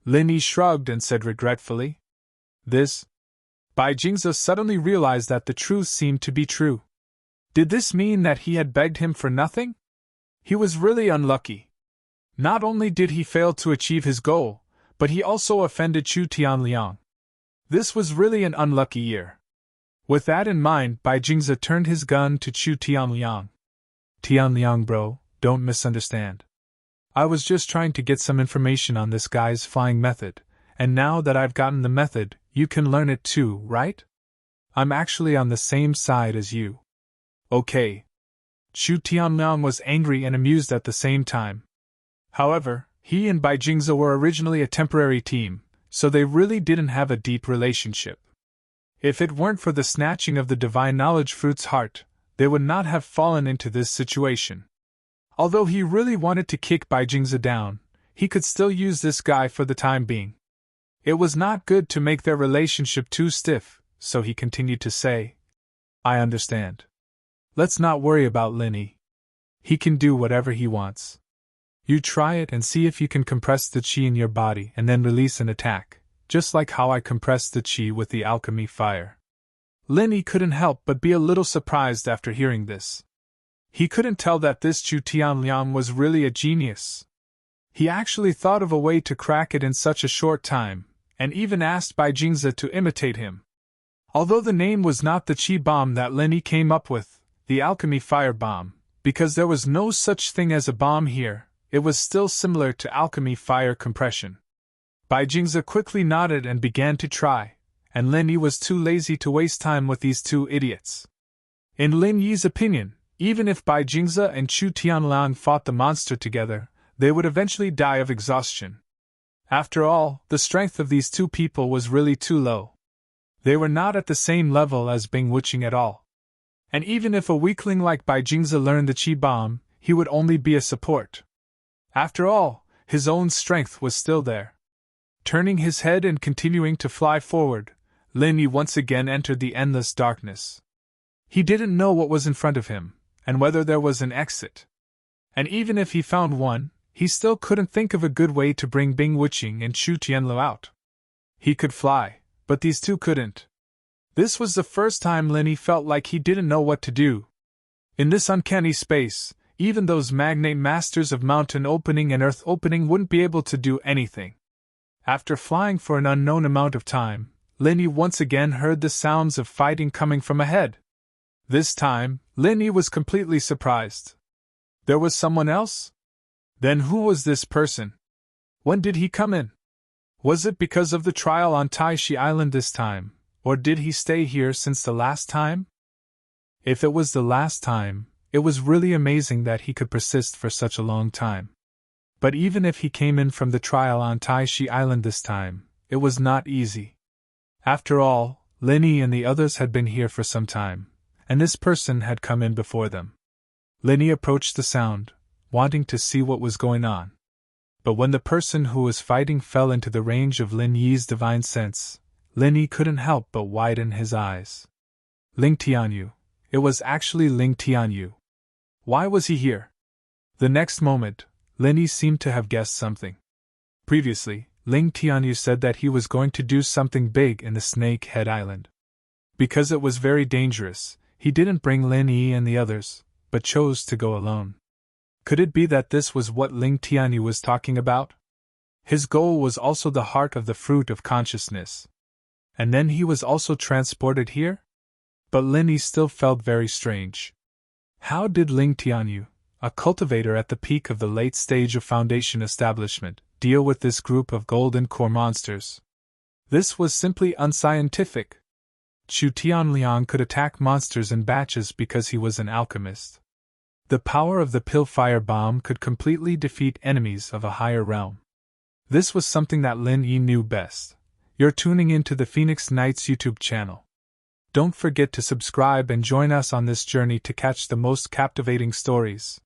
Lin Yi shrugged and said regretfully. This? Bai Jingzi suddenly realized that the truth seemed to be true. Did this mean that he had begged him for nothing? He was really unlucky. Not only did he fail to achieve his goal, but he also offended Chu Tianliang. This was really an unlucky year. With that in mind, Bai Jingzi turned his gun to Chu Tianliang. Tianliang bro, don't misunderstand. I was just trying to get some information on this guy's flying method, and now that I've gotten the method, you can learn it too, right? I'm actually on the same side as you. Okay. Chu Tianliang was angry and amused at the same time. However, he and Bai Jingzi were originally a temporary team, so they really didn't have a deep relationship. If it weren't for the snatching of the divine knowledge fruit's heart, they would not have fallen into this situation. Although he really wanted to kick Bai Jingzi down, he could still use this guy for the time being. It was not good to make their relationship too stiff, so he continued to say, I understand. Let's not worry about Lin Yi. He can do whatever he wants. You try it and see if you can compress the qi in your body and then release an attack, just like how I compressed the qi with the alchemy fire. Lin Yi couldn't help but be a little surprised after hearing this. He couldn't tell that this Chu Tianliang was really a genius. He actually thought of a way to crack it in such a short time, and even asked Bai Jingzi to imitate him. Although the name was not the qi bomb that Lin Yi came up with, the alchemy fire bomb, because there was no such thing as a bomb here, it was still similar to alchemy fire compression. Bai Jingzi quickly nodded and began to try, and Lin Yi was too lazy to waste time with these two idiots. In Lin Yi's opinion, even if Bai Jingzi and Chu Tianliang fought the monster together, they would eventually die of exhaustion. After all, the strength of these two people was really too low. They were not at the same level as Bing Wuqing at all. And even if a weakling like Bai Jingzi learned the qi bomb, he would only be a support. After all, his own strength was still there. Turning his head and continuing to fly forward, Lin Yi once again entered the endless darkness. He didn't know what was in front of him, and whether there was an exit. And even if he found one, he still couldn't think of a good way to bring Bing Wuqing and Chu Tianlu out. He could fly, but these two couldn't. This was the first time Lin Yi felt like he didn't know what to do. In this uncanny space, even those magnate masters of mountain opening and earth opening wouldn't be able to do anything. After flying for an unknown amount of time, Lin Yi once again heard the sounds of fighting coming from ahead. This time, Lin Yi was completely surprised. There was someone else? Then who was this person? When did he come in? Was it because of the trial on Taishi Island this time, or did he stay here since the last time? If it was the last time, it was really amazing that he could persist for such a long time. But even if he came in from the trial on Taishi Island this time, it was not easy. After all, Lin Yi and the others had been here for some time, and this person had come in before them. Lin Yi approached the sound, wanting to see what was going on. But when the person who was fighting fell into the range of Lin Yi's divine sense, Lin Yi couldn't help but widen his eyes. Ling Tianyu. It was actually Ling Tianyu. Why was he here? The next moment, Lin Yi seemed to have guessed something. Previously, Ling Tianyu said that he was going to do something big in the Snake Head Island. Because it was very dangerous, he didn't bring Lin Yi and the others, but chose to go alone. Could it be that this was what Ling Tianyu was talking about? His goal was also the heart of the fruit of consciousness. And then he was also transported here? But Lin Yi still felt very strange. How did Ling Tianyu, a cultivator at the peak of the late stage of Foundation establishment, deal with this group of golden core monsters? This was simply unscientific. Chu Tianliang could attack monsters in batches because he was an alchemist. The power of the pill fire bomb could completely defeat enemies of a higher realm. This was something that Lin Yi knew best. You're tuning into the Phoenix Knights YouTube channel. Don't forget to subscribe and join us on this journey to catch the most captivating stories.